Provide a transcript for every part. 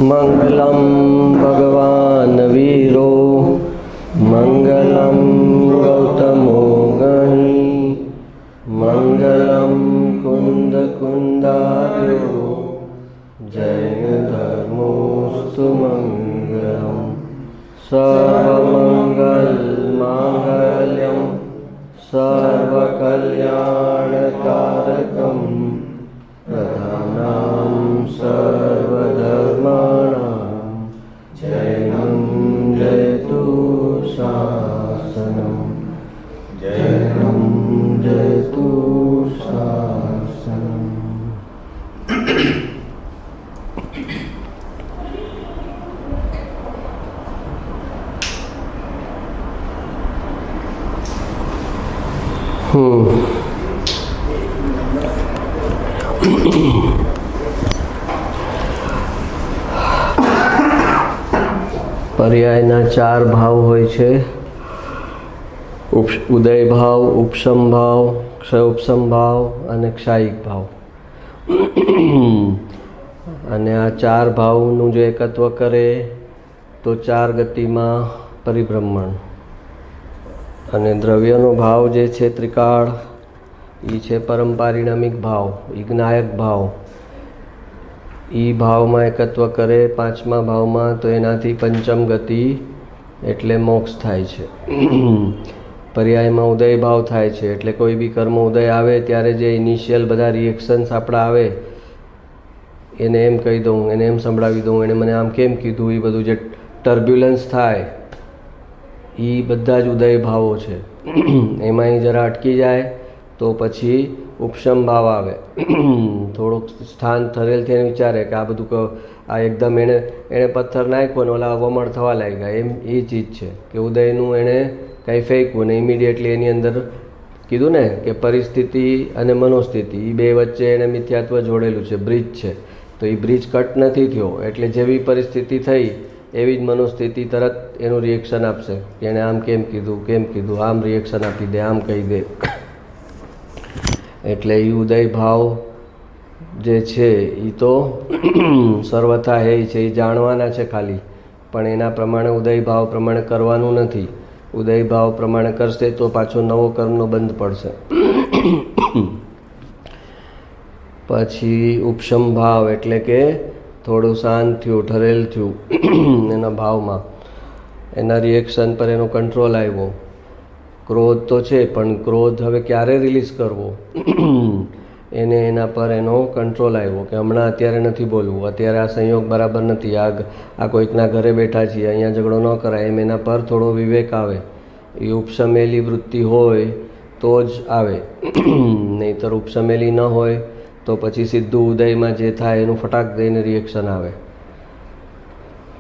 મંગલમ ભગવાન વીરો મંગલમ ગૌતમો ગણી મંગલમ કુંદ કુંદાર્યો જૈન ધર્મોસ્તુ મંગલમ સર્વમંગલ માંગલ્યમ સર્વકલ્યાણકારકમ પ્રધાનામ સર્વધર્માણામ જૈનમ જયતુ શાસનમ જૈનમ જયતુ શાસનમ. પર્યાયના 4 ભાવ હોય છે: ઉદય ભાવ, ઉપશમ ભાવ, ક્ષયોપશમ ભાવ અને ક્ષાયિક ભાવ. અને આ 4 ભાવનું જો એકત્વ કરે તો 4 ગતિમાં પરિભ્રમણ. અને દ્રવ્યનો ભાવ જે છે ત્રિકાળ, એ છે પરમ પારિણામિક ભાવ, એ જ્ઞાયક ભાવ. એ ભાવમાં એકત્વ કરે 5મા ભાવમાં તો એનાથી પંચમ ગતિ એટલે મોક્ષ થાય છે. પર્યાયમાં ઉદય ભાવ થાય છે એટલે કોઈ બી કર્મ ઉદય આવે ત્યારે જે ઇનિશિયલ બધા રિએક્શન્સ આપણા આવે એને એમ કહી દઉં, એને એમ સંભળાવી દઉં, એને મને આમ કેમ કીધું, એ બધું જે ટર્બ્યુલન્સ થાય એ બધા જ ઉદય ભાવો છે. એમાં એ જરા અટકી જાય તો પછી ઉપશમ ભાવ આવે. થોડુંક સ્થાન થરેલથી એને વિચારે કે આ બધું આ એકદમ એણે પથ્થર નાખ્યો ને ઓલા વમળ થવા લાગ્યા, એમ એ ચીજ છે કે ઉદયનું એણે કંઈ ફેંકવું ને ઇમિડિયેટલી એની અંદર કીધું ને કે પરિસ્થિતિ અને મનોસ્થિતિ એ બે વચ્ચે એણે મિથ્યાત્વ જોડેલું છે, બ્રિજ છે. તો એ બ્રિજ કટ નથી થયો એટલે જેવી પરિસ્થિતિ થઈ એવી જ મનોસ્થિતિ તરત એનું રિએક્શન આપશે કે એણે આમ કેમ કીધું, આમ રિએક્શન આપી દે, આમ કહી દે. એટલે એ ઉદય ભાવ જે છે એ તો સર્વથા હે છે, એ જાણવાના છે ખાલી, પણ એના પ્રમાણે ઉદય ભાવ પ્રમાણે કરવાનું નથી. ઉદય ભાવ પ્રમાણે કરશે તો પાછો નવો કર્મનો બંધ પડશે. પછી ઉપશમ ભાવ એટલે કે થોડું શાંત થયું, ઠરેલ થયું એના ભાવમાં, એના રિએક્શન પર એનો કંટ્રોલ આવ્યો. ક્રોધ તો છે પણ ક્રોધ હવે ક્યારે રિલીઝ કરવો એને એના પર એનો કંટ્રોલ આવ્યો કે હમણાં અત્યારે નથી બોલવું, અત્યારે આ સંયોગ બરાબર નથી, આ કોઈકના ઘરે બેઠા છીએ, અહીંયા ઝઘડો ન કરાય, એમ એના પર થોડો વિવેક આવે. એ ઉપશમેલી વૃત્તિ હોય તો જ આવે, નહીંતર ઉપશમેલી ન હોય તો પછી સીધું ઉદયમાં જે થાય એનું ફટાક દઈને રિએક્શન આવે.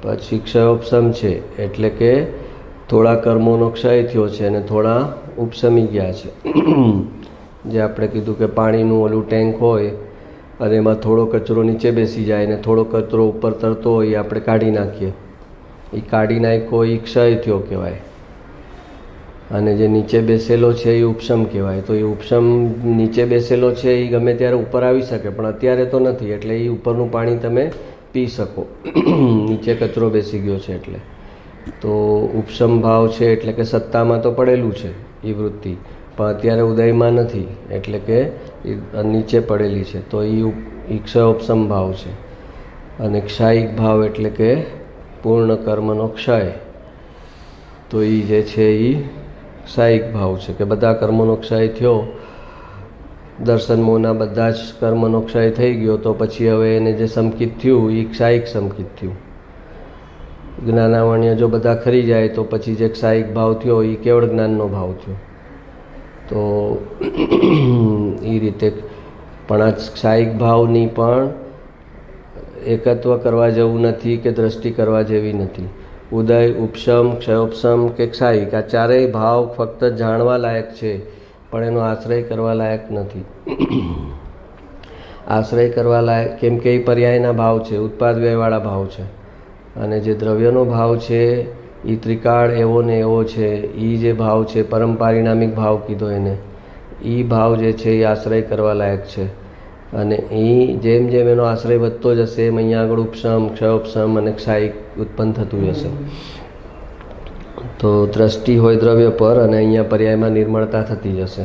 પછી ક્ષયોપશમ છે એટલે કે થોડા કર્મોનો ક્ષય થયો છે અને થોડા ઉપશમી ગયા છે. જે આપણે કીધું કે પાણીનું ઓલું ટેન્ક હોય અને એમાં થોડો કચરો નીચે બેસી જાય અને થોડો કચરો ઉપર તરતો હોય, એ આપણે કાઢી નાખીએ. એ કાઢી નાખ્યો એ ક્ષય થયો કહેવાય, અને જે નીચે બેસેલો છે એ ઉપશમ કહેવાય. તો એ ઉપશમ નીચે બેસેલો છે એ ગમે ત્યારે ઉપર આવી શકે પણ અત્યારે તો નથી, એટલે એ ઉપરનું પાણી તમે પી શકો. નીચે કચરો બેસી ગયો છે એટલે. તો ઉપશમ ભાવ છે એટલે કે સત્તામાં તો પડેલું છે એ વૃત્તિ, પણ અત્યારે ઉદયમાં નથી એટલે કે નીચે પડેલી છે. તો એ ક્ષયોપશમ ભાવ છે. અને ક્ષાયિક ભાવ એટલે કે પૂર્ણ કર્મનો ક્ષય. તો એ જે છે એ ક્ષાયિક ભાવ છે કે બધા કર્મોનો ક્ષય થયો, દર્શન મોહના બધા જ કર્મનો ક્ષય થઈ ગયો, તો પછી હવે એને જે સંકિત થયું એ ક્ષાયિક સંકિત થયું. જ્ઞાનાવણ્ય જો બધા ખરી જાય તો પછી જે ક્ષાયિક ભાવ થયો એ કેવળ જ્ઞાનનો ભાવ થયો. તો એ રીતે પણ આ ક્ષાયિક ભાવની પણ એકત્વ કરવા જેવું નથી કે દ્રષ્ટિ કરવા જેવી નથી. ઉદય, ઉપશમ, ક્ષયોપશમ કે ક્ષાયિક આ ચારેય ભાવ ફક્ત જાણવા લાયક છે પણ એનો આશ્રય કરવા લાયક નથી. આશ્રય કરવા લાયક કેમ કે એ પર્યાયના ભાવ છે, ઉત્પાદ વ્યયવાળા ભાવ છે. અને જે દ્રવ્યનો ભાવ છે એ ત્રિકાળ એવો ને એવો છે. એ જે ભાવ છે પરમ પારિણામિક ભાવ કીધો એને, એ ભાવ જે છે એ આશ્રય કરવા લાયક છે. અને એ જેમ જેમ એનો આશ્રય વધતો જશે એમ અહીંયા આગળ ઉપશમ ક્ષયોપશમ અને ક્ષાયિક ઉત્પન્ન થતું જશે. તો દ્રષ્ટિ હોય દ્રવ્ય પર અને અહીંયા પર્યાયમાં નિર્મળતા થતી જશે.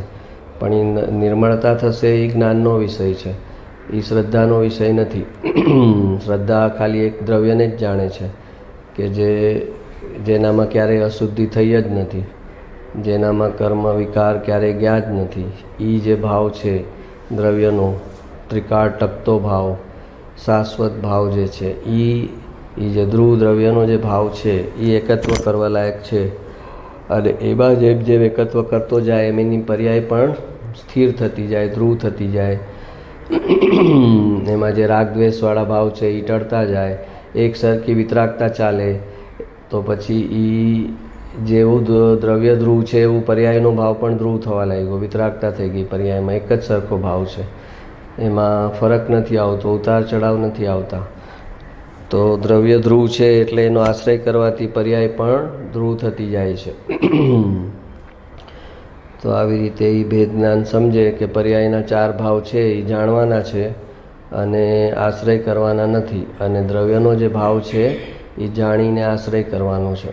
પણ એ નિર્મળતા થશે એ જ્ઞાનનો વિષય છે, એ શ્રદ્ધાનો વિષય નથી. શ્રદ્ધા ખાલી એક દ્રવ્યને જ જાણે છે કે જેનામાં ક્યારેય અશુદ્ધિ થઈ જ નથી, જેનામાં કર્મ વિકાર ક્યારેય ગયા જ નથી. એ જે ભાવ છે દ્રવ્યનો, ત્રિકાળ ટકતો ભાવ, શાશ્વત ભાવ જે છે, એ જે ધ્રુવ દ્રવ્યનો જે ભાવ છે એ એકત્વ કરવા લાયક છે. અને એમાં જેમ જેમ એકત્વ કરતો જાય એમ એની પર્યાય પણ સ્થિર થતી જાય, ધ્રુવ થતી જાય. એમાં જે રાગ દ્વેષવાળા ભાવ છે એ ટળતા જાય, એક સરખી વિતરાગતા ચાલે. તો પછી એ જેવું દ્રવ્ય ધ્રુવ છે એવું પર્યાયનો ભાવ પણ ધ્રુવ થવા લાગ્યો, વિતરાગતા થઈ ગઈ પર્યાયમાં. એક જ સરખો ભાવ છે, એમાં ફરક નથી આવતો, ઉતાર ચઢાવ નથી આવતા. તો દ્રવ્ય ધ્રુવ છે એટલે એનો આશ્રય કરવાથી પર્યાય પણ ધ્રુવ થતી જાય છે. તો આવી રીતે એ ભેદ જ્ઞાન સમજે કે પર્યાયના 4 ભાવ છે એ જાણવાના છે અને આશ્રય કરવાના નથી. અને દ્રવ્યનો જે ભાવ છે એ જાણીને આશ્રય કરવાનો છે.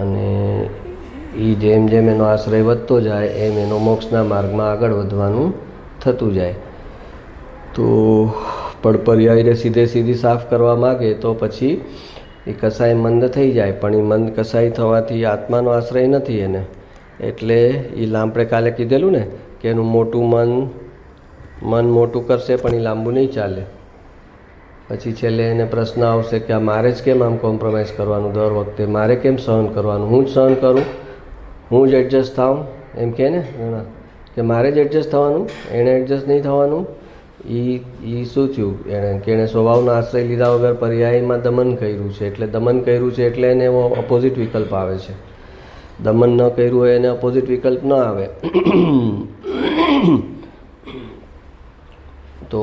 અને એ જેમ જેમ એનો આશ્રય વધતો જાય એમ એનો મોક્ષના માર્ગમાં આગળ વધવાનું થતું જાય. તો પણ પર્યાયને સીધી સાફ કરવા માગે તો પછી એ કસાય મંદ થઈ જાય. પણ એ મંદ કસાય થવાથી આત્માનો આશ્રય નથી એને. એટલે એ આપણે કાલે કીધેલું ને કે એનું મન મોટું કરશે પણ એ લાંબુ નહીં ચાલે. પછી છેલ્લે એને પ્રશ્ન આવશે કે આ મારે જ કેમ આમ કોમ્પ્રોમાઇઝ કરવાનું, દર વખતે મારે કેમ સહન કરવાનું, હું જ સહન કરું, હું જ એડજસ્ટ થાઉં, એમ કહે ને ઘણા કે મારે જ એડજસ્ટ થવાનું, એણે એડજસ્ટ નહીં થવાનું. એ શું થયું કે એણે સ્વભાવનો આશ્રય લીધા વગર પર્યાયમાં દમન કર્યું છે. એટલે દમન કર્યું છે એટલે એને એવો અપોઝિટ વિકલ્પ આવે છે. દમન ન કર્યું હોય એને અપોઝિટ વિકલ્પ ન આવે. તો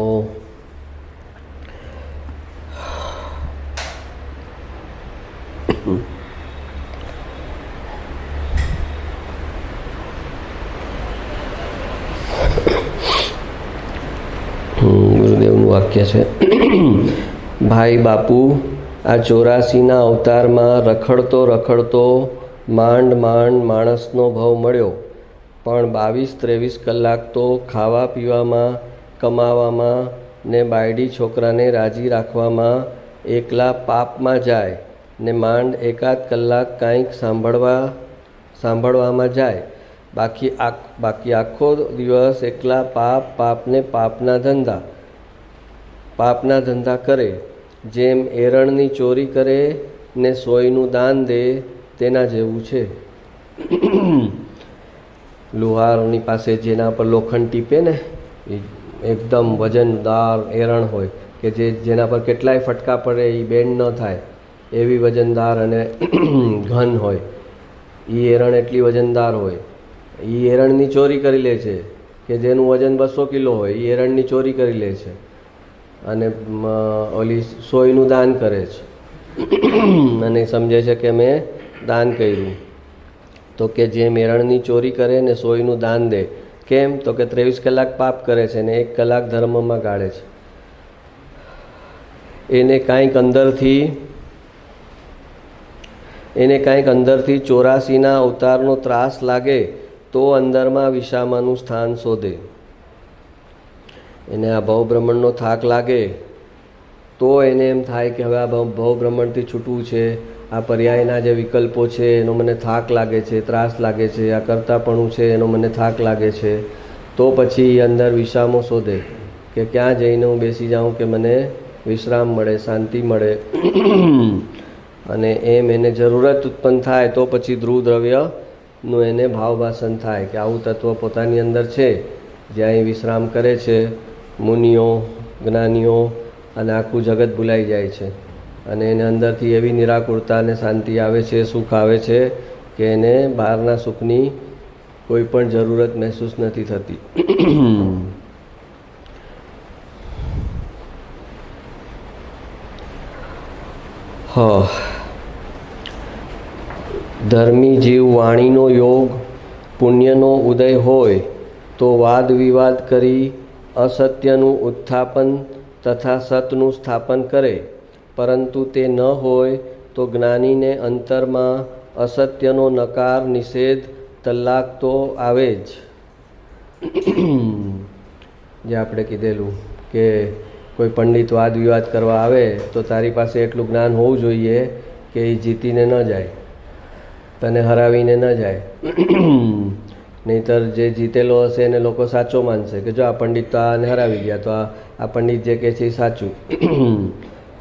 ગુરુદેવનું વાક્ય છે, ભાઈ બાપુ, આ 84ના અવતારમાં રખડતો માંડ માણસનો ભાવ મળ્યો, પણ 22-23 કલાક તો ખાવા પીવામાં, કમાવામાં ને બાયડી છોકરાને રાજી રાખવામાં એકલા પાપમાં જાય ને માંડ એકાદ કલાક કાંઈક સાંભળવામાં જાય. બાકી આખો દિવસ એકલા પાપને પાપના ધંધા કરે. જેમ એરણની ચોરી કરે ને સોયનું દાન દે તેના જેવું છે. લુહારની પાસે જેના પર લોખંડ ટીપે ને એકદમ વજનદાર એરણ હોય કે જેના પર કેટલાય ફટકા પડે એ બેન્ડ ન થાય એવી વજનદાર અને ઘન હોય. એ એરણ એટલી વજનદાર હોય. એ એરણની ચોરી કરી લે છે કે જેનું વજન 200 કિલો હોય. એ એરણની ચોરી કરી લે છે અને ઓલી સોયનું દાન કરે છે અને સમજે છે કે મેં દાન કર્યું. તો કે જેમ એરણની ચોરી કરે ને સોયનું દાન દે. કેમ? તો કે 23 કલાક પાપ કરે છે ને 1 કલાક ધર્મમાં ગાળે છે. એને કાંઈક અંદરથી 84ના અવતારનો ત્રાસ લાગે તો અંદરમાં વિષામાનું સ્થાન શોધે. એને આ ભવબ્રહ્મણનો થાક લાગે તો એને એમ થાય કે હવે આ ભવબ્રહ્મણથી છૂટવું છે. આ પર્યાયના જે વિકલ્પો છે એનો મને થાક લાગે છે, ત્રાસ લાગે છે. આ કરતાપણું છે એનો મને થાક લાગે છે. તો પછી અંદર વિષામો શોધે કે ક્યાં જઈને હું બેસી જાઉં કે મને વિશ્રામ મળે, શાંતિ મળે. અને એમ એને જરૂરત ઉત્પન્ન થાય તો પછી ધ્રુવ દ્રવ્યનું એને ભાવભાષણ થાય કે આવું તત્વ પોતાની અંદર છે જ્યાં એ વિશ્રામ કરે છે. મુનિઓ, જ્ઞાનીઓ અને આખું જગત ભૂલાઈ જાય છે અને એને અંદરથી એવી નિરાકુરતા અને શાંતિ આવે છે, સુખ આવે છે કે એને બહારના સુખની કોઈ પણ જરૂરત મહેસૂસ નથી થતી. ધર્મી જીવ વાણીનો યોગ પુણ્યનો ઉદય હોય તો વાદ વિવાદ કરી અસત્યનું ઉત્થાપન તથા સતનું સ્થાપન કરે, પરંતુ તે ન હોય તો જ્ઞાનીને અંતરમાં અસત્યનો નકાર નિષેધ તલ્લાક તો આવે જ. જે આપણે કીધેલું કે કોઈ પંડિત વાદ વિવાદ કરવા આવે તો તારી પાસે એટલું જ્ઞાન હોવું જોઈએ કે એ જીતીને ન જાય, તને હરાવીને ન જાય. નહીંતર જે જીતેલો હશે એને લોકો સાચો માનશે કે જો આ પંડિત તો આને હરાવી ગયા, તો આ પંડિત જે કહે છે એ સાચું.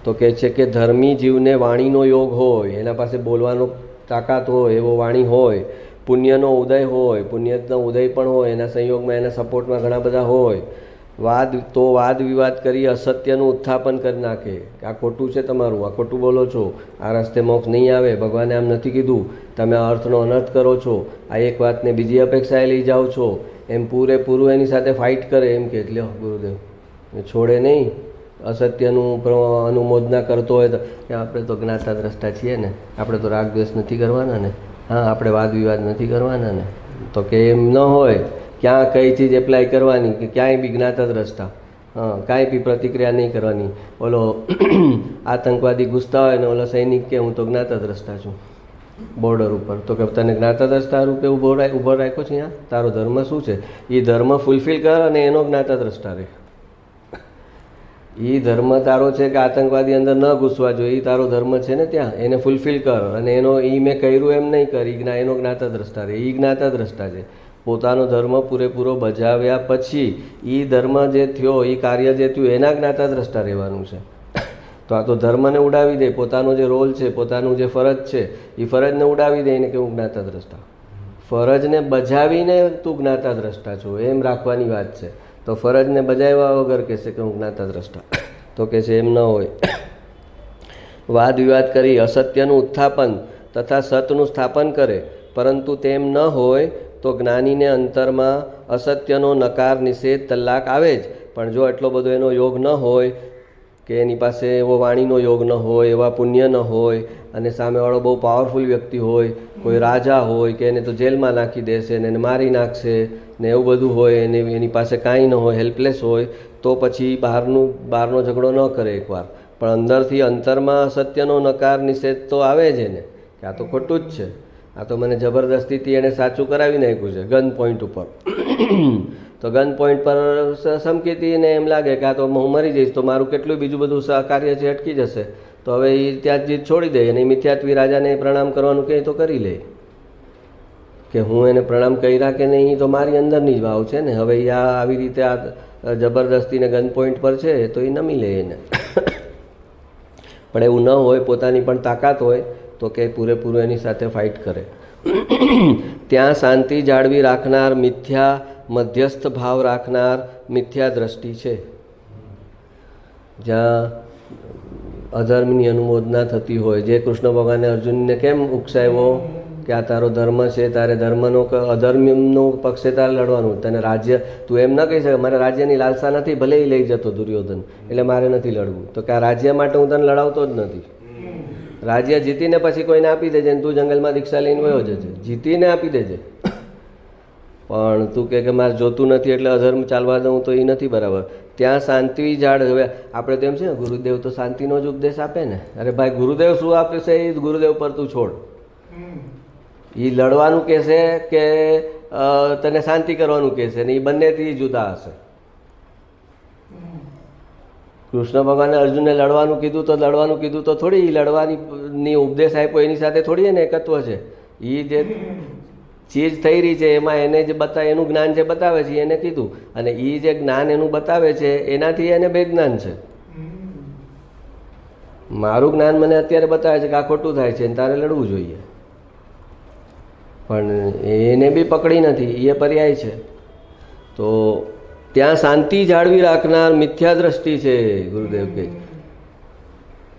તો કહે છે કે ધર્મી જીવને વાણીનો યોગ હોય, એના પાસે બોલવાનો તાકાત હોય, એવો વાણી હોય, પુણ્યનો ઉદય હોય, પુણ્યનો ઉદય પણ હોય, એના સંયોગમાં એના સપોર્ટમાં ઘણા બધા હોય, વાદ વિવાદ કરી અસત્યનું ઉત્થાપન કરી નાખે કે આ ખોટું છે તમારું, આ ખોટું બોલો છો, આ રસ્તે મોક્ષ નહીં આવે, ભગવાને આમ નથી કીધું, તમે આ અર્થનો અનર્થ કરો છો, આ એક વાતને બીજી અપેક્ષાએ લઈ જાઓ છો, એમ પૂરેપૂરું એની સાથે ફાઇટ કરે. એમ કે લ્યો ગુરુદેવ છોડે નહીં, અસત્યનું અનુમોદના કરતો હોય તો આપણે તો જ્ઞાતા દ્રષ્ટા છીએ ને, આપણે તો રાગ દ્વેષ નથી કરવાના ને, હા આપણે વાદ વિવાદ નથી કરવાના ને. તો કે એમ ન હોય, ક્યાં કઈ ચીજ એપ્લાય કરવાની કે ક્યાંય બી જ્ઞાતા દ્રષ્ટા, કાંઈ બી પ્રતિક્રિયા નહીં કરવાની. ઓલો આતંકવાદી ઘૂસતા હોય ને ઓલો સૈનિક કે હું તો જ્ઞાતા દ્રષ્ટા છું બોર્ડર ઉપર, તો કે તને જ્ઞાતા દ્રષ્ટા રૂપે ઊભો રાખ્યો છે અહીંયા, તારો ધર્મ શું છે? એ ધર્મ ફૂલફિલ કર અને એનો જ્ઞાતા દ્રષ્ટા રહે. એ ધર્મ તારો છે કે આતંકવાદી અંદર ન ઘૂસવા જોઈએ, એ તારો ધર્મ છે ને, ત્યાં એને ફૂલફિલ કર અને એનો એ મેં કર્યું એમ નહીં કર, એનો જ્ઞાતા દ્રષ્ટા રહે. એ જ્ઞાતા દ્રષ્ટા છે. પોતાનો ધર્મ પૂરેપૂરો બજાવ્યા પછી એ ધર્મ જે થયો, એ કાર્ય જે થયું એના જ્ઞાતા દ્રષ્ટા રહેવાનું છે. તો આ તો ધર્મને ઉડાવી દે, પોતાનો જે રોલ છે, પોતાનું જે ફરજ છે એ ફરજને ઉડાવી દે એને કે હું જ્ઞાતા દ્રષ્ટા. ફરજને બજાવીને તું જ્ઞાતા દ્રષ્ટા છો એમ રાખવાની વાત છે. તો ફરજને બજાવ્યા વગર કહેશે કે હું જ્ઞાતા દ્રષ્ટા, તો કહે છે એમ ન હોય. વાદ વિવાદ કરી અસત્યનું ઉત્થાપન તથા સતનું સ્થાપન કરે, પરંતુ તેમ ન હોય તો જ્ઞાનીને અંતરમાં અસત્યનો નકાર નિષેધ તલ્લાક આવે જ. પણ જો એટલો બધો એનો યોગ ન હોય કે એની પાસે એવો વાણીનો યોગ ન હોય, એવા પુણ્ય ન હોય, અને સામેવાળો બહુ પાવરફુલ વ્યક્તિ હોય, કોઈ રાજા હોય કે એને તો જેલમાં નાખી દેશે ને એને મારી નાખશે ને એવું બધું હોય, એની પાસે કાંઈ ન હોય, હેલ્પલેસ હોય, તો પછી બહારનો ઝઘડો ન કરે એકવાર. પણ અંદરથી અંતરમાં અસત્યનો નકાર નિષેધ તો આવે જ એને કે આ તો ખોટું જ છે, આ તો મને જબરદસ્તીથી એણે સાચું કરાવી નાખ્યું છે ગન પોઈન્ટ ઉપર. તો ગન પોઈન્ટ પર સમકીતીને એમ લાગે કે આ તો હું મરી જઈશ તો મારું કેટલું બીજું બધું કાર્ય છે અટકી જશે, તો હવે એ ત્યાં જ જીત છોડી દે અને મિથ્યાત્વી રાજાને પ્રણામ કરવાનું કહે તો કરી લે કે હું એને પ્રણામ કર્યા કે નહીં, તો મારી અંદરની જ ભાવ છે ને. હવે એ આવી રીતે આ જબરદસ્તીને ગન પોઈન્ટ પર છે તો એ નમી લે એને. પણ એવું ન હોય, પોતાની પણ તાકાત હોય તો કે પૂરેપૂરું એની સાથે ફાઇટ કરે. ત્યાં શાંતિ જાળવી રાખનાર મિથ્યા, મધ્યસ્થ ભાવ રાખનાર મિથ્યા દ્રષ્ટિ છે. જ્યાં અધર્મની અનુમોદના થતી હોય, જે કૃષ્ણ ભગવાને અર્જુનને કેમ ઉકસાવ્યો કે આ તારો ધર્મ છે, તારે ધર્મનો અધર્મનો પક્ષે તારે લડવાનું, તને રાજ્ય, તું એમ ન કહી શકે મારે રાજ્યની લાલસા નથી, ભલે એ લઈ જતો દુર્યોધન, એટલે મારે નથી લડવું. તો કે આ રાજ્ય માટે હું તને લડાવતો જ નથી. રાજ્ય જીતીને પછી કોઈને આપી દેજે ને તું જંગલમાં દીક્ષા લઈને વયો જજે, જીતીને આપી દેજે. પણ તું કે મારે જોતું નથી એટલે અધર્મ ચાલવા દઉં તો એ નથી બરાબર. ત્યાં શાંતિ જાળ. હવે આપણે તો એમ છે ને ગુરુદેવ તો શાંતિનો જ ઉપદેશ આપે ને. અરે ભાઈ ગુરુદેવ શું આપે છે એ ગુરુદેવ પર તું છોડ. એ લડવાનું કહેશે કે તને શાંતિ કરવાનું કહેશે ને, એ બંનેથી જુદા હશે. કૃષ્ણ ભગવાને અર્જુનને લડવાનું કીધું તો લડવાનું કીધું તો થોડી લડવાની ઉપદેશ આપ્યો એની સાથે થોડી એને એકત્વ છે. એ જે ચીજ થઈ રહી છે એમાં એને જે એનું જ્ઞાન જે બતાવે છે એને કીધું, અને એ જે જ્ઞાન એનું બતાવે છે એનાથી એને બે જ્ઞાન છે. મારું જ્ઞાન મને અત્યારે બતાવે છે કે આ ખોટું થાય છે તારે લડવું જોઈએ, પણ એને બી પકડી નથી, એ પર્યાય છે. તો ત્યાં શાંતિ જાળવી રાખનાર મિથ્યા દ્રષ્ટિ છે. ગુરુદેવ કહે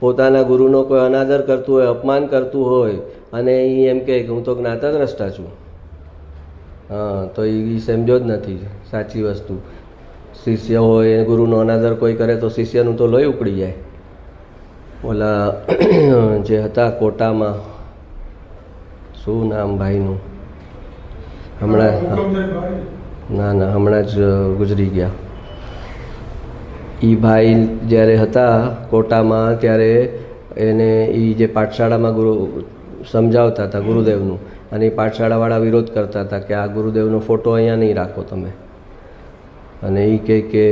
પોતાના ગુરુનો કોઈ અનાદર કરતું હોય, અપમાન કરતું હોય અને એ એમ કહે કે હું તો જ્ઞાતા દ્રષ્ટા છું, હા, તો એ સમજો જ નથી સાચી વસ્તુ. શિષ્ય હોય ગુરુનો અનાદર કોઈ કરે તો શિષ્યનું તો લોહી ઉકળી જાય. ઓલા જે હતા કોટામાં, શું નામ ભાઈનું, હમણાં ના હમણાં જ ગુજરી ગયા. એ ભાઈ જ્યારે હતા કોટામાં ત્યારે એને એ જે પાઠશાળામાં સમજાવતા હતા ગુરુદેવનું, અને એ પાઠશાળાવાળા વિરોધ કરતા હતા કે આ ગુરુદેવનો ફોટો અહીંયા નહીં રાખો તમે. અને એ કહે કે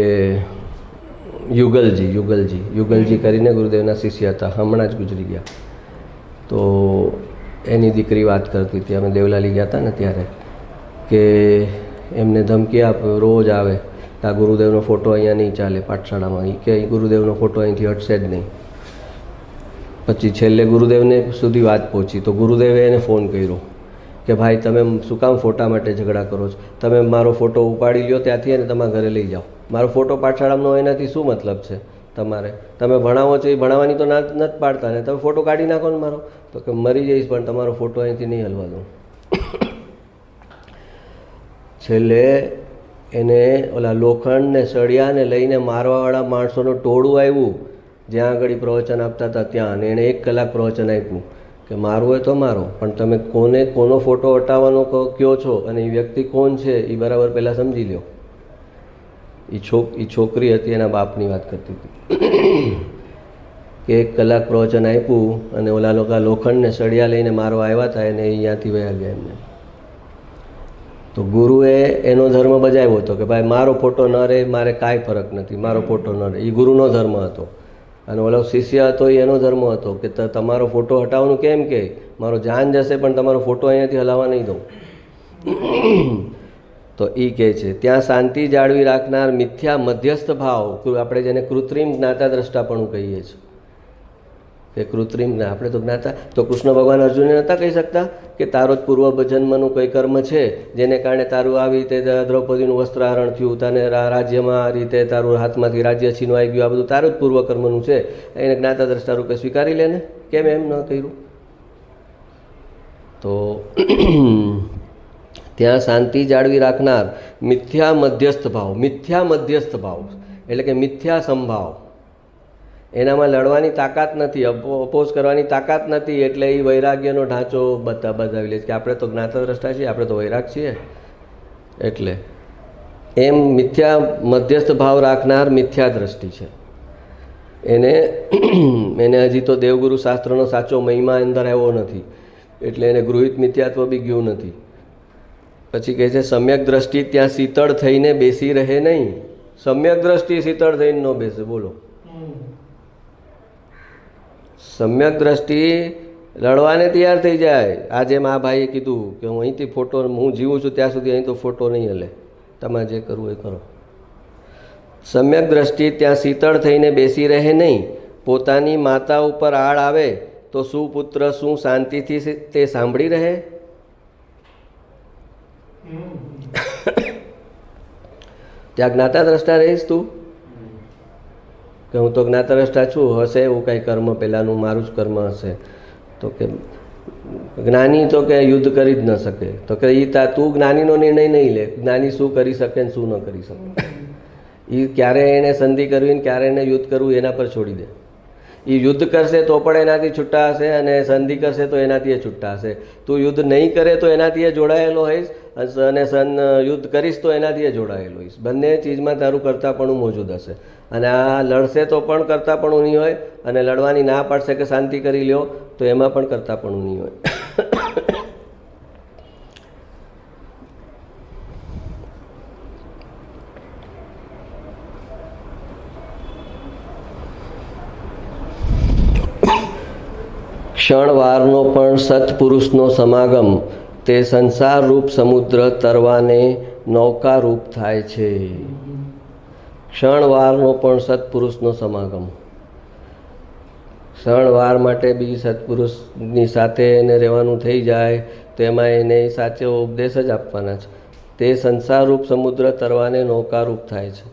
યુગલજી કરીને ગુરુદેવના શિષ્ય હતા, હમણાં જ ગુજરી ગયા. તો એની દીકરી વાત કરતી હતી, અમે દેવલાલી ગયા હતા ને ત્યારે, કે એમને ધમકી આપે રોજ આવે કે આ ગુરુદેવનો ફોટો અહીંયા નહીં ચાલે પાઠશાળામાં, એ કે ગુરુદેવનો ફોટો અહીંથી હટશે જ નહીં. પછી છેલ્લે ગુરુદેવને સુધી વાત પહોંચી તો ગુરુદેવે એને ફોન કર્યો કે ભાઈ તમે શું કામ ફોટા માટે ઝઘડા કરો છો, તમે મારો ફોટો ઉપાડી લ્યો ત્યાંથી અને તમારા ઘરે લઈ જાઓ. મારો ફોટો પાઠશાળામાં હોય એનાથી શું મતલબ છે તમારે? તમે ભણાવો છો એ ભણાવવાની તો ના નથી પાડતા ને, તમે ફોટો કાઢી નાખો ને મારો. તો કે મરી જઈશ પણ તમારો ફોટો અહીંથી નહીં હલવા દઉં. છેલ્લે એને ઓલા લોખંડ ને સળિયાને લઈને મારવાવાળા માણસોનું ટોળું આવ્યું જ્યાં આગળ પ્રવચન આપતા હતા ત્યાં, અને એણે 1 કલાક પ્રવચન આપ્યું કે મારવું હોય તો મારો, પણ તમે કોનો ફોટો હટાવવાનો કયો છો અને એ વ્યક્તિ કોણ છે એ બરાબર પહેલાં સમજી લો. એ છોકરી હતી, એના બાપની વાત કરતી હતી કે 1 કલાક પ્રવચન આપ્યું અને ઓલા લોકો લોખંડને સળિયા લઈને મારવા આવ્યા હતા અને અહીંયાથી વયા ગયા એમને. તો ગુરુએ એનો ધર્મ બજાવ્યો હતો કે ભાઈ મારો ફોટો ન રહે, મારે કાંઈ ફરક નથી, મારો ફોટો ન રહે. એ ગુરુનો ધર્મ હતો. અને ઓલો શિષ્ય હતો એ એનો ધર્મ હતો કે તમારો ફોટો હટાવવાનું કેમ કે મારો જાન જશે પણ તમારો ફોટો અહીંયાથી હલાવવા નહીં દઉં. તો એ કહે છે ત્યાં શાંતિ જાળવી રાખનાર મિથ્યા મધ્યસ્થ ભાવ, આપણે જેને કૃત્રિમ જ્ઞાતા દ્રષ્ટાપણું કહીએ છીએ કે કૃત્રિમ આપણે તો જ્ઞાતા, તો કૃષ્ણ ભગવાન અર્જુનને નહોતા કહી શકતા કે તારો જ પૂર્વ જન્મનું કોઈ કર્મ છે જેને કારણે તારું આવી રીતે દ્રૌપદીનું વસ્ત્રાહરણ થયું, તને રાજ્યમાં આ રીતે તારું હાથમાંથી રાજ્ય છીનવાઈ ગયું, આ બધું તારું જ પૂર્વ કર્મનું છે, એને જ્ઞાતા દ્રષ્ટા રૂપે સ્વીકારી લે ને, કેમ એમ ન કર્યું? તો ત્યાં શાંતિ જાળવી રાખનાર મિથ્યા મધ્યસ્થ ભાવ એટલે કે મિથ્યા સંભાવ, એનામાં લડવાની તાકાત નથી, અપોઝ કરવાની તાકાત નથી, એટલે એ વૈરાગ્યનો ઢાંચો બતાવી લે કે આપણે તો જ્ઞાતા દ્રષ્ટા છીએ, આપણે તો વૈરાગ છીએ. એટલે એમ મિથ્યા મધ્યસ્થ ભાવ રાખનાર મિથ્યા દ્રષ્ટિ છે. એને હજી તો દેવગુરુ શાસ્ત્રનો સાચો મહિમા અંદર આવ્યો નથી, એટલે એને ગૃહિત મિથ્યાત્વ બી ગયું નથી. પછી કહે છે સમ્યક દ્રષ્ટિ ત્યાં શીતળ થઈને બેસી રહે નહીં. સમ્યક દ્રષ્ટિ શીતળ થઈને ન બેસે, બોલો. સમ્યક દ્રષ્ટિ લડવાને તૈયાર થઈ જાય. આજે આ ભાઈએ કીધું કે હું અહીંથી ફોટો, હું જીવું છું ત્યાં સુધી અહીં તો ફોટો નહીં હલે, તમારે જે કરવું એ કરો. સમ્યક દ્રષ્ટિ ત્યાં શીતળ થઈને બેસી રહે નહીં. પોતાની માતા ઉપર આડ આવે તો શું પુત્ર શું શાંતિથી તે સાંભળી રહે? ત્યાં જ્ઞાતા દ્રષ્ટા રહીશ તું કે હું તો જ્ઞાતા દ્રષ્ટા છું, હશે એવું કાંઈ કર્મ પહેલાંનું મારું જ કર્મ હશે. તો કે જ્ઞાની તો કે યુદ્ધ કરી જ ન શકે. તો કે તું જ્ઞાનીનો નિર્ણય નહીં લે, જ્ઞાની શું કરી શકે ને શું ન કરી શકે. એ ક્યારે એણે સંધિ કરવી ને ક્યારે એને યુદ્ધ કરવું એના પર છોડી દે. એ યુદ્ધ કરશે તો પણ એનાથી છૂટા હશે અને સંધિ કરશે તો એનાથી એ છૂટા હશે. તું યુદ્ધ નહીં કરે તો એનાથી એ જોડાયેલો હોઈશ અને યુદ્ધ કરીશ તો એનાથી એ જોડાયેલો હોઈશ. બંને ચીજમાં તારું કરતાપણું મોજૂદ હશે. અને આ લડશે તો પણ કરતાપણું નહીં હોય, અને લડવાની ના પાડશે કે શાંતિ કરી લ્યો તો એમાં પણ કરતાપણું નહીં હોય. ક્ષણવારનો પણ સત્પુરુષનો સમાગમ તે સંસાર રૂપ સમુદ્ર તરવાને નૌકા રૂપ થાય છે. ક્ષણવારનો પણ સત્પુરુષનો સમાગમ, ક્ષણવાર માટે બી સત્પુરુષની સાથે એને રહેવાનું થઈ જાય તો એમાં એને સાચો ઉપદેશ જ આપવાના છે. તે સંસાર રૂપ સમુદ્ર તરવાને નૌકા રૂપ થાય છે.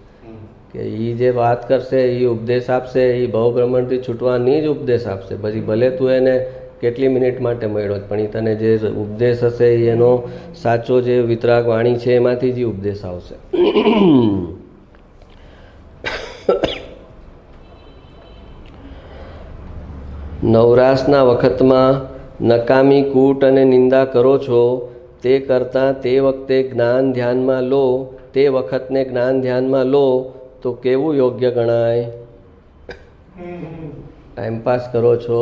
કે એ જે વાત કરશે, એ ઉપદેશ આપશે, એ ભવભ્રમણથી છૂટવાની જ ઉપદેશ આપશે. પછી ભલે તું એને કેટલી મિનિટ માટે મળ્યો, પણ એ તને જે ઉપદેશ હશે એનો સાચો જે વિતરાગ વાણી છે એમાંથી જ ઉપદેશ આવશે. નવરાશના વખતમાં નકામી કૂટ અને નિંદા કરો છો, તે કરતાં તે વખતે જ્ઞાન ધ્યાનમાં લો, તે વખતને જ્ઞાન ધ્યાનમાં લો તો કેવું યોગ્ય ગણાય? ટાઈમપાસ કરો છો,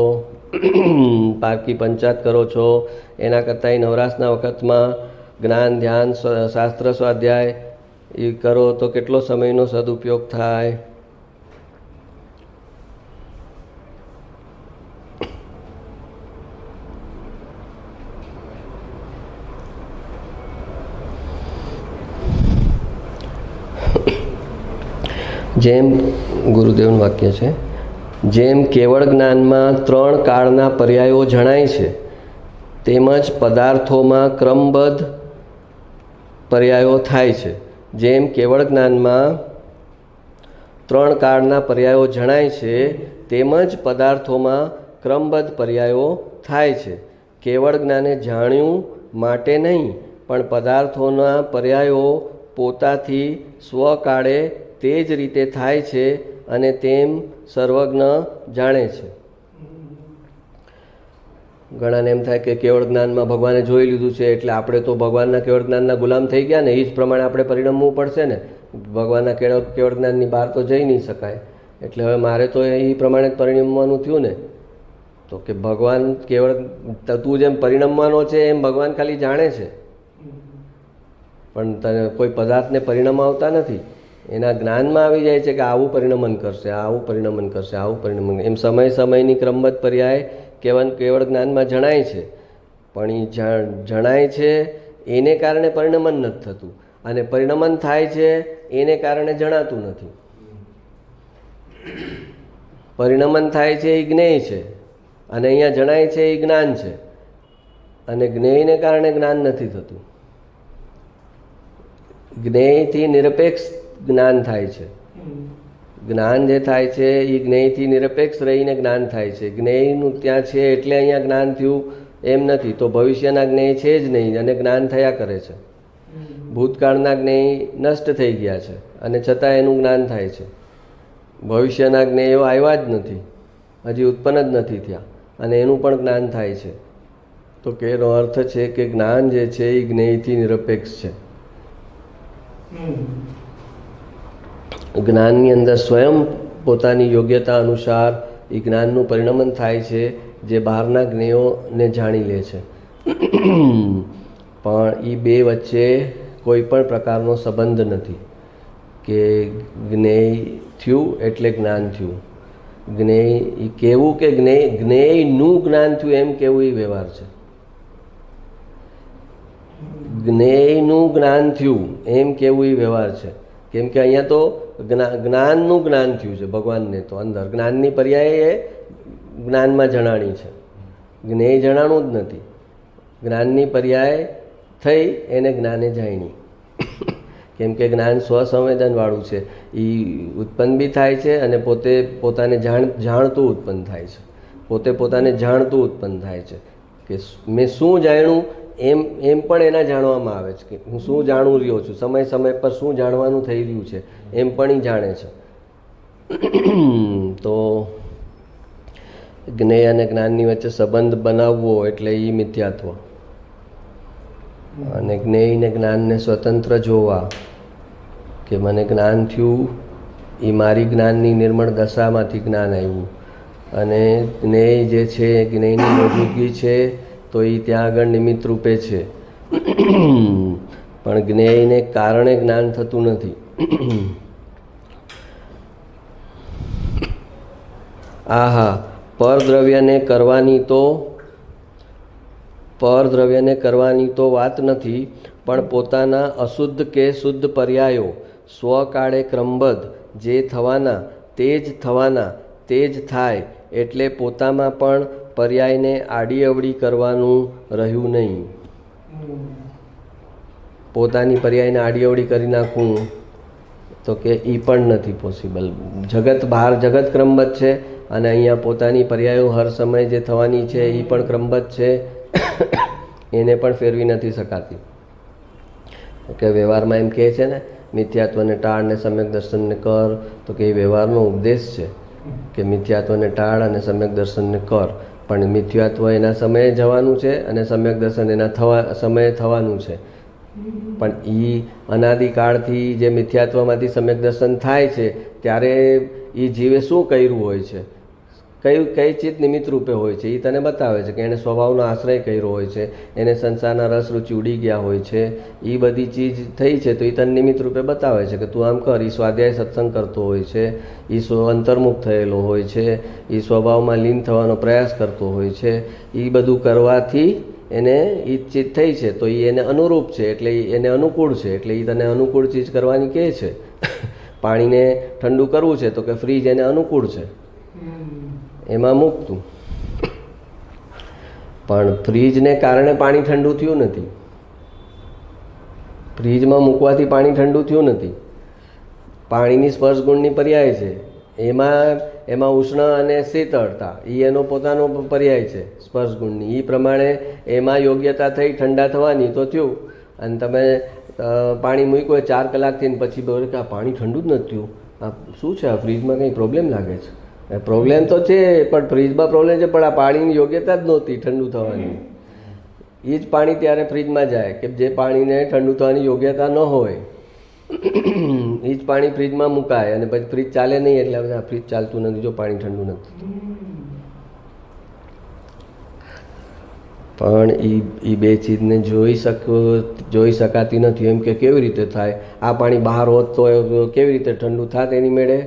પારકી પંચાયત કરો છો, એના કરતાં નવરાશના વખતમાં જ્ઞાન ધ્યાન શાસ્ત્ર સ્વાધ્યાય એ કરો તો કેટલો સમયનો સદુપયોગ થાય? જેમ ગુરુદેવનું વાક્ય છે, જેમ કેવળ જ્ઞાનમાં 3 કાળના પર્યાયો જણાય છે, તેમજ પદાર્થોમાં ક્રમબદ્ધ પર્યાયો થાય છે. જેમ કેવળ જ્ઞાનમાં 3 કાળના પર્યાયો જણાય છે, તેમજ પદાર્થોમાં ક્રમબદ્ધ પર્યાયો થાય છે. કેવળ જ્ઞાને જાણ્યું માટે નહીં, પણ પદાર્થોના પર્યાયો પોતાથી સ્વકાળે તે જ રીતે થાય છે અને તેમ સર્વજ્ઞ જાણે છે. ઘણાને એમ થાય કે કેવળ જ્ઞાનમાં ભગવાને જોઈ લીધું છે એટલે આપણે તો ભગવાનના કેવળ જ્ઞાનના ગુલામ થઈ ગયા ને, એ જ પ્રમાણે આપણે પરિણમવું પડશે ને. ભગવાનના કેવળ જ્ઞાનની બહાર તો જઈ નહીં શકાય, એટલે હવે મારે તો એ પ્રમાણે જ પરિણમવાનું થયું ને. તો કે ભગવાન કેવળ તું જેમ પરિણમવાનો છે એમ ભગવાન ખાલી જાણે છે, પણ તને કોઈ પદાર્થને પરિણમાવતા નથી. એના જ્ઞાનમાં આવી જાય છે કે આવું પરિણમન કરશે, આવું પરિણમન કરશે, આવું પરિણમન. એમ સમય સમયની ક્રમબદ્ધ પર્યાય કેવળ જ્ઞાનમાં જણાય છે, પણ એ જણાય છે એને કારણે પરિણમન નથી થતું, અને પરિણમન થાય છે એને કારણે જણાતું નથી. પરિણમન થાય છે એ જ્ઞેય છે, અને અહીંયા જણાય છે એ જ્ઞાન છે, અને જ્ઞેયને કારણે જ્ઞાન નથી થતું. જ્ઞેયથી નિરપેક્ષ જ્ઞાન થાય છે. જ્ઞાન જે થાય છે એ જ્ઞેયથી નિરપેક્ષ રહીને જ્ઞાન થાય છે. જ્ઞેયનું ત્યાં છે એટલે અહીંયા જ્ઞાન થયું એમ નથી. તો ભવિષ્યના જ્ઞેય છે જ નહીં અને જ્ઞાન થયા કરે છે. ભૂતકાળના જ્ઞેય નષ્ટ થઈ ગયા છે અને છતાં એનું જ્ઞાન થાય છે. ભવિષ્યના જ્ઞેયો આવ્યા જ નથી, હજી ઉત્પન્ન જ નથી થયા, અને એનું પણ જ્ઞાન થાય છે. તો કે એનો અર્થ છે કે જ્ઞાન જે છે એ જ્ઞેયથી નિરપેક્ષ છે. જ્ઞાનની અંદર સ્વયં પોતાની યોગ્યતા અનુસાર એ જ્ઞાનનું પરિણમન થાય છે, જે બહારના જ્ઞેયોને જાણી લે છે. પણ એ બે વચ્ચે કોઈ પણ પ્રકારનો સંબંધ નથી કે જ્ઞેય થયું એટલે જ્ઞાન થયું. જ્ઞેય એ કહેવું કે જ્ઞેયનું જ્ઞાન થયું એમ કહેવું એ વ્યવહાર છે. જ્ઞેયનું જ્ઞાન થયું એમ કહેવું એ વ્યવહાર છે. કેમ કે અહીંયા તો જ્ઞાનનું જ્ઞાન થયું છે. ભગવાનને તો અંદર જ્ઞાનની પર્યાય એ જ્ઞાનમાં જણાણી છે, જ્ઞેય જણાણું જ નથી. જ્ઞાનની પર્યાય થઈ એને જ્ઞાને જાણી. કેમ કે જ્ઞાન સ્વસંવેદનવાળું છે, એ ઉત્પન્ન બી થાય છે અને પોતે પોતાને જાણતું ઉત્પન્ન થાય છે. પોતે પોતાને જાણતું ઉત્પન્ન થાય છે કે મેં શું જાણ્યું એમ પણ એના જાણવામાં આવે છે કે હું શું જાણું રહ્યો છું, સમય સમય પર શું જાણવાનું થઈ રહ્યું છે એમ પણ એ જાણે છે. તો જ્ઞેય અને જ્ઞાનની વચ્ચે સંબંધ બનાવવો એટલે એ મિથ્યાત્વ, અને જ્ઞેય ને જ્ઞાનને સ્વતંત્ર જોવા કે મને જ્ઞાન થયું એ મારી જ્ઞાનની નિર્મળ દશામાંથી જ્ઞાન આવ્યું, અને જ્ઞેય જે છે જ્ઞેયની મોજૂદગી છે તો એ ત્યાં આગળ નિમિત્ત રૂપે છે. પણ જ્ઞેયને કારણે જ્ઞાન થતું નથી. આહા, પરદ્રવ્યને કરવાની તો વાત નથી, પણ પોતાના અશુદ્ધ કે શુદ્ધ પર્યાયો સ્વકાળે ક્રમબદ્ધ જે થવાના તે જ થવાના તે જ થાય, એટલે પોતામાં પણ પર્યાયને આડી અવડી કરવાનું રહ્યું નહીં. પોતાની પર્યાયને આડી અવડી કરી નાખવું તો કે એ પણ નથી પોસિબલ. જગત ક્રમબદ્ધ છે, અને અહીંયા પોતાની પર્યાયો હર સમય જે થવાની છે એ પણ ક્રમબદ્ધ છે, એને પણ ફેરવી નથી શકાતી. કે વ્યવહારમાં એમ કહે છે ને, મિથ્યાત્વને ટાળ ને સમ્યક દર્શનને કર, તો કે એ વ્યવહારનો ઉપદેશ છે કે મિથ્યાત્વને ટાળ અને સમ્યક દર્શનને કર. પણ મિથ્યાત્વ એના સમયે જવાનું છે અને સમ્યક દર્શન એના સમયે થવાનું છે. પણ એ અનાદિકાળથી જે મિથ્યાત્વમાંથી સમ્યક દર્શન થાય છે ત્યારે એ જીવે શું કર્યું હોય છે, કઈ ચીજ નિમિત્ત રૂપે હોય છે, એ તને બતાવે છે કે એણે સ્વભાવનો આશ્રય કર્યો હોય છે, એને સંસારના રસ રૂચિ ઉડી ગયા હોય છે, એ બધી ચીજ થઈ છે તો એ તને નિમિત્ત રૂપે બતાવે છે કે તું આમ કર. એ સ્વાધ્યાય સત્સંગ કરતો હોય છે, એ અંતર્મુખ થયેલો હોય છે, એ સ્વભાવમાં લીન થવાનો પ્રયાસ કરતો હોય છે. એ બધું કરવાથી એને એ ચીજ થઈ છે તો એ એને અનુરૂપ છે, એટલે એને અનુકૂળ છે, એટલે એ તને અનુકૂળ ચીજ કરવાની કહે છે. પાણીને ઠંડુ કરવું છે તો કે ફ્રીજ એને અનુકૂળ છે, એમાં મૂકતું. પણ ફ્રીજને કારણે પાણી ઠંડુ થયું નથી, ફ્રીજમાં મૂકવાથી પાણી ઠંડુ થયું નથી. પાણીની સ્પર્શ ગુણની પર્યાય છે, એમાં ઉષ્ણ અને શીતળતા એ એનો પોતાનો પર્યાય છે સ્પર્શ ગુણની. એ પ્રમાણે એમાં યોગ્યતા થઈ ઠંડા થવાની તો થયું. અને તમે પાણી મૂક્યું 4 કલાકથી પછી બોલે કે આ પાણી ઠંડુ જ નથી થયું, આ શું છે, આ ફ્રીજમાં કંઈ પ્રોબ્લેમ લાગે છે. પ્રોબ્લેમ તો છે પણ ફ્રીજમાં પ્રોબ્લેમ છે, પણ આ પાણીની યોગ્યતા જ નહોતી ઠંડુ થવાની. એ જ પાણી ત્યારે ફ્રીજમાં જાય કે જે પાણીને ઠંડુ થવાની યોગ્યતા ન હોય એ જ પાણી ફ્રીજમાં મુકાય અને પછી ફ્રીજ ચાલે નહીં, એટલે આ ફ્રીજ ચાલતું નથી જો પાણી ઠંડુ નથી. પણ એ બે ચીજને જોઈ શકાતી નથી. એમ કે કેવી રીતે થાય, આ પાણી બહાર હોત તો કેવી રીતે ઠંડુ થાત એની મેળે,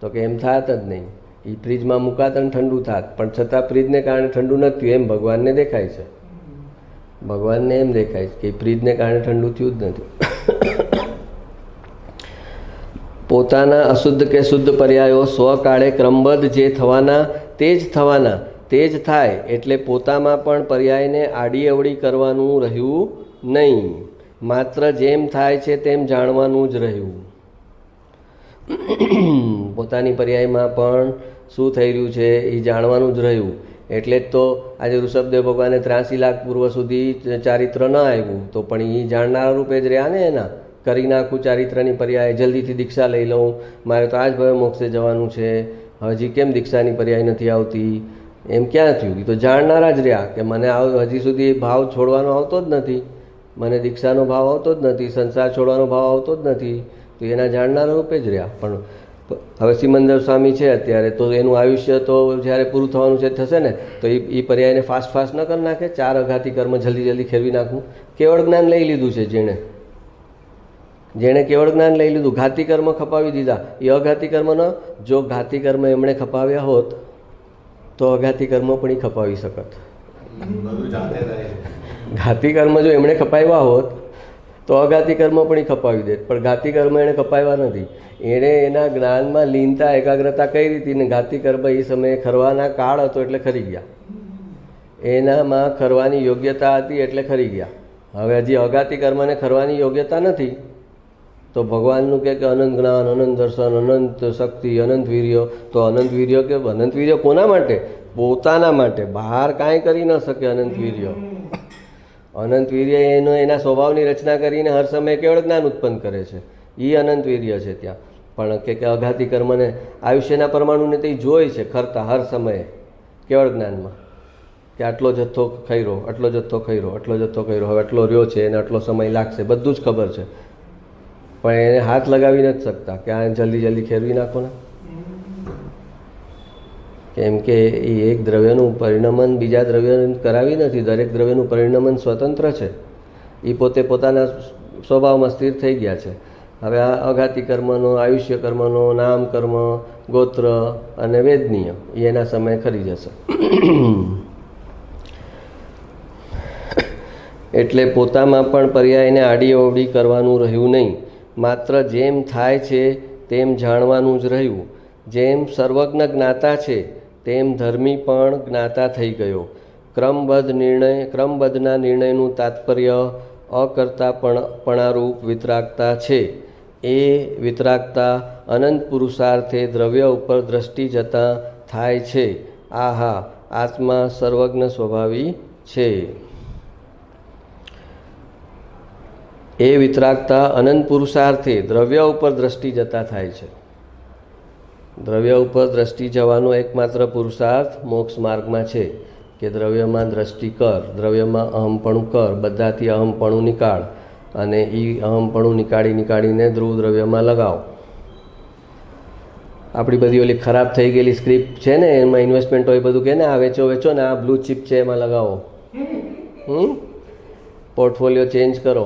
તો કે એમ થાત જ નહીં. એ ફ્રીજમાં મુકાત અને ઠંડુ થાત, પણ છતાં ફ્રીજને કારણે ઠંડુ નથી એમ ભગવાનને દેખાય છે. ભગવાનને એમ દેખાય છે કે ફ્રીજને કારણે ઠંડુ થયું જ નથી. પોતાના અશુદ્ધ કે શુદ્ધ પર્યાયો સ્વકાળે ક્રમબદ્ધ જે થવાના તે જ થવાના, તે જ થાય. એટલે પોતામાં પણ પર્યાયને આડી અવળી કરવાનું રહ્યું નહીં, માત્ર જેમ થાય છે તેમ જાણવાનું જ રહ્યું. પોતાની પર્યાયમાં પણ શું થઈ રહ્યું છે એ જાણવાનું જ રહ્યું. એટલે જ તો આજે ઋષભદેવ ભગવાને 83 લાખ પૂર્વ સુધી ચારિત્ર ન આવ્યું, તો પણ એ જાણનારા રૂપે જ રહ્યા ને. એના કરી નાખું ચારિત્રની પર્યાય, જલ્દીથી દીક્ષા લઈ લઉં, મારે તો આ જ ભવે મોક્ષે જવાનું છે, હજી કેમ દીક્ષાની પર્યાય નથી આવતી, એમ ક્યાં થયું? એ તો જાણનારા જ રહ્યા કે મને હજી સુધી ભાવ છોડવાનો આવતો જ નથી, મને દીક્ષાનો ભાવ આવતો જ નથી, સંસાર છોડવાનો ભાવ આવતો જ નથી, તો એના જાણનારા રૂપે જ રહ્યા. પણ હવે સિમંદર સ્વામી છે અત્યારે, તો એનું આયુષ્ય તો જ્યારે પૂરું થવાનું છે થશે ને, તો એ પર્યાયને ફાસ્ટ ન કરી નાખે, 4 અઘાતી કર્મ જલ્દી ખેરવી નાખવું. કેવળ જ્ઞાન લઈ લીધું છે જેણે કેવળ જ્ઞાન લઈ લીધું, ઘાતી કર્મ ખપાવી દીધા. એ અઘાતી કર્મ ન, જો ઘાતી કર્મ એમણે ખપાવ્યા હોત તો અઘાતી કર્મ પણ એ ખપાવી શકત. ઘાતી કર્મ જો એમણે ખપાવ્યા હોત તો અઘાતી કર્મ પણ એ ખપાવી દેત, પણ ઘાતી કર્મ એણે ખપાવ્યા નથી. એણે એના જ્ઞાનમાં લીનતા એકાગ્રતા કઈ રીતે, ને ઘાતી કર્મ એ સમયે ખરવાના કાળ હતો એટલે ખરી ગયા, એનામાં ખરવાની યોગ્યતા હતી એટલે ખરી ગયા. હવે હજી અઘાતી કર્મને ખરવાની યોગ્યતા નથી, તો ભગવાનનું કે અનંત જ્ઞાન, અનંત દર્શન, અનંત શક્તિ, અનંત વીર્ય. તો અનંત વીર્ય કે અનંત વીર્ય કોના માટે? પોતાના માટે. બહાર કાંઈ કરી ન શકે અનંત વીર્ય. અનંત વીર્ય એના સ્વભાવની રચના કરીને હર સમયે કેવળ જ્ઞાન ઉત્પન્ન કરે છે, એ અનંત વીર્ય છે ત્યાં. પણ કે અઘાતી કર્મને આયુષ્યના પરમાણુને તે જોઈ છે ખરતા હર સમયે કેવળ જ્ઞાનમાં, કે આટલો જથ્થો ખૈરો, આટલો જથ્થો ખૈરો, આટલો જથ્થો ખૈરો, હવે આટલો રહ્યો છે એને આટલો સમય લાગશે, બધું જ ખબર છે. પણ એને હાથ લગાવી નથી શકતા કે આ જલ્દી ખેરવી નાખો ને, કેમ કે એ એક દ્રવ્યનું પરિણમન બીજા દ્રવ્ય કરાવી નથી. દરેક દ્રવ્યનું પરિણમન સ્વતંત્ર છે, એ પોતે પોતાના સ્વભાવમાં સ્થિર થઈ ગયા છે. હવે આ અઘાતી કર્મનો, આયુષ્ય કર્મનો, નામ કર્મ, ગોત્ર અને વેદનીય એ એના સમયે ખરી જશે. એટલે પોતામાં પણ પર્યાયને આડી અવડી કરવાનું રહ્યું નહીં, માત્ર જેમ થાય છે તેમ જાણવાનું જ રહ્યું. જેમ સર્વજ્ઞ જ્ઞાતા છે તેમ ધર્મી પણ જ્ઞાતા થઈ ગયો. ક્રમબદ્ધના નિર્ણયનું તાત્પર્ય અકર્તાપણારૂપ વિતરાગતા છે. એ વિતરાગતા અનંત પુરુષાર્થે દ્રવ્ય ઉપર દ્રષ્ટિ જતાં થાય છે. આહા, આત્મા સર્વજ્ઞ સ્વભાવી છે. એ વિતરાગતા અનંત પુરુષાર્થે દ્રવ્ય ઉપર દ્રષ્ટિ જતાં થાય છે. દ્રવ્ય ઉપર દ્રષ્ટિ જવાનો એકમાત્ર પુરુષાર્થ મોક્ષ માર્ગમાં છે કે દ્રવ્યમાં દ્રષ્ટિ કર, દ્રવ્યમાં અહમપણું કર, બધાથી અહમપણું નિકાળ. અને એ અહમપણું નીકાળીને ધ્રુવ દ્રવ્યમાં લગાવો. આપણી બધી ઓલી ખરાબ થઈ ગયેલી સ્ક્રિપ્ટ છે ને, એમાં ઇન્વેસ્ટમેન્ટ હોય બધું કે ને આ વેચો વેચો ને આ બ્લુ ચિપ છે એમાં લગાવો. પોર્ટફોલિયો ચેન્જ કરો.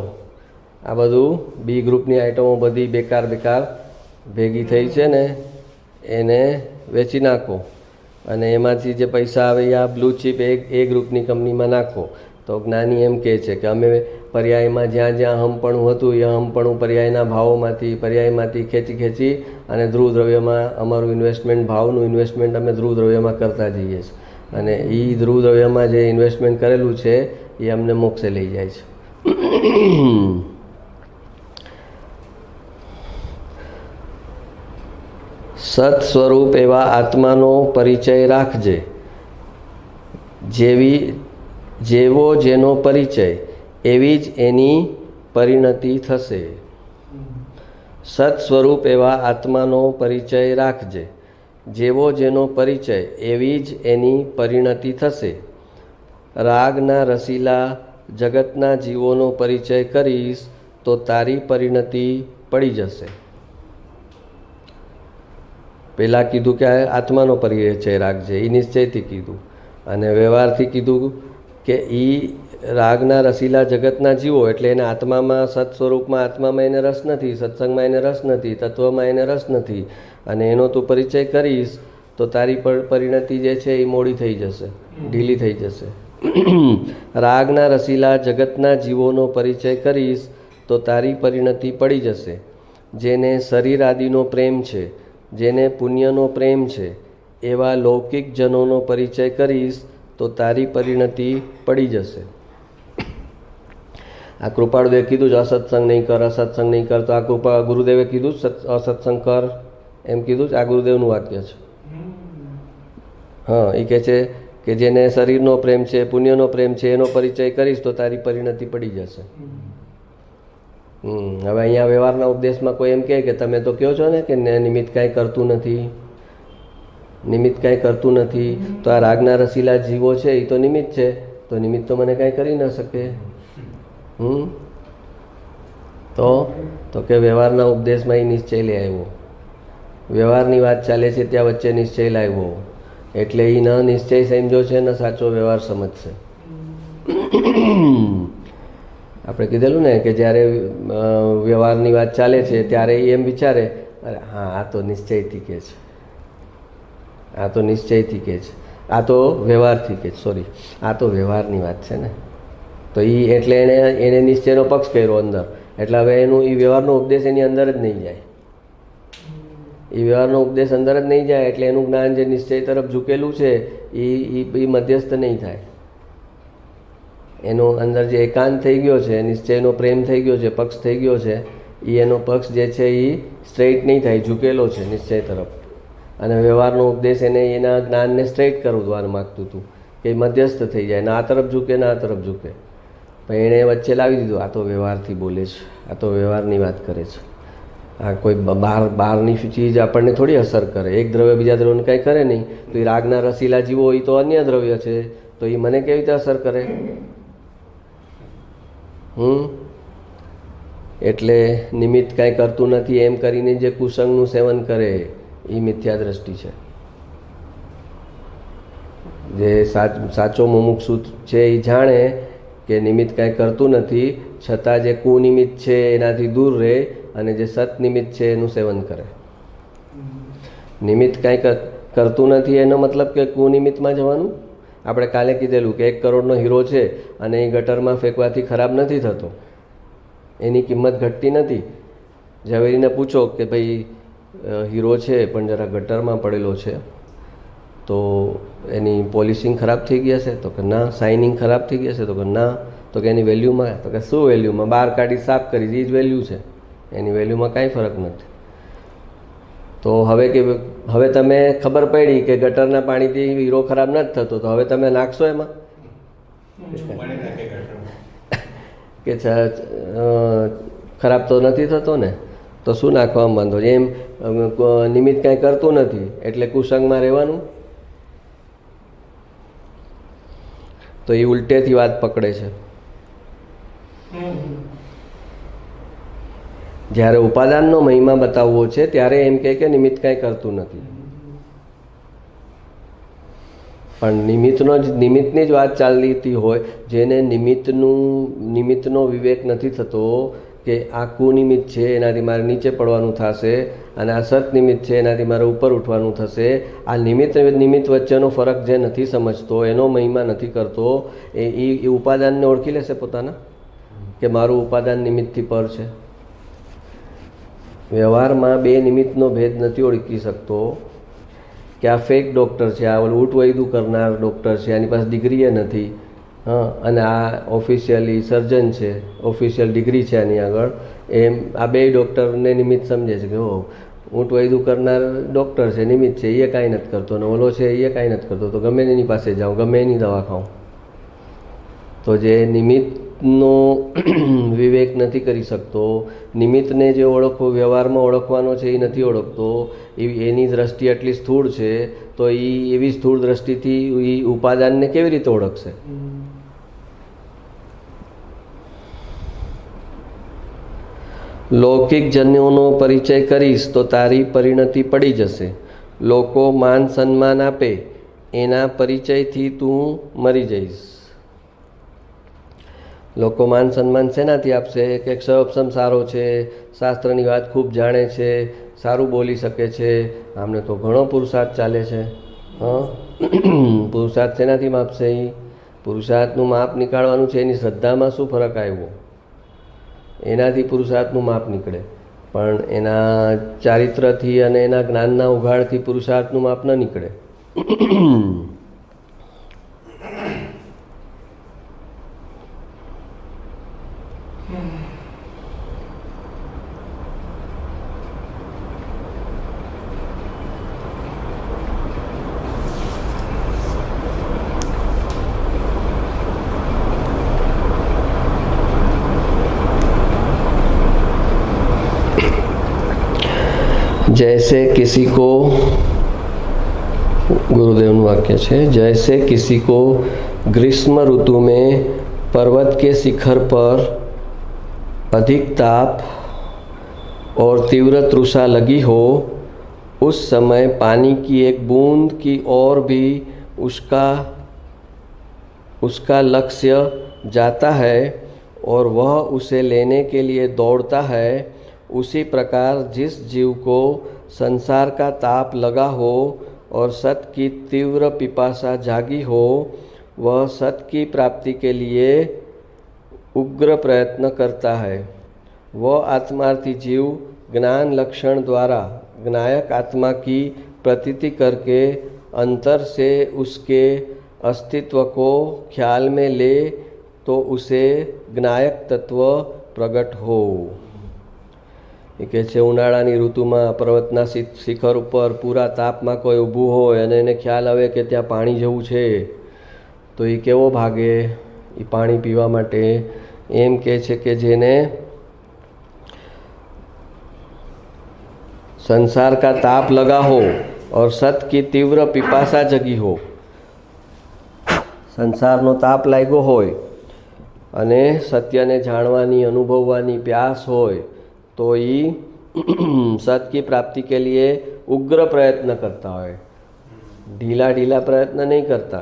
આ બધું બી ગ્રુપની આઇટમો બધી બેકાર ભેગી થઈ છે ને એને વેચી નાખો અને એમાંથી જે પૈસા આવે એ આ બ્લુ ચિપ એ ગ્રુપની કંપનીમાં નાખો. તો જ્ઞાની એમ કહે છે કે અમે પર્યાયમાં જ્યાં જ્યાં અહમપણું હતું એ અહમપણું પર્યાયમાંથી ખેંચી અને ધ્રુવ દ્રવ્યમાં અમારું ઇન્વેસ્ટમેન્ટ, ભાવનું ઇન્વેસ્ટમેન્ટ અમે ધ્રુવ દ્રવ્યમાં કરતા જઈએ છીએ અને એ ધ્રુવ દ્રવ્યમાં જે ઇન્વેસ્ટમેન્ટ કરેલું છે એ અમને મોક્ષે લઈ જાય છે. સત સ્વરૂપ એવા આત્માનો પરિચય રાખજે. જેવો જેનો પરિચય એવી જ એની પરિણતિ થશે. સત સ્વરૂપ એવા આત્માનો પરિચય રાખજે. જેવો જેનો પરિચય એવી જ એની પરિણતિ થશે. રાગના રસીલા જગતના જીવોનો પરિચય કરીશ તો તારી પરિણતિ પડી જશે. પહેલાં કીધું કે આત્માનો પરિચય રાખજે, એ નિશ્ચયથી કીધું, અને વ્યવહારથી કીધું કે એ રાગના રસીલા જગતના જીવો એટલે એને આત્મામાં, સત સ્વરૂપમાં આત્મામાં એને રસ નથી, સત્સંગમાં એને રસ નથી, તત્વમાં એને રસ નથી, અને એનો તું પરિચય કરીશ તો તારી પરિણતિ જે છે એ મોડી થઈ જશે, ઢીલી થઈ જશે. રાગના રસીલા જગતના જીવોનો પરિચય કરીશ તો તારી પરિણતિ પડી જશે. જેને શરીર આદિનો પ્રેમ છે, જેને પુણ્યનો પ્રેમ છે, એવા લૌકિક જનોનો પરિચય કરીશ તો તારી પરિણતિ પડી જશે. આ કૃપાળુદેવે કીધું જ અસત્સંગ નહીં કર, અસત્સંગ નહીં કર, તો આ કૃપા ગુરુદેવે કીધું અસત્સંગ કર એમ કીધું જ. આ ગુરુદેવનું વાક્ય છે. હા, એ કહે છે કે જેને શરીરનો પ્રેમ છે, પુણ્યનો પ્રેમ છે, એનો પરિચય કરીશ તો તારી પરિણતિ પડી જશે. હવે અહીંયા વ્યવહારના ઉપદેશમાં કોઈ એમ કહે કે તમે તો કહો છો ને કે નિમિત્ત કાંઈ કરતું નથી, નિમિત્ત કાંઈ કરતું નથી, તો આ રાગના રસીલા જીવો છે એ તો નિમિત્ત છે, તો નિમિત્ત તો મને કાંઈ કરી ન શકે. તો કે વ્યવહારના ઉપદેશમાં એ નિશ્ચય લઈ આવ્યો. વ્યવહારની વાત ચાલે છે ત્યાં વચ્ચે નિશ્ચય લાવ્યો, એટલે એ ન નિશ્ચય સમજો છે ને સાચો વ્યવહાર સમજશે. આપણે કીધેલું ને કે જ્યારે વ્યવહારની વાત ચાલે છે ત્યારે એ એમ વિચારે, અરે હા આ તો નિશ્ચયથી કહે છે, આ તો નિશ્ચયથી કહે છે, આ તો વ્યવહારથી કહે છે, સોરી આ તો વ્યવહારની વાત છે ને. તો એ એટલે એને નિશ્ચયનો પક્ષ કર્યો અંદર, એટલે હવે એનું એ વ્યવહારનો ઉપદેશ એની અંદર જ નહીં જાય. એ વ્યવહારનો ઉપદેશ અંદર જ નહીં જાય એટલે એનું જ્ઞાન જે નિશ્ચય તરફ ઝૂકેલું છે એ મધ્યસ્થ નહીં થાય. એનો અંદર જે એકાંત થઈ ગયો છે, નિશ્ચયનો પ્રેમ થઈ ગયો છે, પક્ષ થઈ ગયો છે, એ એનો પક્ષ જે છે એ સ્ટ્રેઇટ નહીં થાય, ઝૂકેલો છે નિશ્ચય તરફ. અને વ્યવહારનો ઉપદેશ એને એના જ્ઞાનને સ્ટ્રેઇટ કરવા માગતું હતું કે મધ્યસ્થ થઈ જાય, ના આ તરફ ઝૂકે ના આ તરફ ઝૂકે. પણ એણે વચ્ચે લાવી દીધું, આ તો વ્યવહારથી બોલે છે, આ તો વ્યવહારની વાત કરે છે, આ કોઈ બહારની ચીજ આપણને થોડી અસર કરે. એક દ્રવ્ય બીજા દ્રવ્યને કાંઈ કરે નહીં, તો એ રાગના રસીલા જીવો એ તો અન્ય દ્રવ્ય છે, તો એ મને કેવી રીતે અસર કરે? એટલે નિમિત્ત કાંઈ કરતું નથી એમ કરીને જે કુસંગનું સેવન કરે એ મિથ્યા દ્રષ્ટિ છે. જે સાચો મુમુક્ષુ છે એ જાણે કે નિમિત્ત કાંઈ કરતું નથી, છતાં જે કુનિમિત્ત છે એનાથી દૂર રહે અને જે સત નિમિત્ત છે એનું સેવન કરે. નિમિત્ત કાંઈ કરતું નથી એનો મતલબ કે કુનિમિત્તમાં જવાનું. આપણે કાલે કીધેલું કે 1 કરોડનો હીરો છે અને એ ગટરમાં ફેંકવાથી ખરાબ નથી થતો, એની કિંમત ઘટતી નથી. ઝવેરીને પૂછો કે ભાઈ હીરો છે પણ જરા ગટરમાં પડેલો છે તો એની પોલિશિંગ ખરાબ થઈ ગયા છે? તો કે ના. શાઇનિંગ ખરાબ થઈ ગયા છે? તો કે ના. તો કે એની વેલ્યુમાં? તો કે શું વેલ્યુમાં? બહાર કાઢી સાફ કરી, એ જ વેલ્યુ છે, એની વેલ્યુમાં કાંઈ ફરક નથી. તો હવે તમે ખબર પડી કે ગટરના પાણીથી હીરો ખરાબ નથી થતો, તો હવે તમે નાખશો એમાં કે ખરાબ તો નથી થતો ને, તો શું નાખવામાં વાંધો? એમ નિમિત્ત કાંઈ કરતું નથી એટલે કુસંગમાં રહેવાનું. તો એ ઉલટેથી વાત પકડે છે. જ્યારે ઉપાદાનનો મહિમા બતાવવો છે ત્યારે એમ કહે કે નિમિત્ત કાંઈ કરતું નથી. પણ નિમિત્તની જ વાત ચાલતી હોય, જેને નિમિત્તનો વિવેક નથી થતો કે આ કુનિમિત્ત છે એનાથી મારે નીચે પડવાનું થશે અને આ સત નિમિત્ત છે એનાથી મારે ઉપર ઉઠવાનું થશે, આ નિમિત્ત વચ્ચેનો ફરક જે નથી સમજતો, એનો મહિમા નથી કરતો, એ ઉપાદાનને ઓળખી લેશે પોતાના કે મારું ઉપાદાન નિમિત્તથી પર છે. વ્યવહારમાં બે નિમિત્તનો ભેદ નથી ઓળખી શકતો કે આ ફેક ડૉક્ટર છે, આ ઊંટ વૈદું કરનાર ડૉક્ટર છે, આની પાસે ડિગ્રી નથી, અને આ ઓફિશિયલી સર્જન છે, ઓફિશિયલ ડિગ્રી છે આની આગળ, એમ આ બે ડૉક્ટરને નિમિત્ત સમજે છે કે હો ઊંટ વૈદું કરનાર ડૉક્ટર છે, નિમિત્ત છે, એ કાંઈ નથી કરતો, અને ઓલો છે એ કાંઈ નથી કરતો, તો ગમે એની પાસે જાઉં, ગમે એની દવા ખાઉં. તો જે નિમિત્તનો વિવેક નથી કરી શકતો, નિમિત્તને જે વ્યવહારમાં ઓળખવાનો છે એ નથી ઓળખતો, એની દ્રષ્ટિ આટલી સ્થૂળ છે, તો એ એવી સ્થૂળ દ્રષ્ટિથી એ ઉપાદાનને કેવી રીતે ઓળખશે? લૌકિક જન્યોનો પરિચય કરીશ તો તારી પરિણતિ પડી જશે. લોકો માન સન્માન આપે એના પરિચયથી તું મરી જઈશ. લોકો માન સન્માન શેનાથી આપશે? કે ક્ષયપસમ સારો છે, શાસ્ત્રની વાત ખૂબ જાણે છે, સારું બોલી શકે છે, આમને તો ઘણો પુરુષાર્થ ચાલે છે. પુરુષાર્થ શેનાથી માપશે? એ પુરુષાર્થનું માપ નીકાળવાનું છે, એની શ્રદ્ધામાં શું ફરક આવ્યો એનાથી પુરુષાર્થનું માપ નીકળે. પણ એના ચારિત્રથી અને એના જ્ઞાનના ઉઘાડથી પુરુષાર્થનું માપ ન નીકળે. जैसे किसी को, गुरुदेव वाक्य है, जैसे किसी को ग्रीष्म ऋतु में पर्वत के शिखर पर अधिक ताप और तीव्र तृषा लगी हो, उस समय पानी की एक बूंद की ओर भी उसका लक्ष्य जाता है और वह उसे लेने के लिए दौड़ता है, उसी प्रकार जिस जीव को संसार का ताप लगा हो और सत की तीव्र पिपासा जागी हो, वह सत की प्राप्ति के लिए उग्र प्रयत्न करता है. वह आत्मार्थी जीव ज्ञान लक्षण द्वारा ज्ञायक आत्मा की प्रतीति करके अंतर से उसके अस्तित्व को ख्याल में ले तो उसे ज्ञायक तत्व प्रगट हो. એ કહે છે ઉનાળાની ઋતુમાં પર્વતના શિખર ઉપર પૂરા તાપમાં કોઈ ઊભું હોય અને એને ખ્યાલ આવે કે ત્યાં પાણી જેવું છે, તો એ કેવો ભાગે એ પાણી પીવા માટે? એમ કહે છે કે જેને संसार का ताप लगा हो और सत की तीव्र पिपासा जगी हो, संसारનો તાપ લાગ્યો હોય અને સત્યને જાણવાની અનુભવવાની પ્યાસ હોય, तो ये सत की प्राप्ति के लिए उग्र प्रयत्न करता है, ढीला ढीला प्रयत्न नहीं करता.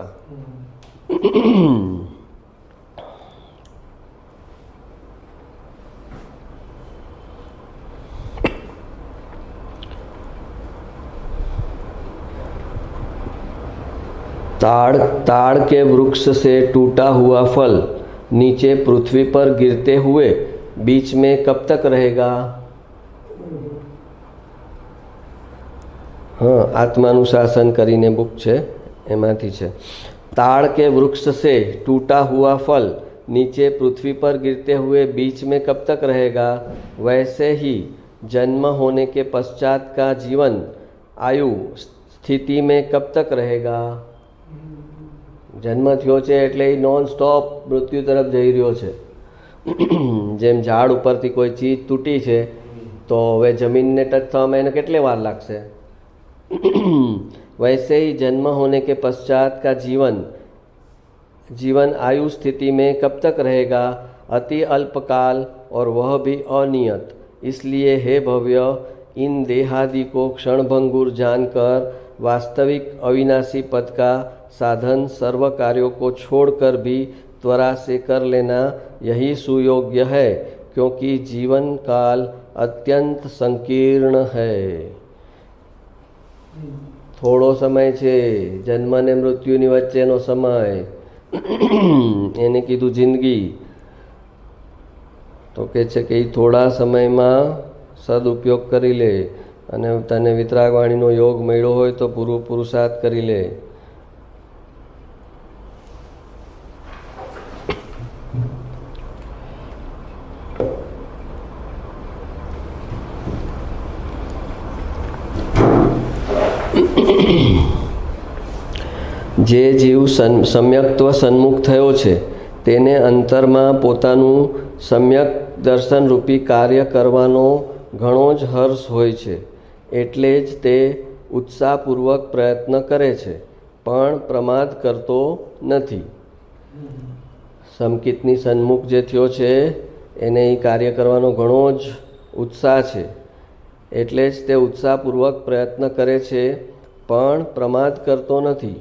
ताड़ के वृक्ष से टूटा हुआ फल नीचे पृथ्वी पर गिरते हुए बीच में कब तक रहेगा? हाँ, आत्मानुशासन કરીને બુક છે એમાંથી છે. ताड़ के वृक्ष से टूटा हुआ फल नीचे पृथ्वी पर गिरते हुए बीच में कब तक रहेगा, वैसे ही जन्म होने के पश्चात का जीवन आयु स्थिति में कब तक रहेगा. जन्म थयो છે એટલે એ નોન સ્ટોપ મૃત્યુ તરફ જઈ રહ્યો છે. જેમ ઝાડ ઉપરથી કોઈ ચીજ તૂટી છે તો હવે જમીનને ટચ થવામાં એને કેટલી વાર લાગશે, वैसे ही जन्म होने के पश्चात का जीवन आयु स्थिति में कब तक रहेगा, अति अल्पकाल और वह भी अनियत. इसलिए हे भव्य, इन देहादि को क्षणभंगुर जानकर वास्तविक अविनाशी पद का साधन सर्व कार्यों को छोड़कर भी त्वरा से कर लेना यही सुयोग्य है, क्योंकि जीवन काल अत्यंत संकीर्ण है। થોડો સમય છે, જન્મ ને મૃત્યુની વચ્ચેનો સમય, એને કીધું જિંદગી. તો કે છે કે એ થોડા સમયમાં સદુપયોગ કરી લે, અને તને વિતરાગવાણીનો યોગ મળ્યો હોય તો પૂરું પુરુષાર્થ કરી લે. જે જીવ સમ્યક્ત્વ સન્મુખ થયો છે તેને અંતરમાં પોતાનું સમ્યક દર્શનરૂપી કાર્ય કરવાનો ઘણો જ હર્ષ હોય છે, એટલે જ તે ઉત્સાહપૂર્વક પ્રયત્ન કરે છે, પણ પ્રમાદ કરતો નથી. સમકિતની સન્મુખ જે થયો છે એને એ કાર્ય કરવાનો ઘણો જ ઉત્સાહ છે, એટલે જ તે ઉત્સાહપૂર્વક પ્રયત્ન કરે છે, પણ પ્રમાદ કરતો નથી.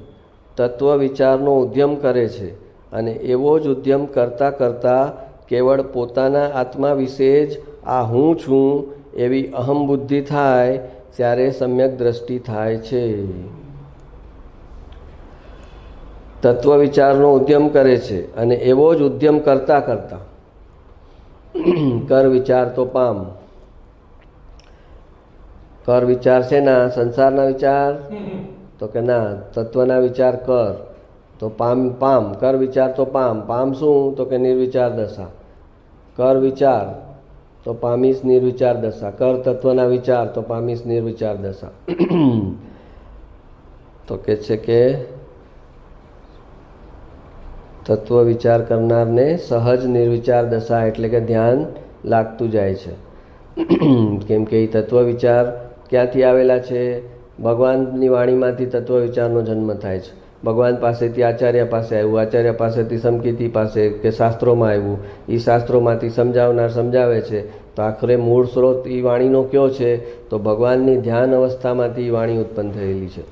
તત્વ વિચારનો ઉદ્યમ કરે છે, અને એવો જ ઉદ્યમ કરતાં કરતાં કેવળ પોતાના આત્મા વિશે જ આ હું છું એવી અહમ બુદ્ધિ થાય ત્યારે સમ્યક દ્રષ્ટિ થાય છે. તત્વ વિચારનો ઉદ્યમ કરે છે, અને એવો જ ઉદ્યમ કરતાં કરતાં કર વિચાર તો પામ. કર વિચાર છે ના સંસારના વિચાર? તો કે ના, તત્વના વિચાર કર તો પામ. કર વિચાર તો પામ. પામ શું? તો કે નિર્વિચાર દશા. કર વિચાર તો પામીશ નિર્વિચાર દશા. કર તત્વના વિચાર તો પામીશ નિર્વિચાર દશા. તો કે છે કે તત્વ વિચાર કરનારને સહજ નિર્વિચાર દશા એટલે કે ધ્યાન લાગતું જાય છે. કેમ કે એ તત્વ વિચાર ક્યાંથી આવેલા છે? ભગવાનની વાણીમાંથી તત્વ વિચારનો જન્મ થાય છે. ભગવાન પાસેથી આચાર્ય પાસે આવ્યું, આચાર્ય પાસેથી સમકિતી પાસે કે શાસ્ત્રોમાં આવ્યું, એ શાસ્ત્રોમાંથી સમજાવનાર સમજાવે છે. તો આખરે મૂળ સ્ત્રોત એ વાણીનો કયો છે? તો ભગવાનની ધ્યાન અવસ્થામાંથી વાણી ઉત્પન્ન થયેલી છે.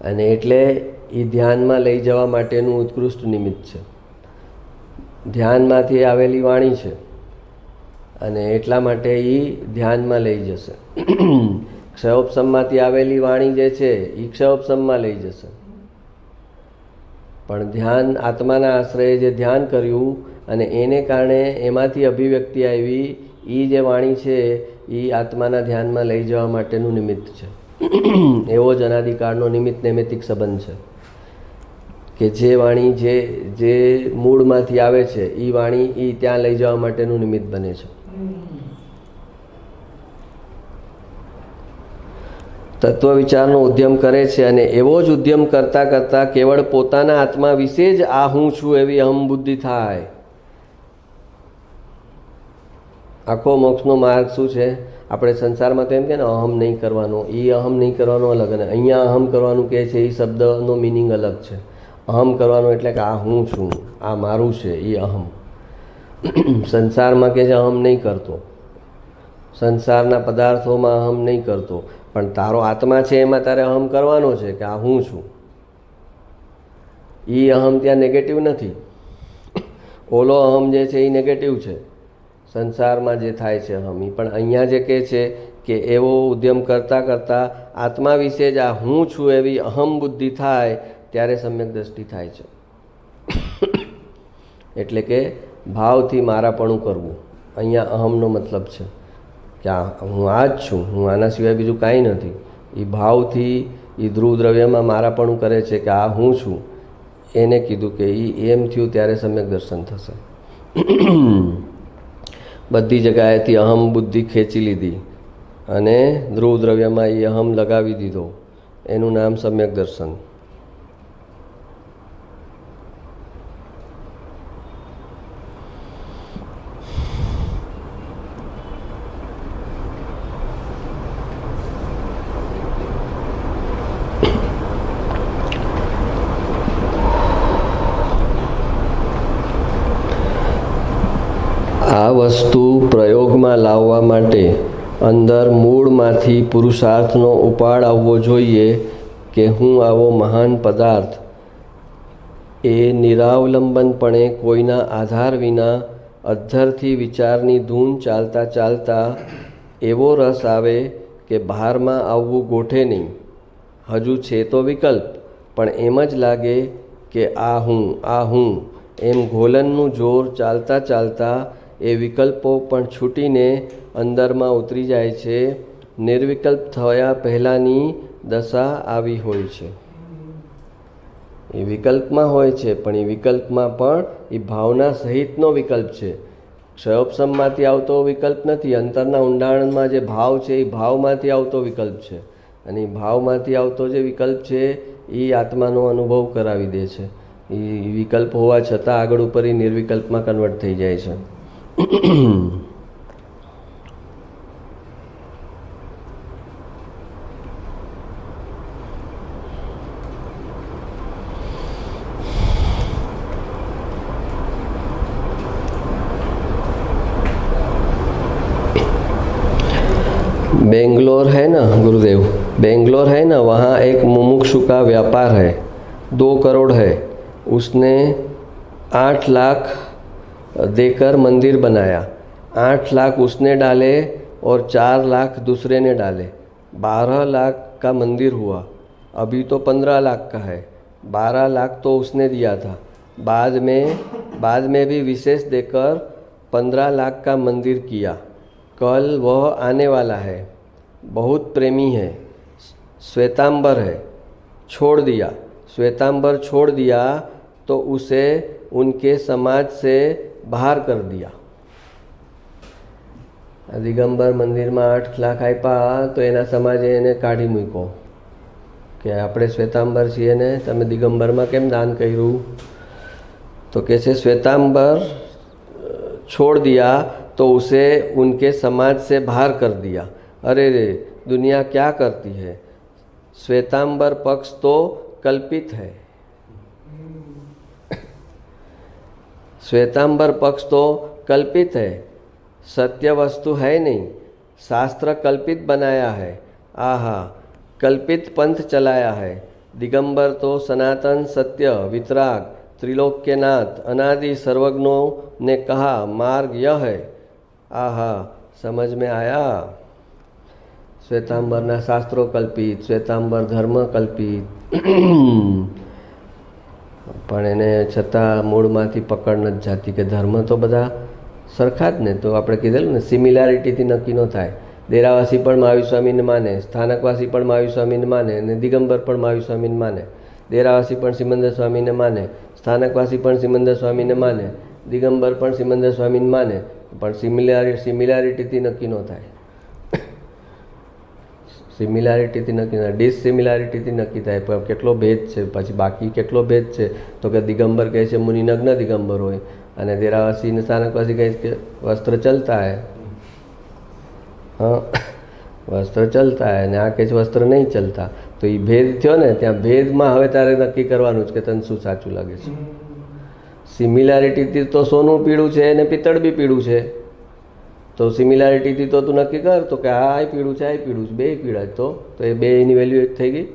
અને એટલે એ ધ્યાનમાં લઈ જવા માટેનું ઉત્કૃષ્ટ નિમિત્ત છે. ધ્યાનમાંથી આવેલી વાણી છે, અને એટલા માટે એ ધ્યાનમાં લઈ જશે. ક્ષયોપસમમાંથી આવેલી વાણી જે છે એ ક્ષયોપસમમાં લઈ જશે, પણ ધ્યાન આત્માના આશ્રયે જે ધ્યાન કર્યું અને એને કારણે એમાંથી અભિવ્યક્તિ આવી, એ જે વાણી છે એ આત્માના ધ્યાનમાં લઈ જવા માટેનું નિમિત્ત છે. એવો જ અનાદિકાળનો નિમિત્ત નૈમિત્તિક સંબંધ છે કે જે વાણી જે મૂળમાંથી આવે છે એ વાણી એ ત્યાં લઈ જવા માટેનું નિમિત્ત બને છે. તત્વ વિચારનો ઉદ્યમ કરે છે, અને એવો જ ઉદ્યમ કરતાં કરતાં કેવળ પોતાના આત્મા વિશે જ આ હું છું એવી અહમ બુદ્ધિ થાય. આખો મોક્ષનો માર્ગ શું છે? આપણે સંસારમાં તો એમ કે ને અહમ નહીં કરવાનો, એ અહમ નહીં કરવાનો અલગ, અને અહીંયા અહમ કરવાનું કહે છે એ શબ્દનો મિનિંગ અલગ છે. અહમ કરવાનો એટલે કે આ હું છું, આ મારું છે, એ અહમ. સંસારમાં કે છે અહમ નહીં કરતો, સંસારના પદાર્થોમાં અહમ નહીં કરતો, પણ તારો આત્મા છે એમાં તારે અહમ કરવાનો છે કે આ હું છું. એ અહમ ત્યાં નેગેટિવ નથી. ઓલો અહમ જે છે એ નેગેટિવ છે સંસારમાં જે થાય છે અહમ. પણ અહીંયા જે કહે છે કે એવો ઉદ્યમ કરતાં કરતાં આત્મા વિશે જ આ હું છું એવી અહમ બુદ્ધિ થાય ત્યારે સમ્યક દ્રષ્ટિ થાય છે. એટલે કે ભાવથી મારાપણું કરવું, અહીંયા અહમનો મતલબ છે કે હું આ જ છું, હું આના સિવાય બીજું કાંઈ નથી. એ ભાવથી એ ધ્રુવ દ્રવ્યમાં મારાપણું કરે છે કે આ હું છું. એને કીધું કે એ એમ થયું ત્યારે સમ્યક દર્શન થશે. બધી જગ્યાએથી અહમ બુદ્ધિ ખેંચી લીધી અને ધ્રુવ દ્રવ્યમાં એ અહમ લગાવી દીધો, એનું નામ સમ્યક દર્શન. આ વસ્તુ પ્રયોગમાં લાવવા માટે અંદર મૂળમાંથી પુરુષાર્થનો ઉપાડ આવવો જોઈએ કે હું આવો મહાન પદાર્થ એ નિરાવલંબનપણે કોઈના આધાર વિના અધ્ધરથી વિચારની ધૂન ચાલતા ચાલતા એવો રસ આવે કે બહારમાં આવવું ગોઠે નહીં. હજુ છે તો વિકલ્પ, પણ એમ જ લાગે કે આ હું એમ ઘોલનનું જોર ચાલતા ચાલતા એ વિકલ્પો પણ છૂટીને અંદરમાં ઉતરી જાય છે. નિર્વિકલ્પ થયા પહેલાંની દશા આવી હોય છે. એ વિકલ્પમાં હોય છે, પણ એ વિકલ્પમાં પણ એ ભાવના સહિતનો વિકલ્પ છે. ક્ષયોપશમમાંથી આવતો વિકલ્પ નથી. અંતરના ઊંડાણમાં જે ભાવ છે એ ભાવમાંથી આવતો વિકલ્પ છે. અને એ ભાવમાંથી આવતો જે વિકલ્પ છે એ આત્માનો અનુભવ કરાવી દે છે. એ વિકલ્પ હોવા છતાં આગળ ઉપર એ નિર્વિકલ્પમાં કન્વર્ટ થઈ જાય છે. बेंगलोर है ना गुरुदेव, बेंगलोर है ना, वहाँ एक मुमुक्षु का व्यापार है, 2 करोड़ है. उसने 8 लाख देकर मंदिर बनाया. 8 लाख उसने डाले और 4 लाख दूसरे ने डाले. 12 लाख का मंदिर हुआ. अभी तो 15 लाख का है. 12 लाख तो उसने दिया था. बाद में भी विशेष देकर 15 लाख का मंदिर किया. कल वह आने वाला है. बहुत प्रेमी है. श्वेतांबर है. छोड़ दिया. श्वेतांबर छोड़ दिया तो उसे उनके समाज से બહાર કરી દિયા. દિગંબર મંદિરમાં 8 લાખ આપ્યા તો એના સમાજે એને કાઢી મૂક્યો કે આપણે શ્વેતાંબર છીએ ને તમે દિગંબરમાં કેમ દાન કર્યું? તો કહે છે श्वेतांबर छोड़ दिया तो उसे उनके समाज से बाहर कर दिया. अरे रे, दुनिया क्या करती है? श्वेतांबर पक्ष तो कल्पित है. श्वेतांबर पक्ष तो कल्पित है, सत्य वस्तु है नहीं. शास्त्र कल्पित बनाया है. आहा, कल्पित पंथ चलाया है. दिगंबर तो सनातन सत्य वितराग त्रिलोक्यनाथ अनादि सर्वज्ञों ने कहा मार्ग यह है. आहा, समझ में आया? श्वेतांबरना शास्त्रों कल्पित, श्वेतांबर धर्म कल्पित, પણ એને છતાં મૂળમાંથી પકડ નથી જાતી કે ધર્મ તો બધા સરખા જ ને. તો આપણે કીધેલું ને, સિમિલારિટીથી નક્કી ન થાય. દેરાવાસી પણ મહાવીર સ્વામીને માને, સ્થાનકવાસી પણ મહાવીર સ્વામીને માને, અને દિગંબર પણ મહાવીર સ્વામીને માને. દેરાવાસી પણ સિમંદર સ્વામીને માને, સ્થાનકવાસી પણ સિમંદર સ્વામીને માને, દિગંબર પણ સિમંદર સ્વામીને માને. પણ સિમિલારિટીથી નક્કી ન થાય. સિમિલારિટીથી નક્કી થાય, ડિસસિમિલારિટીથી નક્કી થાય. પણ કેટલો ભેદ છે, પછી બાકી કેટલો ભેદ છે? તો કે દિગંબર કહે છે મુનિનગ્ન દિગંબર હોય, અને દેરાવાસી ને સ્થાનકવાસી કહે છે કે વસ્ત્ર ચલતા હૈ. હા, વસ્ત્ર ચલતા હૈ, અને આ કહે છે વસ્ત્ર નહીં ચલતા. તો એ ભેદ થયો ને, ત્યાં ભેદમાં હવે તારે નક્કી કરવાનું છે કે તને શું સાચું લાગે છે. સિમિલારિટીથી તો સોનું પીળું છે અને પિત્તળ બી પીળું છે. તો સિમિલારિટીથી તો તું નક્કી કર તો કે આ પીળું છે, આ પીળું છે, બે પીળા. તો એ બે એની વેલ્યુ એક થઈ ગઈ.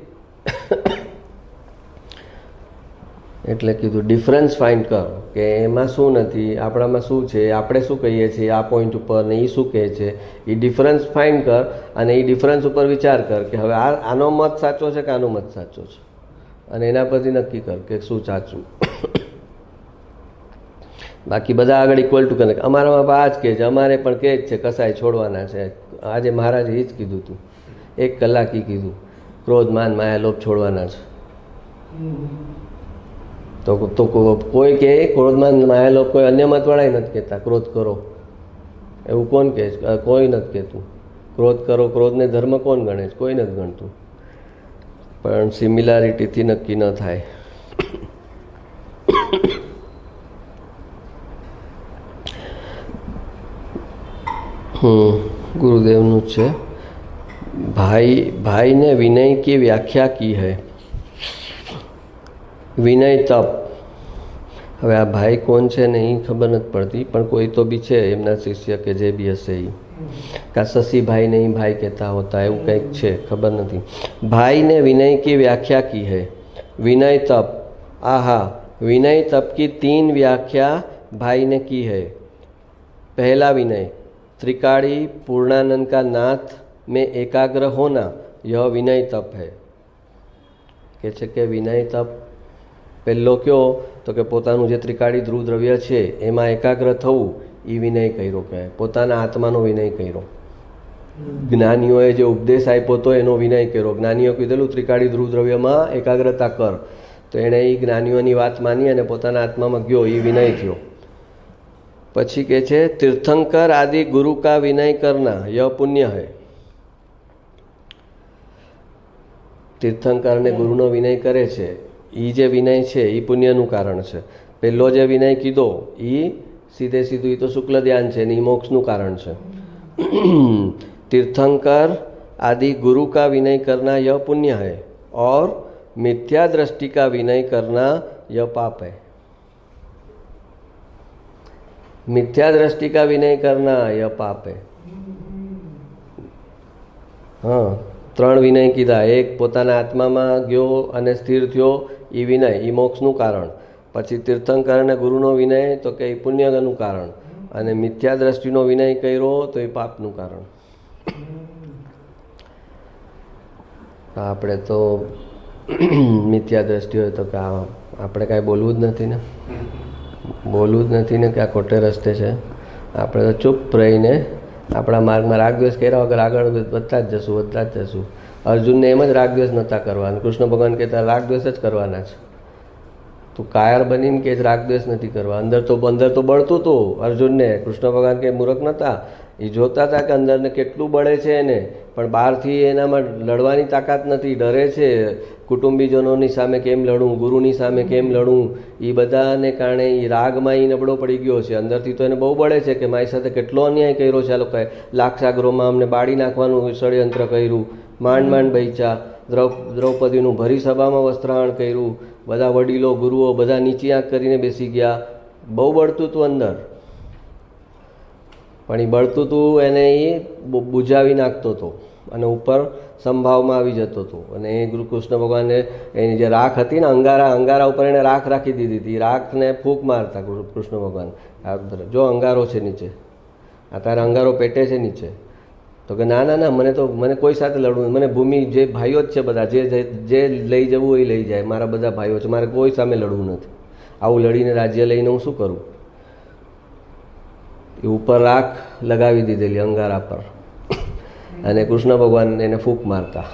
એટલે કીધું ડિફરન્સ ફાઇન્ડ કર કે એમાં શું નથી, આપણામાં શું છે, આપણે શું કહીએ છીએ આ પોઈન્ટ ઉપર, ને એ શું કહે છે. એ ડિફરન્સ ફાઇન્ડ કર, અને એ ડિફરન્સ ઉપર વિચાર કર કે હવે આનો મત સાચો છે કે આનો મત સાચો છે, અને એના પરથી નક્કી કર કે શું સાચું. બાકી બધા આગળ ઇક્વલ ટુ કનેક્ટ. અમારામાં પણ આ જ કહે છે, અમારે પણ કહે જ છે કસાય છોડવાના છે. આજે મહારાજે એ જ કીધું હતું, 1 કલાક એ કીધું, ક્રોધ માન માયા લોભ છોડવાના છે. તો કોઈ કહે ક્રોધમાન માયા લોભ, કોઈ અન્ય મતવાળા નથી કહેતા ક્રોધ કરો, એવું કોણ કહે છે? કોઈ નથી કહેતું. ક્રોધ કરો, ક્રોધને ધર્મ કોણ ગણે છે? કોઈ નથી ગણતું. પણ સિમિલારિટીથી નક્કી ન થાય. गुरुदेव છે भाई ने विनय की व्याख्या की है. विनय तप. હવે આ ભાઈ કોણ છે ને એ ખબર નથી પડતી, પણ કોઈ તો બી છે એમના શિષ્ય કે જે બી હશે એ, કા શશીભાઈ ને ભાઈ કહેતા હોતા, એવું કંઈક છે, ખબર નથી. भाई ने विनय की व्याख्या की है. विनय तप, आहा, विनय तप की 3 व्याख्या भाई ने की है. पहला विनय, त्रिकाड़ी पूर्णानंद का नाथ में एकाग्र होना, यह विनय तप है. કે છે કે વિનય તપ પહેલો કયો તો કે પોતાનું જે ત્રિકાળી ધ્રુવ દ્રવ્ય છે એમાં એકાગ્ર થવું, એ વિનય કર્યો કહેવાય. પોતાના આત્માનો વિનય કર્યો. જ્ઞાનીઓએ જે ઉપદેશ આપ્યો હતો એનો વિનય કર્યો. જ્ઞાનીઓ કીધેલું ત્રિકાળી ધ્રુવ દ્રવ્યમાં એકાગ્રતા કર, તો એણે એ જ્ઞાનીઓની વાત માની અને પોતાના આત્મામાં ગયો, એ વિનય થયો. પછી કે છે તીર્થંકર આદि गुरु का विनय करना यह पुण्य है. તીર્થંકર ને ગુરુનો વિનય કરે છે, એ જે વિનય છે એ પુણ્યનું કારણ છે. પહેલો જે વિનય કીધો એ સીધે સીધું, એ તો શુક્લ ધ્યાન છે ને એ મોક્ષનું કારણ છે. तीर्थंकर आदि गुरु का विनय करना यह पुण्य है और मिथ्या दृष्टि का विनय करना यह पाप है. मिथ्या दृष्टि का विनय करना यह पाप है. हाँ, 3 વિનય કીધા. એક પોતાના આત્મામાં ગયો અને સ્થિર થયો, એ વિનય, એ મોક્ષનું કારણ. પછી તીર્થંકર અને ગુરુનો વિનય તો કે એ પુણ્યનું કારણ, અને મિથ્યા દ્રષ્ટિનો વિનય કર્યો તો એ પાપનું કારણ. આપણે તો મિથ્યા દ્રષ્ટિ હોય તો કે આપણે કાંઈ બોલવું જ નથી ને, બોલવું જ નથી ને કે આ ખોટે રસ્તે છે. આપણે તો ચૂપ રહીને આપણા માર્ગમાં રાગદ્વેષ કર્યા વગર આગળ વધતા જ જશું. અર્જુનને એમ જ રાગદ્વેષ નહોતા કરવા, કૃષ્ણ ભગવાન કહેતા રાગદ્વેષ જ કરવાના છે. તું કાયર બનીને કે રાગદ્વેષ નથી કરવા. અંદર તો બળતું હતું અર્જુનને. કૃષ્ણ ભગવાન કે મૂર્ખ નહોતા, એ જોતા હતા કે અંદરને કેટલું બળે છે એને, પણ બહારથી એનામાં લડવાની તાકાત નથી, ડરે છે. કુટુંબીજનોની સામે કેમ લડું, ગુરુની સામે કેમ લડું, એ બધાને કારણે એ રાગમાં એ નબળો પડી ગયો છે. અંદરથી તો એને બહુ બળે છે કે મારી સાથે કેટલો અન્યાય કર્યો છે આ લોકોએ. લાક્ષાગૃહમાં અમને બાળી નાખવાનું ષડયંત્ર કર્યું, માંડ બૈચા, દ્રૌપદીનું ભરી સભામાં વસ્ત્રાહરણ કર્યું, બધા વડીલો ગુરુઓ બધા નીચી આંખ કરીને બેસી ગયા. બહુ બળતું હતું અંદર, પણ એ બળતું હતું એને એ બુજાવી નાખતો હતો અને ઉપર સંભાવમાં આવી જતો હતો. અને એ ગુરુ કૃષ્ણ ભગવાને એની જે રાખ હતી ને, અંગારા ઉપર એને રાખ રાખી દીધી હતી. રાખને ફૂંક મારતા કૃષ્ણ ભગવાન, જો અંગારો છે નીચે, આ તારા અંગારો પેટે છે નીચે. તો કે ના, મને કોઈ સાથે લડવું, મને ભૂમિ જે ભાઈઓ જ છે બધા, જે લઈ જવું હોય લઈ જાય, મારા બધા ભાઈઓ છે, મારે કોઈ સામે લડવું નથી. આવું લડીને રાજ્ય લઈને હું શું કરું? એ ઉપર રાખ લગાવી દીધેલી અંગારા પર, અને કૃષ્ણ ભગવાન એને ફૂંક મારતા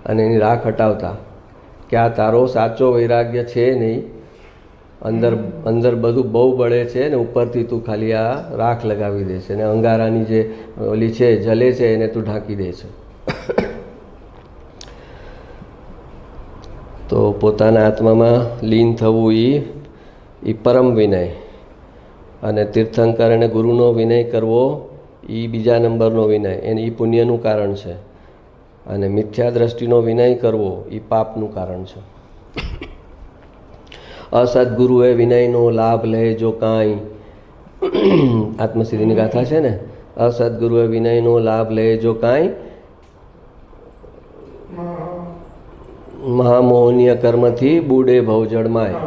અને એની રાખ હટાવતા કે આ તારો સાચો વૈરાગ્ય છે નહીં, અંદર બધું બહુ બળે છે ને ઉપરથી તું ખાલી આ રાખ લગાવી દે છે, ને અંગારાની જે ઓલી છે જલે છે એને તું ઢાંકી દે છે. તો પોતાના આત્મામાં લીન થવું એ પરમ વિનય, અને તીર્થંકર અને ગુરુનો વિનય કરવો એ બીજા નંબરનો વિનય, એને એ પુણ્યનું કારણ છે. અને મિથ્યા દ્રષ્ટિનો વિનય કરવો એ પાપનું કારણ છે. અસદગુરુએ વિનયનો લાભ લે જો કાંઈ, આત્મસિદ્ધિની ગાથા છે ને, અસદગુરુએ વિનયનો લાભ લે જો કાંઈ, મહામોહનીય કર્મથી બુડે ભવજળમાય.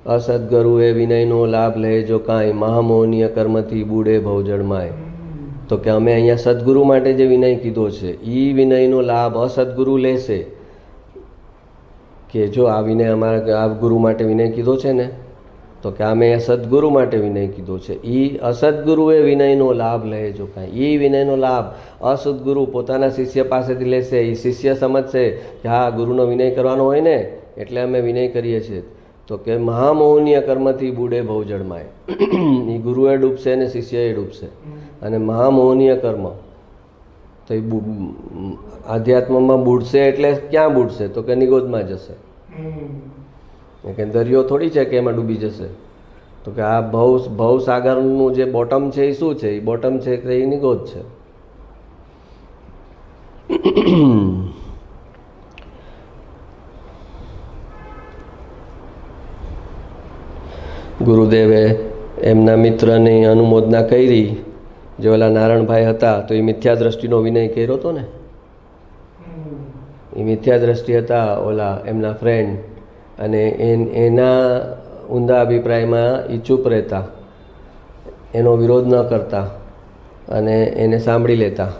અસદગુરુએ વિનયનો લાભ લે જો કાંઈ, મહામોહનીય કર્મથી બુડે ભવજળમાય. તો કે અમે અહીંયા સદગુરુ માટે જે વિનય કીધો છે એ વિનયનો લાભ અસદગુરુ લેશે. કે જો આ વિનય અમારા આ ગુરુ માટે વિનય કીધો છે ને, તો કે અમે સદગુરુ માટે વિનય કીધો છે, એ અસદગુરુએ વિનયનો લાભ લે જો કાંઈ. એ વિનયનો લાભ અસદગુરુ પોતાના શિષ્ય પાસેથી લેશે. એ શિષ્ય સમજશે કે હા ગુરુનો વિનય કરવાનો હોય ને એટલે અમે વિનય કરીએ છીએ. તો કે મહામોહનીય કર્મથી બુડે ભવજળમાય. એ ગુરુએ ડૂબશે ને શિષ્યએ ડૂબશે. અને મહામોહનીય કર્મ તો એ આધ્યાત્મમાં બુડશે એટલે ક્યાં બુડશે? તો કે નિગોદમાં જશે. કે દરિયો થોડી છે કે એમાં ડૂબી જશે. તો કે આ ભવસાગરનું જે બોટમ છે એ શું છે? એ બોટમ છે કે એ નિગોદ છે. ગુરુદેવે એમના મિત્રની અનુમોદના કરી. જે ઓલા નારણભાઈ હતા તો એ મિથ્યા દ્રષ્ટિનો વિનય કર્યો હતો ને, એ મિથ્યા દ્રષ્ટિ હતા ઓલા એમના ફ્રેન્ડ, અને એના ઊંધા અભિપ્રાયમાં એ ચૂપ રહેતા, એનો વિરોધ ન કરતા અને એને સાંભળી લેતા.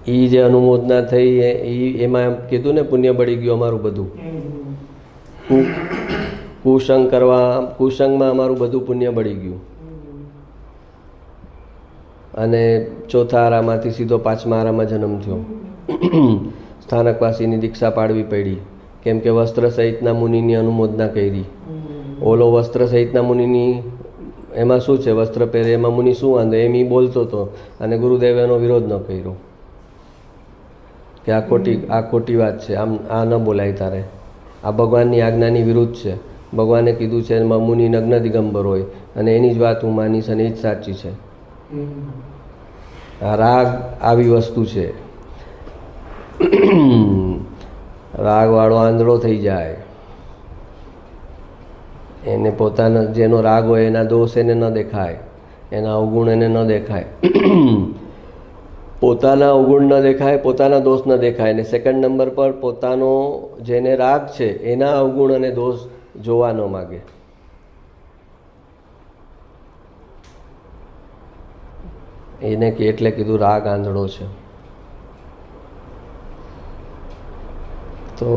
એ જે અનુમોદના થઈ એમાં કીધું ને પુણ્ય બળી ગયું અમારું બધું. કુસંગમાં અમારું બધું પુણ્ય બળી ગયું. અને ચોથા આરામાંથી સીધો પાંચમા આરામાં જન્મ થયો. સ્થાનકવાસીની દીક્ષા પાડવી પડી, કેમ કે વસ્ત્ર સહિતના મુનિની અનુમોદના કરી. ઓલો વસ્ત્ર સહિતના મુનિની એમાં શું છે, વસ્ત્ર પહેરે એમાં મુનિ શું વાંધો, એમ એ બોલતો હતો અને ગુરુદેવે એનો વિરોધ ન કર્યો કે આ ખોટી વાત છે, આ ન બોલાય તારે, આ ભગવાનની આજ્ઞાની વિરુદ્ધ છે. ભગવાને કીધું છે એમાં મુનિ નગ્ન દિગંબર હોય અને એની જ વાત હું માનીશ અને એ જ સાચી છે. આ રાગ આવી વસ્તુ છે. રાગવાળો આંધળો થઈ જાય. એને પોતાના જેનો રાગ હોય એના દોષ એને ન દેખાય, એના અવગુણ એને ન દેખાય. પોતાના અવગુણ ન દેખાય, પોતાના દોષ ન દેખાય. અને સેકન્ડ નંબર પર પોતાનો જેને રાગ છે એના અવગુણ અને દોષ જોવા ન માગે. એને એટલે કીધું રાગ આંધળો છે. તો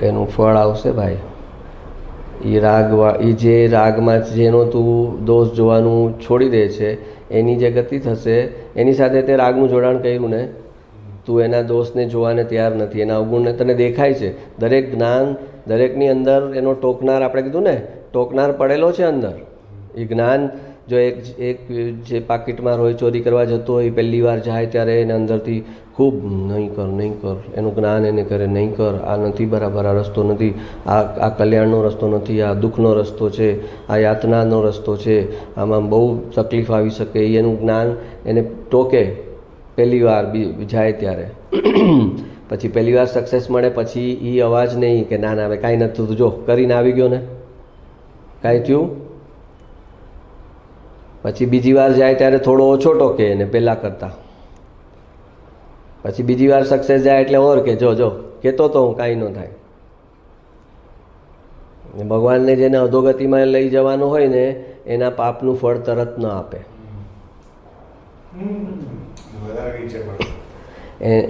એનું ફળ આવશે ભાઈ. એ જે રાગમાં જેનો તું દોષ જોવાનું છોડી દે છે એની જે ગતિ થશે, એની સાથે તે રાગનું જોડાણ કર્યું ને, તું એના દોષને જોવાને તૈયાર નથી, એના અવગુણને તને દેખાય છે. દરેક જ્ઞાન, દરેકની અંદર એનો ટોકનાર, આપણે કીધું ને ટોકનાર પડેલો છે અંદર. એ જ્ઞાન જો એક જે પાકીટમાં રોય ચોરી કરવા જતો હોય, પહેલી વાર જાય ત્યારે એને અંદરથી ખૂબ નહીં કર, એનું જ્ઞાન એને કરે, નહીં કર, આ નથી બરાબર, આ રસ્તો નથી, આ કલ્યાણનો રસ્તો નથી, આ દુઃખનો રસ્તો છે, આ યાતનાનો રસ્તો છે, આમાં બહુ તકલીફ આવી શકે. એનું જ્ઞાન એને ટોકે પહેલી વાર જાય ત્યારે. પછી પહેલી વાર સક્સેસ મળે પછી એ અવાજ નહીં કે ના હવે કાંઈ નથી થતું, જો કરીને આવી ગયો ને, કાંઈ થયું. પછી બીજી વાર જાય ત્યારે થોડો ઓછો ટોકે એને પહેલાં કરતાં. પછી બીજી વાર સક્સેસ જાય એટલે ઓર કે જો કહેતો તો હું, કાંઈ ન થાય. ભગવાનને જેને અધોગતિમાં લઈ જવાનું હોય ને એના પાપનું ફળ તરત ન આપે.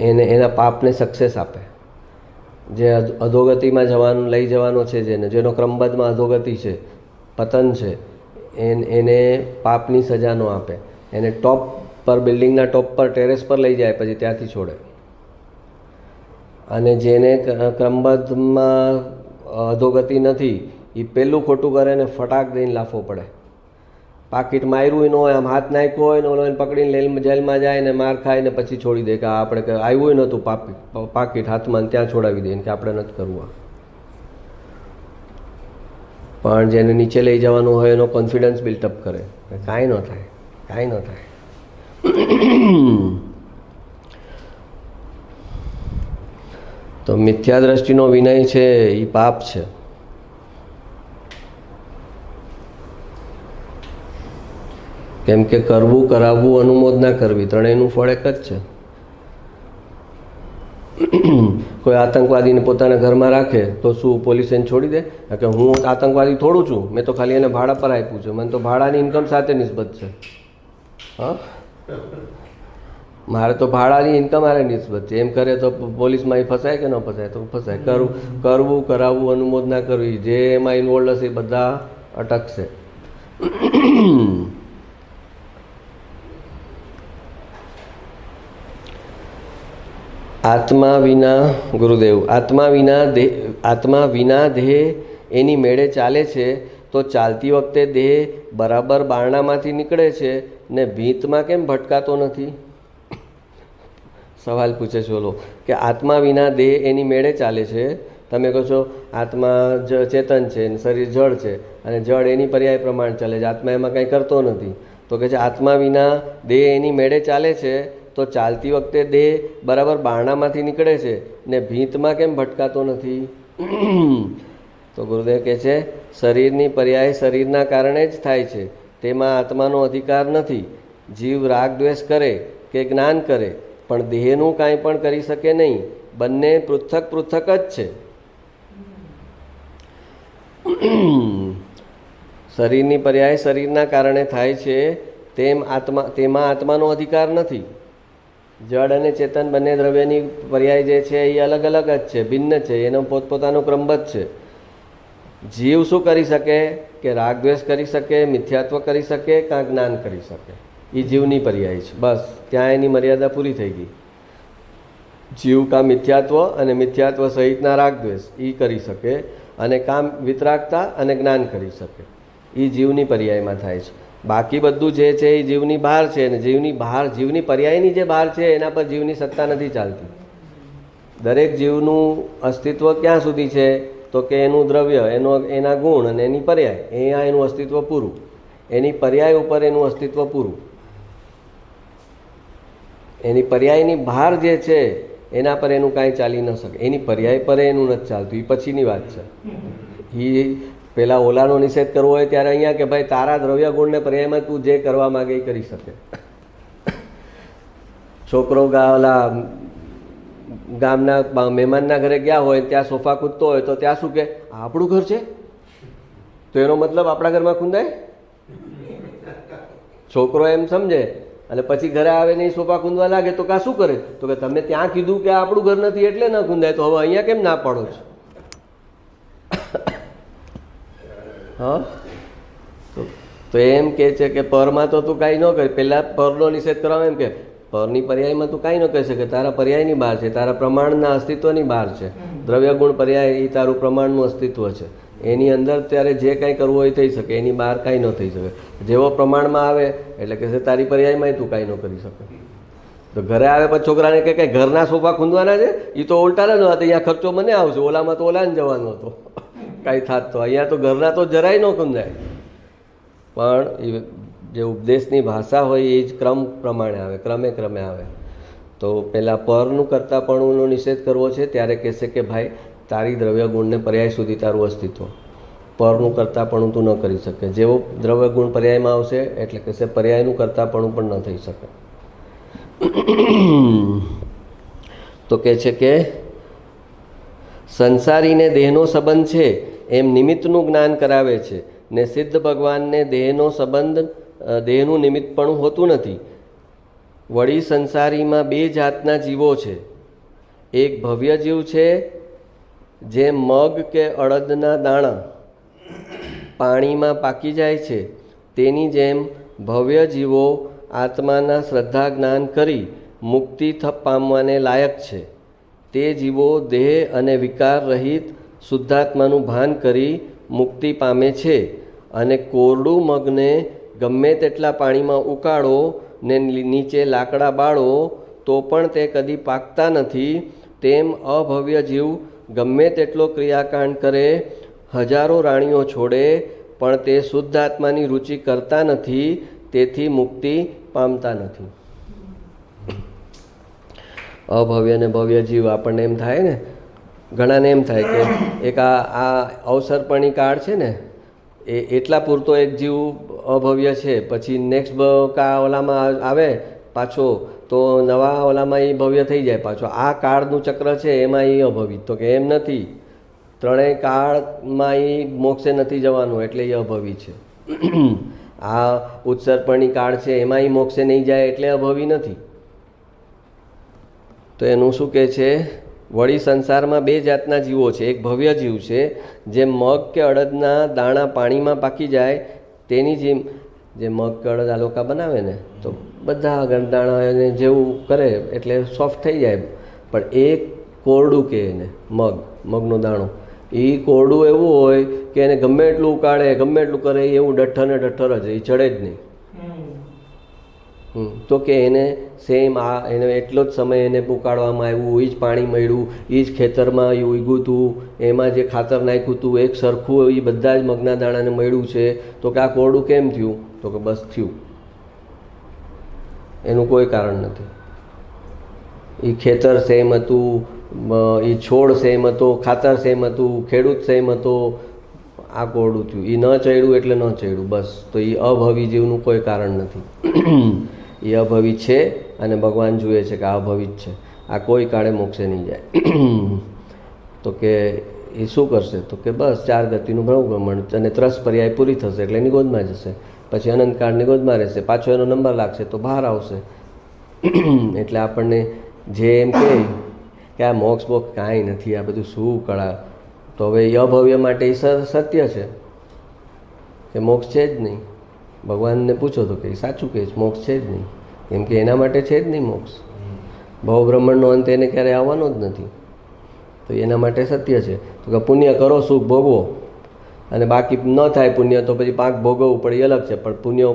એને એના પાપને સક્સેસ આપે. જે અધોગતિમાં લઈ જવાનો છે, જેનો ક્રમબદ્ધમાં અધોગતિ છે, પતન છે, એને પાપની સજા ન આપે. એને ટોપ પર, બિલ્ડિંગના ટોપ પર, ટેરેસ પર લઈ જાય પછી ત્યાંથી છોડે. અને જેને ક્રમબદ્ધમાં અધોગતિ નથી એ પહેલું ખોટું કરે ને ફટાક દઈને લાફો પડે. પાકીટ માર્યું ન હોય, આમ હાથ નાખ્યો હોય ને ઓલો એને પકડીને લઈને જેલમાં જાય ને માર ખાય ને પછી છોડી દે કે આપણે આવ્યું નહોતું પાકીટ હાથમાં, ત્યાં છોડાવી દે કે આપણે નથી કરવું. પણ જેને નીચે લઈ જવાનું હોય એનો કોન્ફિડન્સ બિલ્ટઅપ કરે, કાંઈ ન થાય, કાંઈ ન થાય. તો મિથ્યા દ્રષ્ટિનો વિનય છે એ પાપ છે. કેમ કે કરવું, કરાવવું, અનુમોદના કરવી, ત્રણેયનું ફળ એક જ છે. કોઈ આતંકવાદીને પોતાના ઘરમાં રાખે તો શું પોલીસ એને છોડી દે કે હું આતંકવાદી થોડું છું, મેં તો ખાલી એને ભાડા પર આપ્યું છે, મને તો ભાડાની ઇન્કમ સાથે નિસ્બત છે. હા, મારે તો ભાડાની ઇન્કમ મારે નિસ્બત છે. એમ કરે તો પોલીસમાં એ ફસાય કે ન ફસાય? તો ફસાય. કરવું, કરાવવું, અનુમોદના કરવી, જે એમાં ઇન્વોલ્વ હશે એ બધા અટકશે. આત્મા વિના, ગુરુદેવ, આત્મા વિના દેહ એની મેળે ચાલે છે તો ચાલતી વખતે દેહ બરાબર બારણામાંથી નીકળે છે ને ભીતમાં કેમ ભટકાતો નથી? સવાલ પૂછે છે ઓલો કે આત્મા વિના દેહ એની મેળે ચાલે છે. તમે કહો છો આત્મા ચેતન છે, શરીર જળ છે અને જળ એની પર્યાય પ્રમાણે ચાલે છે, આત્મા એમાં કંઈ કરતો નથી. તો કહે છે આત્મા વિના દેહ એની મેળે ચાલે છે તો ચાલતી વખતે દેહ બરાબર બારણામાંથી નીકળે છે ને ભીતમાં કેમ ભટકાતો નથી? તો ગુરુદેવ કહે છે શરીરની પર્યાય શરીરના કારણે જ થાય છે, તેમાં આત્માનો અધિકાર નથી. જીવ રાગ દ્વેષ કરે કે જ્ઞાન કરે પણ દેહનું કાંઈ પણ કરી શકે નહીં. બંને પૃથક પૃથક જ છે. શરીરની પર્યાય શરીરના કારણે થાય છે, તેમાં આત્માનો અધિકાર નથી. જડ અને ચેતન બંને દ્રવ્યની પર્યાય જે છે એ અલગ અલગ જ છે, ભિન્ન છે, એનો પોતપોતાનો ક્રમબદ્ધ છે. જીવ શું કરી શકે કે રાગ દ્વેષ કરી શકે, મિથ્યાત્વ કરી શકે, કાં જ્ઞાન કરી શકે. એ જીવની પર્યાય છે. બસ ત્યાં એની મર્યાદા પૂરી થઈ ગઈ. જીવ કાં મિથ્યાત્વ અને મિથ્યાત્વ સહિતના રાગ દ્વેષ એ કરી શકે, અને કામ વિતરાગતા અને જ્ઞાન કરી શકે. એ જીવની પર્યાયમાં થાય છે. બાકી બધું જે છે એ જીવની બહાર છે, અને જીવની પર્યાયની જે બહાર છે એના પર જીવની સત્તા નથી ચાલતી. દરેક જીવનું અસ્તિત્વ ક્યાં સુધી છે તો કે એનું દ્રવ્ય, એના ગુણ અને એની પર્યાય, અહીંયા એનું અસ્તિત્વ પૂરું. એની પર્યાય ઉપર એનું અસ્તિત્વ પૂરું. એની પર્યાયની બહાર જે છે એના પર એનું કાંઈ ચાલી ન શકે. એની પર્યાય પર એનું નથી ચાલતું, એ પછીની વાત છે. એ પેલા ઓલાનો નિષેધ કરવો હોય ત્યારે અહીંયા કે ભાઈ તારા દ્રવ્ય ગુણને પર્યાયમાં તું જે કરવા માગે એ કરી શકે. છોકરો ઓલા ગામના મહેમાનના ઘરે ગયા હોય, ત્યાં સોફા કૂદતો હોય તો ત્યાં શું કે આપણું ઘર છે, તો એનો મતલબ આપણા ઘરમાં કૂંદાય. છોકરો એમ સમજે અને પછી ઘરે આવે ને સોફા કૂંદવા લાગે તો કા શું કરે તો કે તમે ત્યાં કીધું કે આપણું ઘર નથી એટલે ન કૂંદાય, તો હવે અહીંયા કેમ ના પાડો છો? હા, તો એમ કે છે કે પરમાં તો તું કાંઈ ન કરી. પહેલાં પરનો નિષેધ કરવા એમ કે પરની પર્યાયમાં તું કાંઈ ન કહી શકે, તારા પર્યાયની બહાર છે, તારા પ્રમાણના અસ્તિત્વની બહાર છે. દ્રવ્ય ગુણ પર્યાય એ તારું પ્રમાણનું અસ્તિત્વ છે. એની અંદર ત્યારે જે કાંઈ કરવું હોય થઈ શકે, એની બહાર કાંઈ ન થઈ શકે. જેવો પ્રમાણમાં આવે એટલે કે તારી પર્યાયમાં તું કાંઈ ન કરી શકે. તો ઘરે આવે પછી છોકરાને કે ઘરના સોફા ખૂંદવાના છે, એ તો ઉલટાના ન હતા, અહીંયા ખર્ચો મને આવશે, ઓલામાં તો ઓલાને જવાનો હતો, કાંઈ થાત તો અહીંયા તો ઘરના તો જરાય ન ખૂંદાય. પણ એ જે ઉપદેશની ભાષા હોય એ જ ક્રમ પ્રમાણે આવે, ક્રમે ક્રમે આવે. તો પહેલાં પરનું કરતાપણુંનો નિષેધ કરવો છે ત્યારે કહેશે કે ભાઈ તારી દ્રવ્ય ગુણને પર્યાય સુધી તારું અસ્તિત્વ, પરનું કરતાપણું તું ન કરી શકે. જેવો દ્રવ્ય ગુણ પર્યાયમાં આવશે એટલે કહેશે પર્યાયનું કરતાપણું પણ ન થઈ શકે. તો કહે છે કે સંસારીને દેહનો સંબંધ છે એમ નિમિત્તનું જ્ઞાન કરાવે છે, ને સિદ્ધ ભગવાનને દેહનો સંબંધ, દેહનું નિમિત્તપણું હોતું નથી. વળી સંસારીમાં બે જાતના જીવો છે. એક ભવ્ય જીવ છે, જે મગ કે અડદના દાણા પાણીમાં પાકી જાય છે, તેની જેમ ભવ્ય જીવો આત્માના શ્રદ્ધા જ્ઞાન કરી મુક્તિ પામવાને લાયક છે. તે જીવો દેહ અને વિકાર રહિત શુદ્ધાત્માનું ભાન કરી મુક્તિ પામે છે. અને કોરડું મગને ગમે તેટલા પાણીમાં ઉકાળો ને નીચે લાકડા બાળો તો પણ તે કદી પાકતા નથી. તેમ અભવ્ય જીવ ગમે તેટલો ક્રિયાકાંડ કરે, હજારો રાણીઓ છોડે, પણ તે શુદ્ધ આત્માની રુચિ કરતા નથી, તેથી મુક્તિ પામતા નથી. અભવ્ય ને ભવ્ય જીવ આપણને એમ થાય ને, ઘણાને એમ થાય કે એક આ અવસરપણી કાળ છે ને, એ એટલા પૂરતો એક જીવ અભવ્ય છે, પછી નેક્સ્ટ ઓલામાં આવે પાછો તો નવા ઓલામાં એ ભવ્ય થઈ જાય પાછો. આ કાળનું ચક્ર છે એમાં એ અભવિત. તો કે એમ નથી, ત્રણેય કાળમાં એ મોક્ષે નથી જવાનું એટલે એ અભવી છે. આ ઉત્સર્પણી કાળ છે એમાં એ મોક્ષે નહીં જાય એટલે અભવી નથી. તો એનું શું કહે છે? વળી સંસારમાં બે જાતના જીવો છે. એક ભવ્ય જીવ છે, જે મગ કે અડદના દાણા પાણીમાં પાકી જાય તેની જેમ. જે મગ કે અડદ આ લોકો બનાવે ને તો બધા દાણા એને જેવું કરે એટલે સોફ્ટ થઈ જાય, પણ એક કોરડું કે એને મગનો દાણો, એ કોરડું એવું હોય કે એને ગમે એટલું ઉકાળે, ગમે એટલું કરે, એવું ડઠ્ઠર ને ડઠ્ઠર જ, એ ચડે જ નહીં. તો કે એને સેમ એને એટલો જ સમય એને ઉકાળવામાં આવ્યું, એ જ પાણી મળ્યું, એ જ ખેતરમાં એ ઉગ્યું હતું, એમાં જે ખાતર નાખ્યું હતું એક સરખું એ બધા જ મગના દાણાને મળ્યું છે. તો કે આ કોરડું કેમ થયું? તો કે બસ થયું, એનું કોઈ કારણ નથી. એ ખેતર સેમ હતું, એ છોડ સેમ હતો, ખાતર સેમ હતું, ખેડૂત સેમ હતો, આ કોરડું થયું, એ ન ચડ્યું એટલે ન ચડ્યું, બસ. તો એ અભવી જીવનું કોઈ કારણ નથી. એ અભવી છે અને ભગવાન જુએ છે કે આ અભવી જ છે, આ કોઈ કાળે મોક્ષે નહીં જાય. તો કે એ શું કરશે? તો કે બસ 4 ગતિનું ભ્રમણ અને 3 પર્યાય પૂરી થશે એટલે એની ગોદમાં જશે, પછી અનંતકાળની ગોદમાં રહેશે, પાછો એનો નંબર લાગશે તો બહાર આવશે. એટલે આપણને જે એમ કહે કે આ મોક્ષ બોક્ષ કાંઈ નથી, આ બધું શું કળા, તો હવે એ અભવ્ય માટે એ સત્ય છે કે મોક્ષ છે જ નહીં. ભગવાનને પૂછો તો કે સાચું કહે છે, મોક્ષ છે જ નહીં, કેમ કે એના માટે છે જ નહીં મોક્ષ. ભવ બ્રહ્માંડનો અંત એને ક્યારે આવવાનો જ નથી, તો એના માટે સત્ય છે. તો કે પુણ્ય કરો, સુખ ભોગવો, અને બાકી ન થાય પુણ્ય તો પછી પાક ભોગવવું પડે, એ અલગ છે. પણ પુણ્ય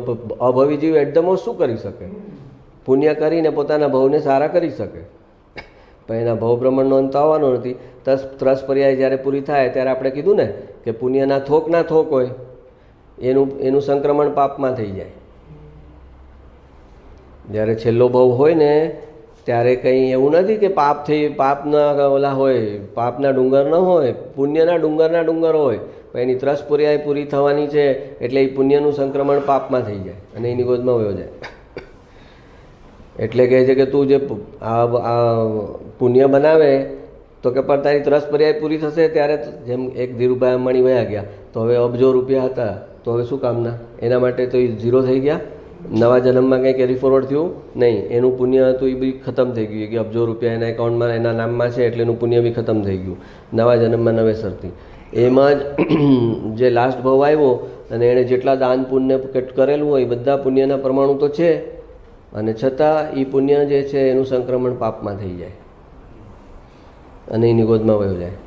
અભવી જીવ એકદમ શું કરી શકે? પુણ્ય કરીને પોતાના ભવને સારા કરી શકે, પણ એના ભવ બ્રહ્માંડનો અંત આવવાનો નથી. 3 પર્યાય જ્યારે પૂરી થાય ત્યારે આપણે કીધું ને કે પુણ્યના થોક હોય એનું સંક્રમણ પાપમાં થઈ જાય. જ્યારે છેલ્લો ભવ હોય ને ત્યારે કંઈ એવું નથી કે પાપના ઓલા હોય, પાપના ડુંગર ન હોય, પુણ્યના ડુંગર હોય. પણ એની 3 પર્યાય પૂરી થવાની છે એટલે એ પુણ્યનું સંક્રમણ પાપમાં થઈ જાય અને એની ગોદમાં વયો જાય. એટલે કહે છે કે તું જે આ પુણ્ય બનાવે તો કે પણ તારી 3 પર્યાય પૂરી થશે ત્યારે, જેમ એક ધીરુભાઈ અંબાણી વયા ગયા તો હવે અબજો રૂપિયા હતા તો હવે શું કામના? એના માટે તો એ 0 થઈ ગયા. નવા જન્મમાં કંઈ કેરી ફોરવર્ડ થયું નહીં, એનું પુણ્ય હતું એ બી ખતમ થઈ ગયું કે અબજો રૂપિયા એના એકાઉન્ટમાં એના નામમાં છે એટલે એનું પુણ્ય બી ખતમ થઈ ગયું નવા જન્મમાં નવેસરથી. એમાં જ જે લાસ્ટ ભાવ આવ્યો અને એણે જેટલા દાન પુણ્ય કરેલું હોય એ બધા પુણ્યના પ્રમાણુ તો છે, અને છતાં એ પુણ્ય જે છે એનું સંક્રમણ પાપમાં થઈ જાય અને એની ગોદમાં વયો જાય.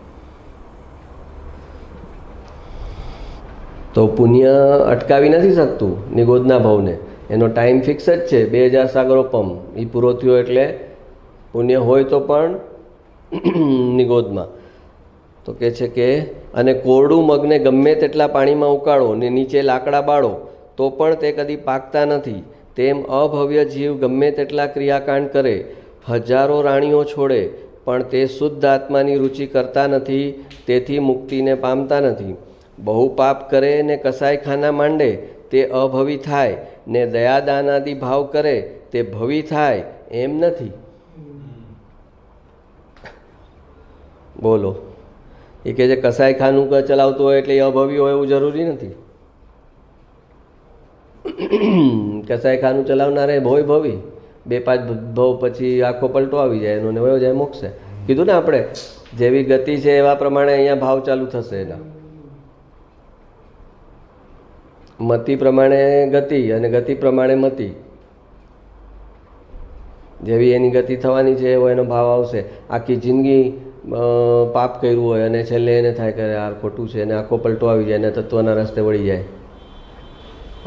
તો પુણ્ય અટકાવી નથી શકતું નિગોદના ભાવને, એનો ટાઈમ ફિક્સ જ છે. 2000 સાગરોપમ એ પૂરો થયો એટલે પુણ્ય હોય તો પણ નિગોદમાં. તો કહે છે કે અને કોરડું મગને ગમે તેટલા પાણીમાં ઉકાળો ને નીચે લાકડા બાળો તો પણ તે કદી પાકતા નથી. તેમ અભવ્ય જીવ ગમે તેટલા ક્રિયાકાંડ કરે, હજારો રાણીઓ છોડે, પણ તે શુદ્ધ આત્માની રુચિ કરતા નથી, તેથી મુક્તિને પામતા નથી. બહુ પાપ કરે ને કસાઈખાના માંડે તે અભવી થાય, ને દયાદાનાદિ ભાવ કરે તે ભવી થાય, એમ નથી. બોલો, એ કહે છે કસાઈખાનું ચલાવતું હોય એટલે એ અભવી હોય એવું જરૂરી નથી. કસાઈખાનું ચલાવનારે ભોય ભવી, 2-5 ભવ પછી આખો પલટો આવી જાય એનો ને વયો જાય મોક્ષે. કીધું ને આપણે, જેવી ગતિ છે એવા પ્રમાણે અહીંયા ભાવ ચાલુ થશે. એના મતિ પ્રમાણે ગતિ અને ગતિ પ્રમાણે મતિ. જેવી એની ગતિ થવાની છે એવો એનો ભાવ આવશે. આખી જિંદગી પાપ કર્યું હોય અને છેલ્લે એને થાય કે યાર ખોટું છે, અને આખો પલટો આવી જાય અને તત્વના રસ્તે વળી જાય.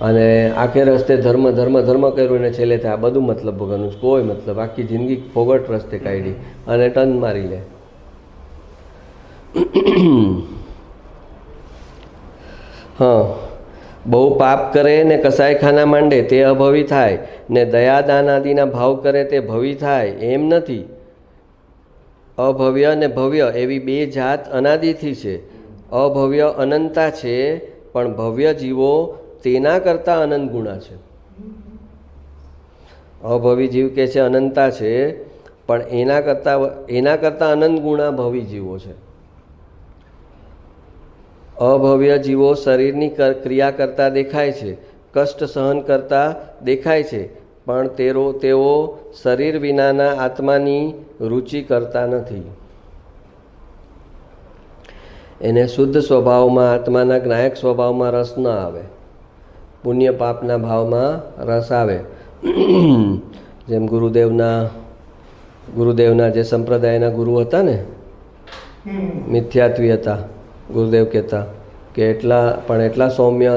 અને આખે રસ્તે ધર્મ કર્યું અને છેલ્લે થાય આ બધું મતલબ વગરનું, કોઈ મતલબ, આખી જિંદગી ફોગટ રસ્તે કાઢી અને ટન મારી લે. હા, બહુ પાપ કરે ને કસાઈખાના માંડે તે અભવી થાય, ને દયાદાન આદિના ભાવ કરે તે ભવી થાય, એમ નથી. અભવ્ય અને ભવ્ય એવી 2 જાત અનાદિથી છે. અભવ્ય અનંતા છે, પણ ભવ્ય જીવો તેના કરતાં અનંત ગુણા છે. અભવી જીવ કે છે અનંતા છે, પણ એના કરતાં અનંત ગુણા ભવી જીવો છે. અભવ્ય જીવો શરીરની ક્રિયા કરતા દેખાય છે, કષ્ટ સહન કરતા દેખાય છે, પણ તેઓ શરીર વિનાના આત્માની રુચિ કરતા નથી. એને શુદ્ધ સ્વભાવમાં, આત્માના જ્ઞાયક સ્વભાવમાં રસ ન આવે, પુણ્ય પાપના ભાવમાં રસ આવે. જેમ ગુરુદેવના જે સંપ્રદાયના ગુરુ હતા ને, મિથ્યાત્વી હતા. ગુરુદેવ કહેતા કે એટલા સૌમ્ય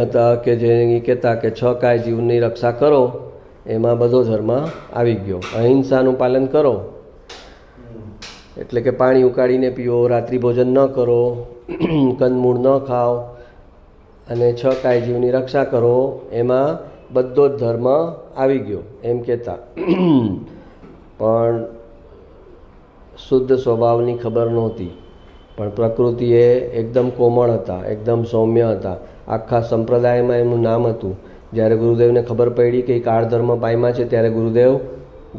હતા કે જે કહેતા કે 6 કાય જીવની રક્ષા કરો એમાં બધો ધર્મ આવી ગયો. અહિંસાનું પાલન કરો એટલે કે પાણી ઉકાળીને પીઓ, રાત્રિ ભોજન ન કરો, કંદમૂળ ન ખાઓ અને 6 કાય જીવની રક્ષા કરો, એમાં બધો જ ધર્મ આવી ગયો એમ કહેતા. પણ શુદ્ધ સ્વભાવની ખબર નહોતી. પણ પ્રકૃતિ એ એકદમ કોમળ હતા, એકદમ સૌમ્ય હતા. આખા સંપ્રદાયમાં એમનું નામ હતું. જ્યારે ગુરુદેવને ખબર પડી કે કાળ ધર્મ પામ્યા છે ત્યારે ગુરુદેવ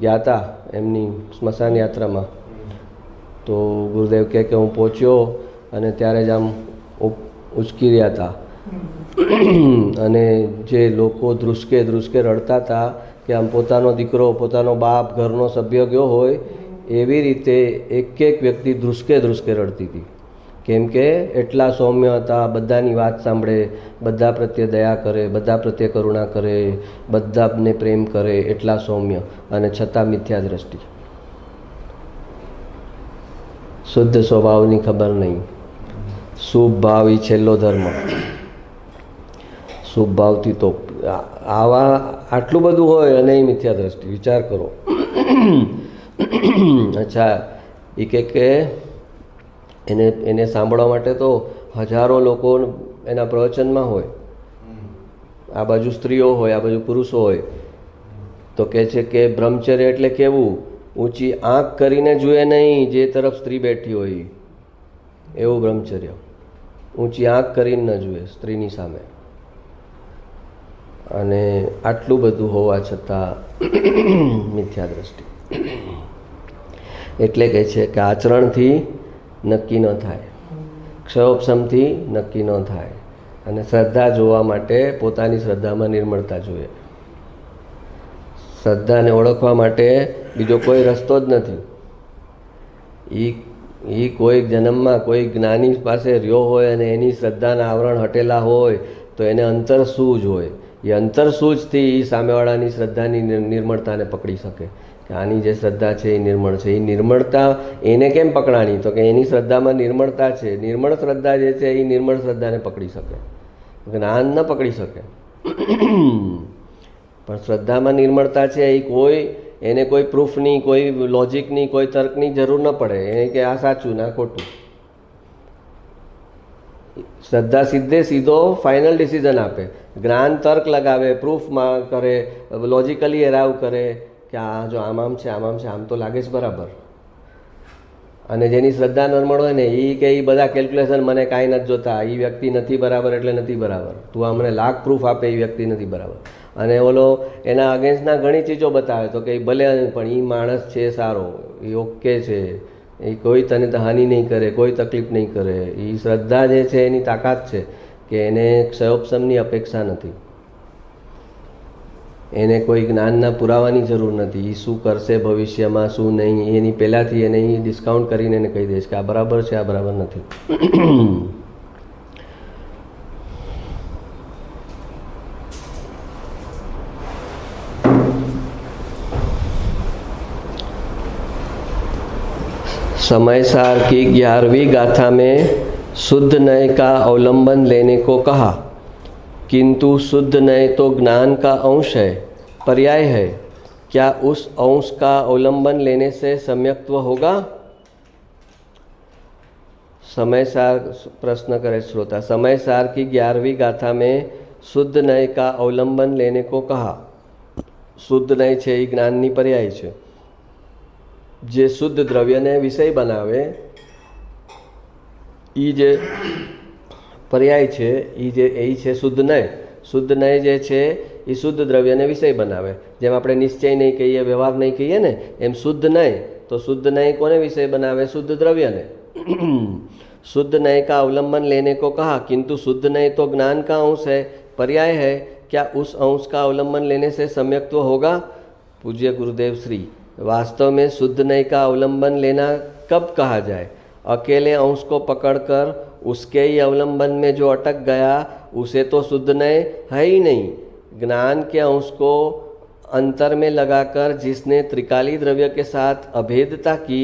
ગયા હતા એમની સ્મશાન યાત્રામાં. તો ગુરુદેવ કહે કે હું પહોંચ્યો અને ત્યારે જ આમ ઉચકી રહ્યા હતા અને જે લોકો ધ્રુસકે ધ્રુસકે રડતા હતા કે આમ પોતાનો દીકરો, પોતાનો બાપ, ઘરનો સભ્ય ગયો હોય એવી રીતે એક એક વ્યક્તિ ધ્રુસકે ધ્રુસકે રડતી હતી. કેમ કે એટલા સૌમ્ય હતા, બધાની વાત સાંભળે, બધા પ્રત્યે દયા કરે, બધા પ્રત્યે કરુણા કરે, બધાને પ્રેમ કરે, એટલા સૌમ્ય અને છતાં મિથ્યા દ્રષ્ટિ, શુદ્ધ સ્વભાવની ખબર નહીં. શુભ ભાવ એ છેલ્લો ધર્મ. શુભ ભાવથી તો આવા આટલું બધું હોય અને મિથ્યા દ્રષ્ટિ, વિચાર કરો. અચ્છા, એ કે એને સાંભળવા માટે તો હજારો લોકો એના પ્રવચનમાં હોય. આ બાજુ સ્ત્રીઓ હોય, આ બાજુ પુરુષો હોય. તો કહે છે કે બ્રહ્મચર્ય એટલે કેવું? ઊંચી આંખ કરીને જુએ નહીં જે તરફ સ્ત્રી બેઠી હોય, એવું બ્રહ્મચર્ય. ઊંચી આંખ કરીને ન જુએ સ્ત્રીની સામે. અને આટલું બધું હોવા છતાં મિથ્યા દ્રષ્ટિ. એટલે કહે છે કે આચરણથી નક્કી ન થાય, ક્ષયોપશમથી નક્કી ન થાય. અને શ્રદ્ધા જોવા માટે પોતાની શ્રદ્ધામાં નિર્મળતા જોઈએ. શ્રદ્ધાને ઓળખવા માટે બીજો કોઈ રસ્તો જ નથી. એ કોઈ જન્મમાં કોઈ જ્ઞાની પાસે રહ્યો હોય અને એની શ્રદ્ધાના આવરણ હટેલા હોય તો એને અંતરસૂઝ હોય. એ અંતરસૂઝથી એ સામેવાળાની શ્રદ્ધાની નિર્મળતાને પકડી શકે કે આની જે શ્રદ્ધા છે એ નિર્મળ છે. એ નિર્મળતા એને કેમ પકડાણી? તો કે એની શ્રદ્ધામાં નિર્મળતા છે. નિર્મળ શ્રદ્ધા જે છે એ નિર્મળ શ્રદ્ધાને પકડી શકે, જ્ઞાન ન પકડી શકે. પણ શ્રદ્ધામાં નિર્મળતા છે એ એને કોઈ પ્રૂફની, કોઈ લોજિકની, કોઈ તર્કની જરૂર ન પડે. એને કે આ સાચું ના ખોટું. શ્રદ્ધા સીધો ફાઇનલ ડિસિઝન આપે. જ્ઞાન તર્ક લગાવે, પ્રૂફમાં કરે, લોજિકલી એરાવ કરે કે આ જો આમ છે, આમ તો લાગે છે બરાબર. અને જેની શ્રદ્ધા નર્મળ હોય ને એ કે એ બધા કેલ્ક્યુલેશન મને કાંઈ નથી જોતા, એ વ્યક્તિ નથી બરાબર એટલે નથી બરાબર. તું અમને લાખ પ્રૂફ આપે, એ વ્યક્તિ નથી બરાબર. અને ઓલો એના અગેન્સ્ટના ઘણી ચીજો બતાવે તો કે ભલે પણ એ માણસ છે સારો, એ ઓકે છે, એ કોઈ તને હાનિ નહીં કરે, કોઈ તકલીફ નહીં કરે. એ શ્રદ્ધા જે છે એની તાકાત છે કે એને ક્ષયોપશમની અપેક્ષા નથી, એને કોઈ જ્ઞાનના પુરાવાની જરૂર નથી. એ શું કરશે ભવિષ્યમાં, શું નહીં, એની પહેલાંથી એને ડિસ્કાઉન્ટ કરીને એને કહી દઈશ કે આ બરાબર છે, આ બરાબર નથી. समय सार की 11वीं गाथा में शुद्ध नय का अवलंबन लेने को कहा, किंतु शुद्ध नय तो ज्ञान का अंश है, पर्याय है. क्या उस अंश का अवलंबन लेने से सम्यक्त्व होगा? समय सार प्रश्न करे श्रोता. समय सार की 11वीं गाथा में शुद्ध नय का अवलंबन लेने को कहा. શુદ્ધ નય છે એ જ્ઞાનની પર્યાય છે. જે શુદ્ધ દ્રવ્યને વિષય બનાવે એ જે પર્યાય છે એ છે શુદ્ધ નય. શુદ્ધ નય જે છે એ શુદ્ધ દ્રવ્યને વિષય બનાવે. જેમ આપણે નિશ્ચય નહીં કહીએ, વ્યવહાર નહીં કહીએ ને, એમ શુદ્ધ નય. તો શુદ્ધ નય કોને વિષય બનાવે? શુદ્ધ દ્રવ્યને. शुद्ध नय का अवलंबन लेने को कहा, किंतु शुद्ध नय तो ज्ञान का अंश है, पर्याय है. क्या उस अंश का अवलंबन लेने से सम्यक्त्व होगा? पूज्य गुरुदेव श्री, वास्तव में शुद्ध नय का अवलंबन लेना कब कहा जाए? अकेले अंश को पकड़कर उसके ही अवलंबन में जो अटक गया उसे तो शुद्ध नय है ही नहीं. ज्ञान के अंश को अंतर में लगाकर जिसने त्रिकाली द्रव्य के साथ अभेदता की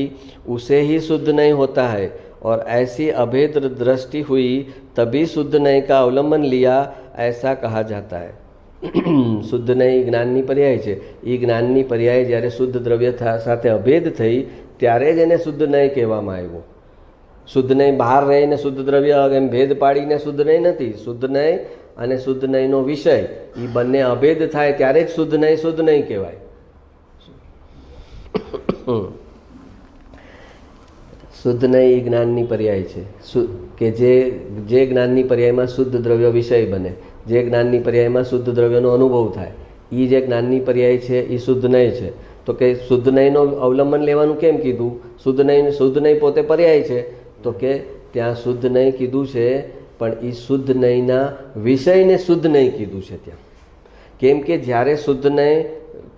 उसे ही शुद्ध नय होता है. और ऐसी अभेद दृष्टि हुई तभी शुद्ध नय का अवलंबन लिया, ऐसा कहा जाता है. શુદ્ધ નય જ્ઞાનની પર્યાય છે. એ જ્ઞાનની પર્યાય જ્યારે શુદ્ધ દ્રવ્ય સાથે અભેદ થઈ ત્યારે જ એને શુદ્ધ નય કહેવામાં આવ્યો. શુદ્ધ નય બહાર રહીને શુદ્ધ દ્રવ્ય એમ ભેદ પાડીને શુદ્ધ નય નથી. શુદ્ધ નય અને શુદ્ધ નયનો વિષય એ બંને અભેદ થાય ત્યારે જ શુદ્ધ નય કહેવાય. શુદ્ધ નહીં એ જ્ઞાનની પર્યાય છે. કે જે જ્ઞાનની પર્યાયમાં શુદ્ધ દ્રવ્ય વિષય બને, જે જ્ઞાનની પર્યાયમાં શુદ્ધ દ્રવ્યનો અનુભવ થાય, એ જે જ્ઞાનની પર્યાય છે એ શુદ્ધ નહીં છે. તો કે શુદ્ધ નહીંનો અવલંબન લેવાનું કેમ કીધું? શુદ્ધ નહીં પોતે પર્યાય છે. તો કે ત્યાં શુદ્ધ નહીં કીધું છે, પણ એ શુદ્ધ નહીંના વિષયને શુદ્ધ નહીં કીધું છે ત્યાં. કેમ કે જ્યારે શુદ્ધ નહીં,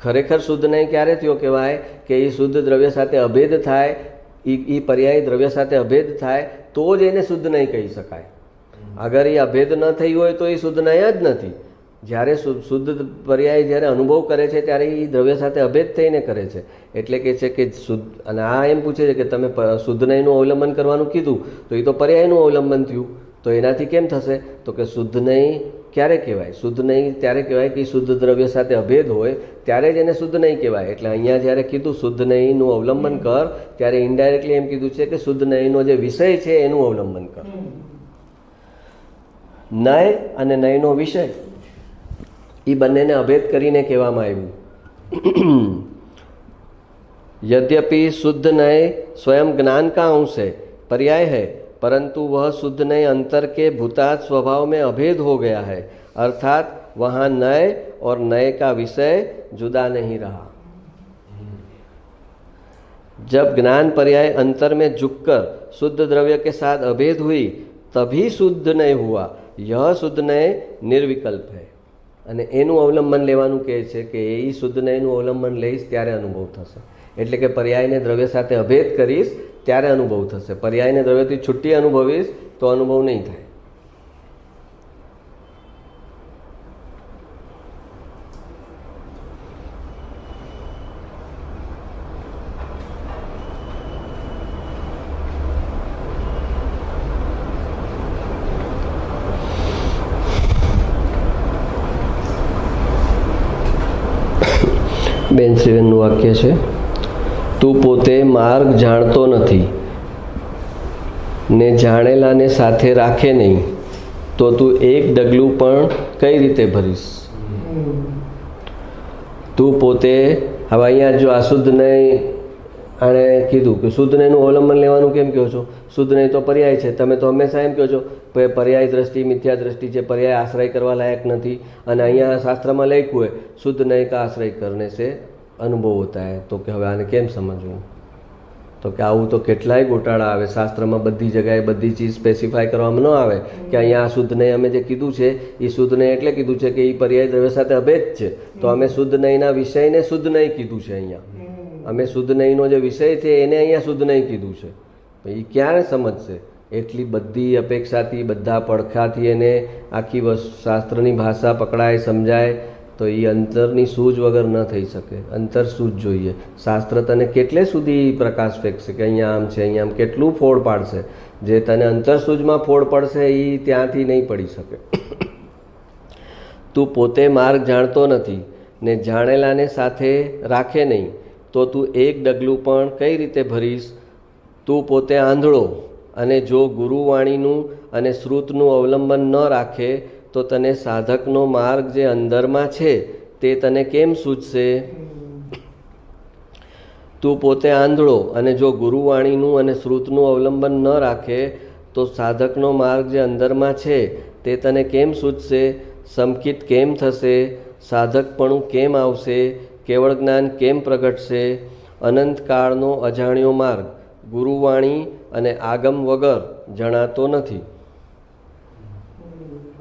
ખરેખર શુદ્ધ નહીં ક્યારે થયો કહેવાય? કે એ શુદ્ધ દ્રવ્ય સાથે અભેદ થાય, એ પર્યાય દ્રવ્ય સાથે અભેદ થાય તો જ એને શુદ્ધ નહીં કહી શકાય. અગર એ અભેદ ન થઈ હોય તો એ શુદ્ધ નહીં જ નથી. જ્યારે શુદ્ધ પર્યાય જ્યારે અનુભવ કરે છે ત્યારે એ દ્રવ્ય સાથે અભેદ થઈને કરે છે. એટલે કે છે કે શુદ્ધ, અને આ એમ પૂછે છે કે તમે શુદ્ધ નહીંનું અવલંબન કરવાનું કીધું તો એ તો પર્યાયનું અવલંબન થયું. તો એનાથી કેમ થશે? તો કે શુદ્ધ નહીં ક્યારે કહેવાય? શુદ્ધ નહીં ત્યારે કહેવાય કે શુદ્ધ દ્રવ્ય સાથે અભેદ હોય ત્યારે જ એને શુદ્ધ નહીં કહેવાય. એટલે અહીંયા જ્યારે કીધું શુદ્ધ નહીંનું અવલંબન કર, ત્યારે ઇનડાયરેક્ટલી એમ કીધું છે કે શુદ્ધ નહીંનો જે વિષય છે એનું અવલંબન કર. નય અને નયનો વિષય એ બંનેને અભેદ કરીને કહેવામાં આવ્યું. यद्यपि शुद्ध नय स्वयं ज्ञान का अंश है, पर्याय है, परंतु वह शुद्ध नय अंतर के भूतात् स्वभाव में अभेद हो गया है, अर्थात वहाँ नय और नय का विषय जुदा नहीं रहा. जब ज्ञान पर्याय अंतर में झुककर शुद्ध द्रव्य के साथ अभेद हुई तभी शुद्ध नय हुआ. यह शुद्ध नय निर्विकल्प है. અને એનું અવલંબન લેવાનું કહે છે કે એ શુદ્ધ નયનું અવલંબન લઈશ ત્યારે અનુભવ થશે. એટલે કે પર્યાયને દ્રવ્ય સાથે અભેદ કરીશ ત્યારે અનુભવ થશે. પર્યાયને દ્રવ્યથી છૂટી અનુભવીશ તો અનુભવ નહીં થાય. બેન શ્રીવનનું વાક્ય છે, તું પોતે માર્ગ જાણતો નથી ને જાણેલાને સાથે રાખે નહીં તો તું એક ડગલું પણ કઈ રીતે ભરીશ? તું પોતે, હવે અહીંયા જો આ શુદ્ધ નહીં આણે કીધું કે શુદ્ધ નહીંનું અવલંબન લેવાનું કેમ કહો છો? શુદ્ધ નહીં તો પર્યાય છે. તમે તો હંમેશા એમ કહો છો પર્યાય દ્રષ્ટિ મિથ્યા દ્રષ્ટિ છે, પર્યાય આશ્રય કરવા લાયક નથી. અને અહીંયા શાસ્ત્રમાં લખ્યું હોય શુદ્ધ નહીં કા આશ્રય કરને से અનુભવ હોતા હે. તો કે હવે આને કેમ સમજવું? તો કે આવું તો કેટલાય ગોટાળા આવે. શાસ્ત્રમાં બધી જગ્યાએ બધી ચીજ સ્પેસિફાય કરવામાં ન આવે કે અહીંયા આ શુદ્ધ નહીં અમે જે કીધું છે એ શુદ્ધ નહીં એટલે કીધું છે કે એ પર્યાય દ્રવ્ય સાથે અભેદ છે. તો અમે શુદ્ધ નહીંના વિષયને શુદ્ધ નહીં કીધું છે. અહીંયા અમે શુદ્ધ નહીંનો જે વિષય છે એને અહીંયા શુદ્ધ નહીં કીધું છે. એ ક્યારે સમજશે? એટલી બધી અપેક્ષાથી, બધા પડખાથી એને આખી શાસ્ત્રની ભાષા પકડાય, સમજાય તો એ અંતરની સૂઝ વગર ન થઈ શકે. અંતર સૂઝ જોઈએ. શાસ્ત્ર તને કેટલે સુધી પ્રકાશ ફેંકશે કે અહીંયા આમ છે, અહીંયા આમ કેટલું ફોડ પાડશે? જે તને અંતર સૂઝમાં ફોડ પડશે એ ત્યાંથી નહીં પડી શકે. તું પોતે માર્ગ જાણતો નથી ને જાણેલાને સાથે રાખે નહીં તો તું એક ડગલું પણ કઈ રીતે ભરીશ? તું પોતે આંધળો અને જો ગુરુવાણીનું અને શ્રુતનું અવલંબન ન રાખે તો તને સાધકનો માર્ગ જે અંદરમાં છે તે તને કેમ સૂચશે? તું પોતે આંધળો અને જો ગુરુવાણીનું અને શ્રુતનું અવલંબન ન રાખે તો સાધકનો માર્ગ જે અંદરમાં છે તે તને કેમ સૂચશે? સંકિત કેમ થશે? સાધકપણું કેમ આવશે? કેવળ જ્ઞાન કેમ પ્રગટશે? અનંતકાળનો અજાણ્યો માર્ગ ગુરુવાણી અને આગમ વગર જણાતો નથી.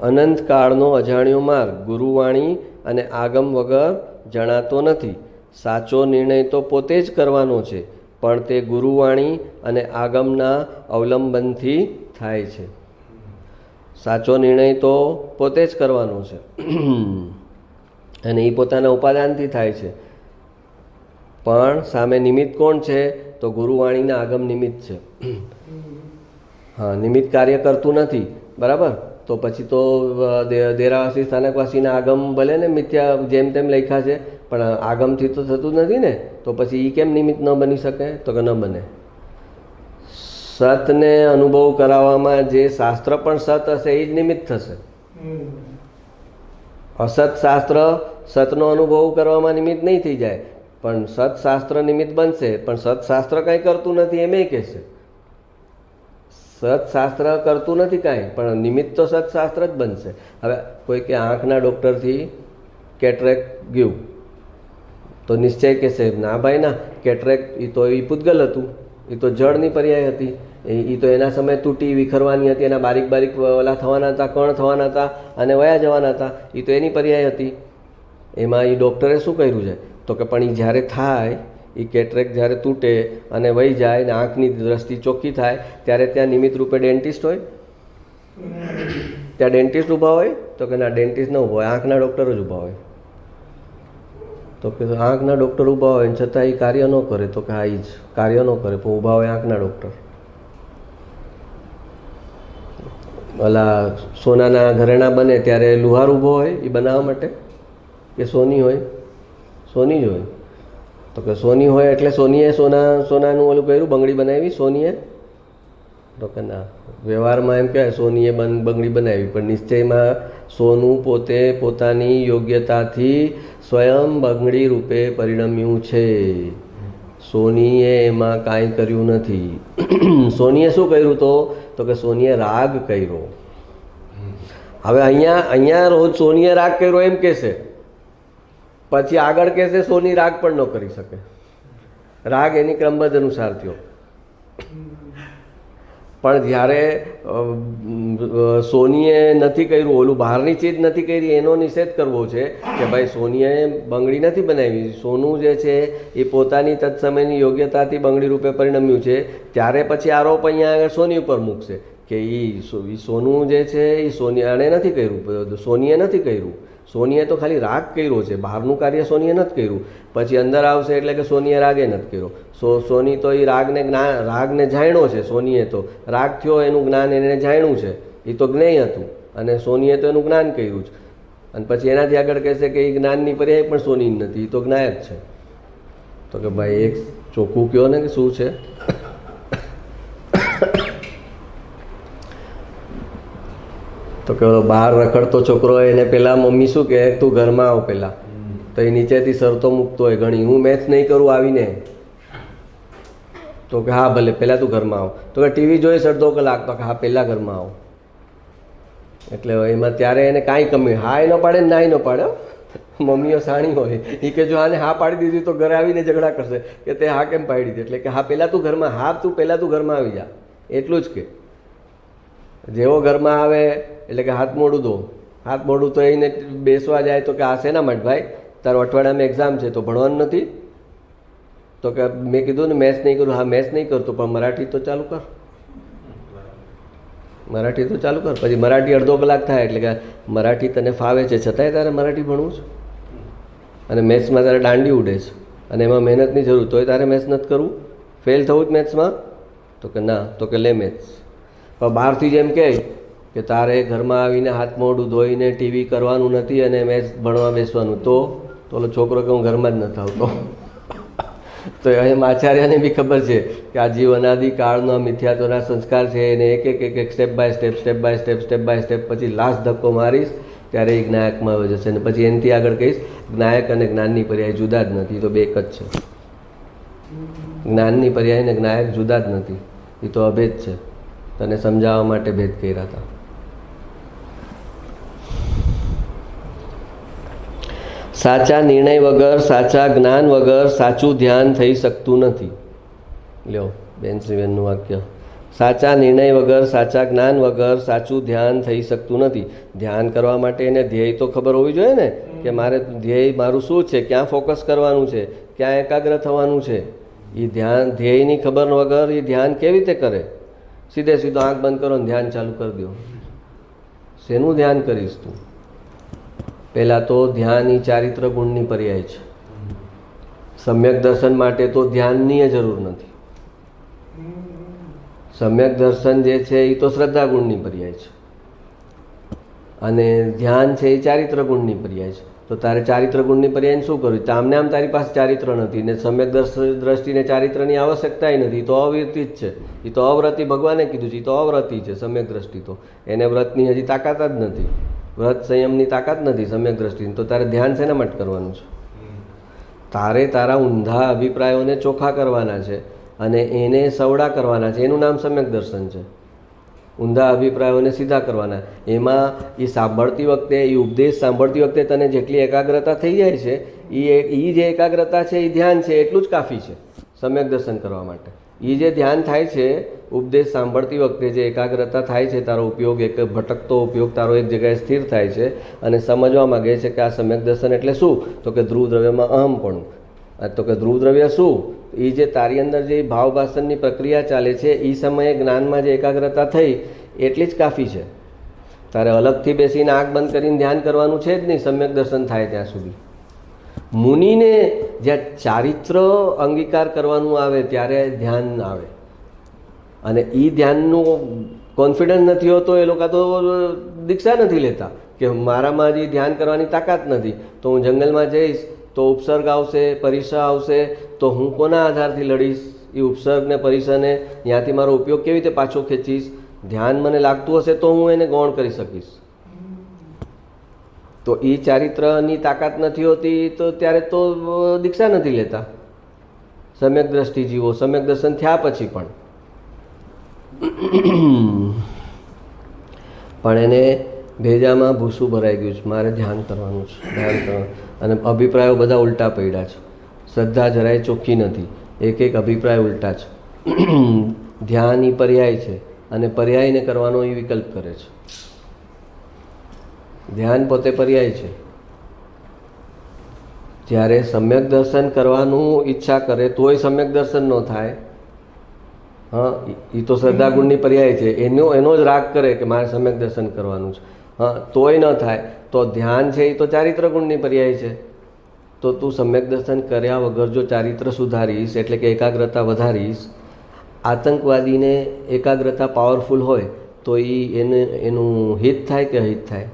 અનંતકાળનો અજાણ્યો માર્ગ ગુરુવાણી અને આગમ વગર જણાતો નથી. સાચો નિર્ણય તો પોતે જ કરવાનો છે, પણ તે ગુરુવાણી અને આગમના અવલંબનથી થાય છે. સાચો નિર્ણય તો પોતે જ કરવાનો છે અને એ પોતાના ઉપાદાનથી થાય છે. પણ સામે નિમિત્ત કોણ છે? તો ગુરુવાણીના આગમ નિમિત્ત છે. હા, નિમિત્ત કાર્ય કરતું નથી, બરાબર. તો પછી તો દેરાવાસી સ્થાનકવાસીના આગમ ભલે ને મિથ્યા જેમ તેમ લખ્યા છે, પણ આગમથી તો થતું નથી ને. તો પછી એ કેમ નિમિત્ત ન બની શકે? તો કે ન બને. સતને અનુભવ કરાવવામાં જે શાસ્ત્ર પણ સત હશે એ જ નિમિત્ત થશે. અસત શાસ્ત્ર સતનો અનુભવ કરવામાં નિમિત્ત નહીં થઈ જાય, પણ સત શાસ્ત્ર નિમિત્ત બનશે. પણ સત શાસ્ત્ર કંઈ કરતું નથી એમ કહેશે. સત્શાસ્ત્ર કરતું નથી કાંઈ, પણ નિમિત્ત તો સત્શાસ્ત્ર જ બનશે. હવે કોઈ કે આંખના ડૉક્ટરથી કેટરેક્ટ ગયું તો નિશ્ચય કહેશે ના ભાઈ ના, કેટરેક્ટ એ તો એ પૂતગલ હતું, એ તો જળની પર્યાય હતી, એ તો એના સમયે તૂટી વિખરવાની હતી, એના બારીક બારીક ઓલા થવાના હતા, કણ થવાના હતા અને વયા જવાના હતા, એ તો એની પર્યાય હતી. એમાં એ ડૉક્ટરે શું કર્યું છે તો કે પણ એ જ્યારે થાય, એ કેટરેક્ટ જ્યારે તૂટે અને વહી જાય ને આંખની દ્રષ્ટિ ચોખ્ખી થાય ત્યારે ત્યાં નિમિત્ત રૂપે ડેન્ટિસ્ટ હોય, ત્યાં ડેન્ટિસ્ટ ઊભા હોય તો કે ના, ડેન્ટિસ્ટ ન ઊભા હોય, આંખના ડૉક્ટર જ ઊભા હોય. તો કે આંખના ડૉક્ટર ઊભા હોય છતાં એ કાર્ય ન કરે તો કે હા, એ જ કાર્ય ન કરે પણ ઊભા હોય આંખના ડૉક્ટર. ઓલા સોનાના ઘરેણા બને ત્યારે લુહાર ઊભો હોય એ બનાવવા માટે કે સોની હોય? સોની જ હોય. તો કે સોની હોય એટલે સોનીએ સોનાનું ઓલું કર્યું, બંગડી બનાવી સોનીએ? તો કે ના, વ્યવહારમાં એમ કહેવાય સોનીએ બંગડી બનાવી, પણ નિશ્ચયમાં સોનું પોતે પોતાની યોગ્યતાથી સ્વયં બંગડી રૂપે પરિણમ્યું છે. સોનીએ એમાં કાંઈ કર્યું નથી. સોનીએ શું કર્યું તો કે સોનીએ રાગ કર્યો. હવે અહીંયા રોજ સોનીએ રાગ કર્યો એમ કહેશે, પછી આગળ કહેશે સોની રાગ પણ ન કરી શકે. રાગ એની ક્રમબદ્ધ અનુસાર થયો. પણ જ્યારે સોનીએ નથી કર્યું, ઓલું બહારની ચીજ નથી કરી, એનો નિષેધ કરવો છે કે ભાઈ સોનીએ બંગડી નથી બનાવી, સોનું જે છે એ પોતાની તત્સમયની યોગ્યતાથી બંગડી રૂપે પરિણમ્યું છે, ત્યારે પછી આરોપ અહીંયા આગળ સોની ઉપર મૂકશે કે એ સોનું જે છે એ સોની આણે નથી કર્યું, સોનીએ નથી કર્યું. સોનીએ તો ખાલી રાગ કર્યો છે, બહારનું કાર્ય સોનીએ નથી કર્યું. પછી અંદર આવશે એટલે કે સોનીએ રાગે નથી કર્યો. સોની તો એ રાગને જાણ્યો છે. સોનીએ તો રાગ થયો એનું જ્ઞાન એને જાણ્યું છે, એ તો જ્ઞેય હતું, અને સોનીએ તો એનું જ્ઞાન કર્યું છે. અને પછી એનાથી આગળ કહેશે કે એ જ્ઞાનની પર્યાય પણ સોની નથી, એ તો જ્ઞાયક છે. તો કે ભાઈ એક ચોખ્ખું કહો ને કે શું છે? તો કે બહાર રખડતો છોકરો હોય એને પેલા મમ્મી શું કહે, તું ઘરમાં આવ પહેલાં. તો એ નીચેથી શરતો મૂકતો હોય ઘણી, હું મેચ નહીં કરું આવીને. તો કે હા ભલે, પહેલાં તું ઘરમાં આવ. તો કે ટીવી જોઈ અડધો કલાક. તો કે હા પહેલાં ઘરમાં આવ. એટલે એમાં ત્યારે એને કાંઈ કમી, હા એ ન પાડે ને ના એ ન પાડે. મમ્મીઓ સાણી હોય, એ કે જો આને હા પાડી દીધી તો ઘરે આવીને ઝઘડા કરશે કે તે હા કેમ પાડી દીધી. એટલે કે હા પહેલાં તું ઘરમાં, હા તું પહેલાં તું ઘરમાં આવી જા, એટલું જ કે. જેવો ઘરમાં આવે એટલે કે હાથ મોઢું ધો. હાથ મોઢું તો એને બેસવા જાય તો કે આ શેના માટે ભાઈ, તારો અઠવાડિયામાં એક્ઝામ છે તો ભણવાનું નથી? તો કે મેં કીધું ને મેથ્સ નહીં કરું. હા મેથ્સ નહીં કરતો પણ મરાઠી તો ચાલુ કર, મરાઠી તો ચાલુ કર. પછી મરાઠી અડધો કલાક થાય એટલે કે મરાઠી તને ફાવે છે છતાંય તારે મરાઠી ભણવું છે, અને મેથ્સમાં તારે દાંડી ઉડે છે અને એમાં મહેનતની જરૂર, તોય તારે મેથ્સ નથી કરવું? ફેલ થવું જ મેથ્સમાં? તો કે ના. તો કે લે મેથ્સ. પણ બહારથી જેમ કહે કે તારે ઘરમાં આવીને હાથ મોઢું ધોઈને ટીવી કરવાનું નથી અને મેથ્સ ભણવા બેસવાનું, તો ઓલો છોકરો કે હું ઘરમાં જ નથી આવતો. તો એમ આચાર્યને બી ખબર છે કે આ જીવ અનાદિ કાળનો મિથ્યાત્વના સંસ્કાર છે, એને એક સ્ટેપ બાય સ્ટેપ પછી લાસ્ટ ધક્કો મારીશ ત્યારે એ જ્ઞાયકમાં આવી જશે. અને પછી એનાથી આગળ કહીશ જ્ઞાયક અને જ્ઞાનની પર્યાય જુદા જ નથી, તો બે એક જ છે. જ્ઞાનની પર્યાય ને જ્ઞાયક જુદા જ નથી, એ તો અભેદ છે. તને સમજાવવા માટે ભેદ કર્યા હતા. સાચા નિર્ણય વગર, સાચા જ્ઞાન વગર સાચું ધ્યાન થઈ શકતું નથી. લ્યો બેન શ્રીબેનનું વાક્ય. સાચા નિર્ણય વગર, સાચા જ્ઞાન વગર સાચું ધ્યાન થઈ શકતું નથી. ધ્યાન કરવા માટે એને ધ્યેય તો ખબર હોવી જોઈએ ને, કે મારે ધ્યેય મારું શું છે, ક્યાં ફોકસ કરવાનું છે, ક્યાં એકાગ્ર થવાનું છે. એ ધ્યેયની ખબર વગર એ ધ્યાન કેવી રીતે કરે? સીધે સીધો આંખ બંધ કરો ને ધ્યાન ચાલુ કરી દો. શેનું ધ્યાન કરીશ તું? પહેલાં તો ધ્યાન એ ચારિત્ર ગુણની પર્યાય છે. સમ્યક દર્શન માટે તો ધ્યાનની જરૂર નથી. સમ્યક દર્શન જે છે એ તો શ્રદ્ધા ગુણની પર્યાય છે, અને ધ્યાન છે એ ચારિત્ર ગુણની પર્યાય છે. તો તારે ચારિત્ર ગુણની પર્યાયને શું કરવું? આમને આમ તારી પાસે ચારિત્ર નથી ને સમ્યક દ્રષ્ટિને ચારિત્રની આવશ્યકતાય નથી, તો અવિરતિ જ છે. એ તો અવ્રતિ ભગવાને કીધું છે, એ તો અવ્રતિ છે. સમ્યક દ્રષ્ટિ તો એને વ્રતની હજી તાકાત જ નથી, વ્રત સંયમની તાકાત નથી સમ્યક દ્રષ્ટિની. તો તારે ધ્યાન શેના માટે કરવાનું છે? તારે તારા ઊંધા અભિપ્રાયોને ચોખ્ખા કરવાના છે અને એને સવડા કરવાના છે. એનું નામ સમ્યક દર્શન છે. ઊંધા અભિપ્રાયોને સીધા કરવાના. એમાં એ સાંભળતી વખતે, એ ઉપદેશ સાંભળતી વખતે તને જેટલી એકાગ્રતા થઈ જાય છે, એ જે એકાગ્રતા છે એ ધ્યાન છે, એટલું જ કાફી છે સમ્યક દર્શન કરવા માટે. એ જે ધ્યાન થાય છે ઉપદેશ સાંભળતી વખતે, જે એકાગ્રતા થાય છે, તારો ઉપયોગ, એક ભટકતો ઉપયોગ તારો એક જગ્યાએ સ્થિર થાય છે અને સમજવા માગે છે કે આ સમ્યક દર્શન એટલે શું? તો કે ધ્રુવ દ્રવ્યમાં અહમપણું. તો કે ધ્રુવ દ્રવ્ય શું? એ જે તારી અંદર જે ભાવભાષણની પ્રક્રિયા ચાલે છે એ સમયે જ્ઞાનમાં જે એકાગ્રતા થઈ એટલી જ કાફી છે. તારે અલગથી બેસીને આંખ બંધ કરીને ધ્યાન કરવાનું છે જ નહીં સમ્યક દર્શન થાય ત્યાં સુધી. મુનિને જ્યાં ચારિત્ર અંગીકાર કરવાનું આવે ત્યારે ધ્યાન આવે, અને એ ધ્યાનનું કોન્ફિડન્સ નથી હોતો. એ લોકો તો દીક્ષા નથી લેતા કે મારામાં જે ધ્યાન કરવાની તાકાત નથી, તો હું જંગલમાં જઈશ તો ઉપસર્ગ આવશે, પરિસર આવશે, તો હું કોના આધારથી લડીશ? એ ઉપસર્ગ ને પરિસરને ત્યાંથી મારો ઉપયોગ કેવી રીતે પાછો ખેંચીશ? ધ્યાન મને લાગતું હશે તો હું એને ગૌણ કરી શકીશ. તો એ ચારિત્રની તાકાત નથી હોતી તો ત્યારે તો દીક્ષા નથી લેતા. સમ્યક દ્રષ્ટિ જીવો, સમ્યક દર્શન થયા પછી પણ એને ભેજામાં ભૂસું ભરાઈ ગયું છે, મારે ધ્યાન કરવાનું છે, ધ્યાન કરવાનું. અને અભિપ્રાયો બધા ઉલટા પડ્યા છે. શ્રદ્ધા જરાય ચોખ્ખી નથી, એક એક અભિપ્રાય ઉલટા છે. ધ્યાન એ પર્યાય છે અને પર્યાયને કરવાનો એ વિકલ્પ કરે છે. ધ્યાન પોતે પર્યાય છે. જ્યારે સમ્યક દર્શન કરવાનું ઈચ્છા કરે તોય સમ્યક દર્શન ન થાય. હા, એ તો શ્રદ્ધા ગુણની પર્યાય છે. એનો જ રાગ કરે કે મારે સમ્યક દર્શન કરવાનું છે, હા, તોય ન થાય. તો ધ્યાન છે એ તો ચારિત્ર ગુણની પર્યાય છે. તો તું સમ્યક દર્શન કર્યા વગર જો ચારિત્ર સુધારીશ, એટલે કે એકાગ્રતા વધારીશ, આતંકવાદીને એકાગ્રતા પાવરફુલ હોય તો એનું હિત થાય કે અહિત થાય?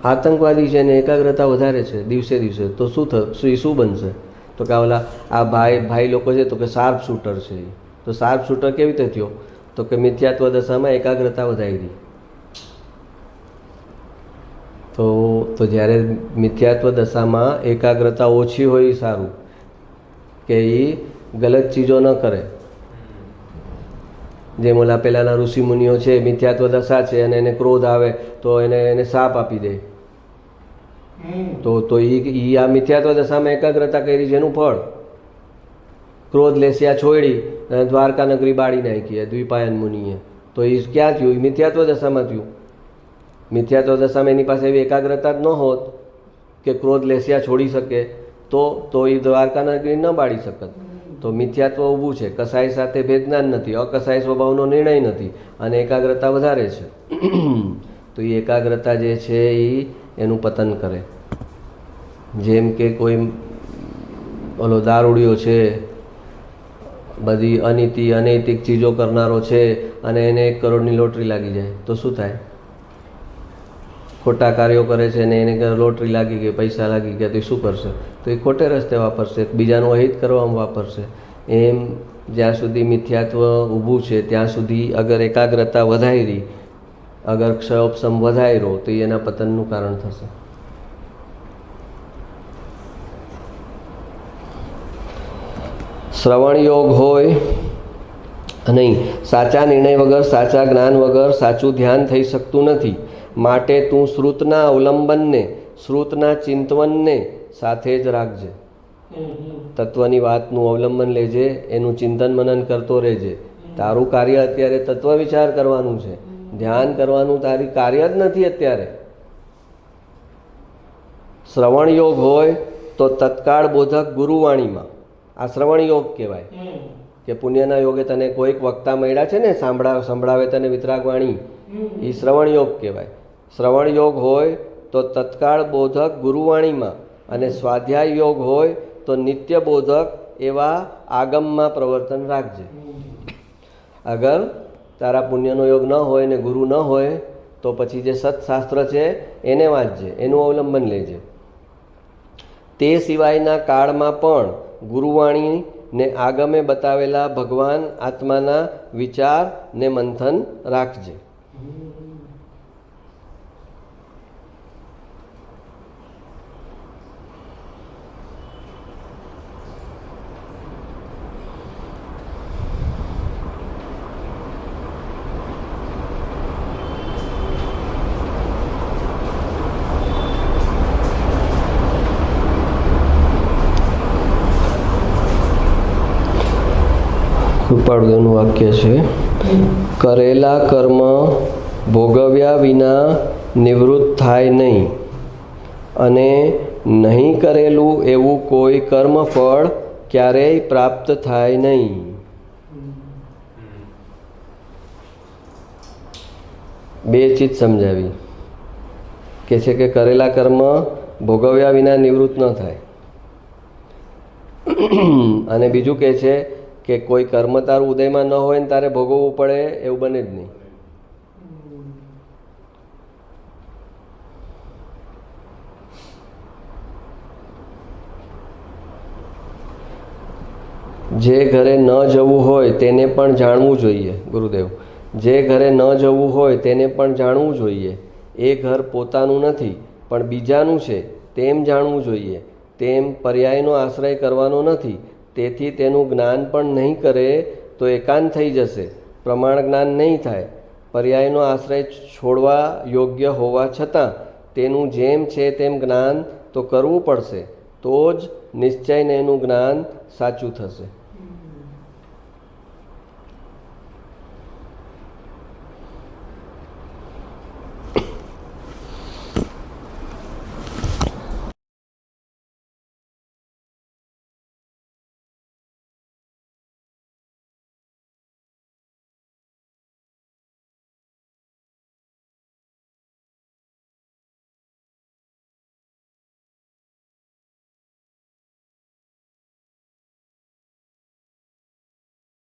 આતંકવાદી છે ને એકાગ્રતા વધારે છે દિવસે દિવસે, તો શું બનશે? તો કે ઓલા આ ભાઈ લોકો છે તો કે શાર્પ શૂટર છે. તો શાર્પ શૂટર કેવી રીતે થયો? તો કે મિથ્યાત્વ દશામાં એકાગ્રતા વધારી. તો જ્યારે મિથ્યાત્વ દશામાં એકાગ્રતા ઓછી હોય એ સારું, કે એ ગલત ચીજો ન કરે. જેમ ઓલા પહેલાંના ઋષિમુનિઓ છે, મિથ્યાત્વ દશા છે અને એને ક્રોધ આવે તો એને શાપ આપી દે. તો આ મિથ્યાત્વ દશામાં એકાગ્રતા કરી છે, એનું ફળ. ક્રોધ લેસ્યા છોડી અને દ્વારકા નગરી બાળી નાખી દ્વિપાયન મુનિએ. તો એ ક્યાં થયું? એ મિથ્યાત્વ દશામાં થયું. મિથ્યાત્વ દશામાં એની પાસે એવી એકાગ્રતા જ ન હોત કે ક્રોધ લેસ્યા છોડી શકે, તો એ દ્વારકા નગરી ન બાળી શકત. તો મિથ્યાત્વ ઊભું છે, કસાય સાથે ભેદજ્ઞાન નથી, અકસાય સ્વભાવનો નિર્ણય નથી અને એકાગ્રતા વધારે છે. તો એ એકાગ્રતા જે છે એનું પતન કરે. જેમ કે કોઈ ઓલો દારૂડિયો છે, બધી અનીતિ અનૈતિક ચીજો કરનારો છે અને એને 1 કરોડની લોટરી લાગી જાય તો શું થાય? ખોટા કાર્યો કરે છે ને એને લોટરી લાગી ગઈ, પૈસા લાગી ગયા, તો એ શું કરશે? તો એ ખોટે રસ્તે વાપરશે, બીજાનું અહિત કરવામાં વાપરશે. એમ જ્યાં સુધી મિથ્યાત્વ ઊભું છે ત્યાં સુધી અગર એકાગ્રતા વધારી, અગર ક્ષયોપશમ વધાર્યો તો એના પતનનું કારણ થશે. શ્રવણ યોગ હોય નહીં, સાચા નિર્ણય વગર, સાચા જ્ઞાન વગર સાચું ધ્યાન થઈ શકતું નથી. માટે તું શ્રુતના અવલંબનને, શ્રુતના ચિંતવનને સાથે જ રાખજે. તત્વની વાતનું અવલંબન લેજે, એનું ચિંતન મનન કરતો રહેજે. તારું કાર્ય અત્યારે તત્વ વિચાર કરવાનું છે, ધ્યાન કરવાનું તારી કાર્ય જ નથી અત્યારે. શ્રવણ યોગ હોય તો તત્કાળ બોધક ગુરુવાણીમાં, આ શ્રવણ યોગ કહેવાય. કે પુણ્યના યોગે તને કોઈક વક્તા મળ્યા છે ને, સંભળાવે તને વિતરાગવાણી, એ શ્રવણ યોગ કહેવાય. શ્રવણ યોગ હોય તો તત્કાળ બોધક ગુરુવાણીમાં, અને સ્વાધ્યાય યોગ હોય તો નિત્ય બોધક એવા આગમમાં પ્રવર્તન રાખજે. અગર તારા પુણ્યનો યોગ ન હોય ને ગુરુ ન હોય તો પછી જે સત્શાસ્ત્ર છે એને વાંચજે, એનું અવલંબન લેજે. તે સિવાયના કાળમાં પણ ગુરુવાણી ને આગમે બતાવેલા ભગવાન આત્માના વિચાર ને મંથન રાખજે. કૃપાળુદેવનું વાક્ય છે, કરેલા કર્મ ભોગવ્યા વિના નિવૃત્ત થાય નહીં, અને નહીં કરેલું એવું કોઈ કર્મફળ ક્યારેય પ્રાપ્ત થાય નહીં. બે ચીજ સમજાવી કે છે કે કરેલા કર્મ ભોગવ્યા વિના નિવૃત્ત ન થાય, અને બીજું કહે છે કે કોઈ કર્મ તારું ઉદયમાં ન હોય ને તારે ભોગવવું પડે એવું બને જ નહીં. જે ઘરે ન જવું હોય તેને પણ જાણવું જોઈએ. ગુરુદેવ, જે ઘરે ન જવું હોય તેને પણ જાણવું જોઈએ. એ ઘર પોતાનું નથી પણ બીજાનું છે તેમ જાણવું જોઈએ. તેમ પર્યાયનો આશ્રય કરવાનો નથી, તેથી તેનું જ્ઞાન પણ નહીં કરે તો એકાંત થઈ જશે, પ્રમાણ જ્ઞાન નહીં થાય. પર્યાયનો આશ્રય છોડવા યોગ્ય હોવા છતાં તેનું જેમ છે તેમ જ્ઞાન તો કરવું પડશે, તો જ નિશ્ચયને એનું જ્ઞાન સાચું થશે.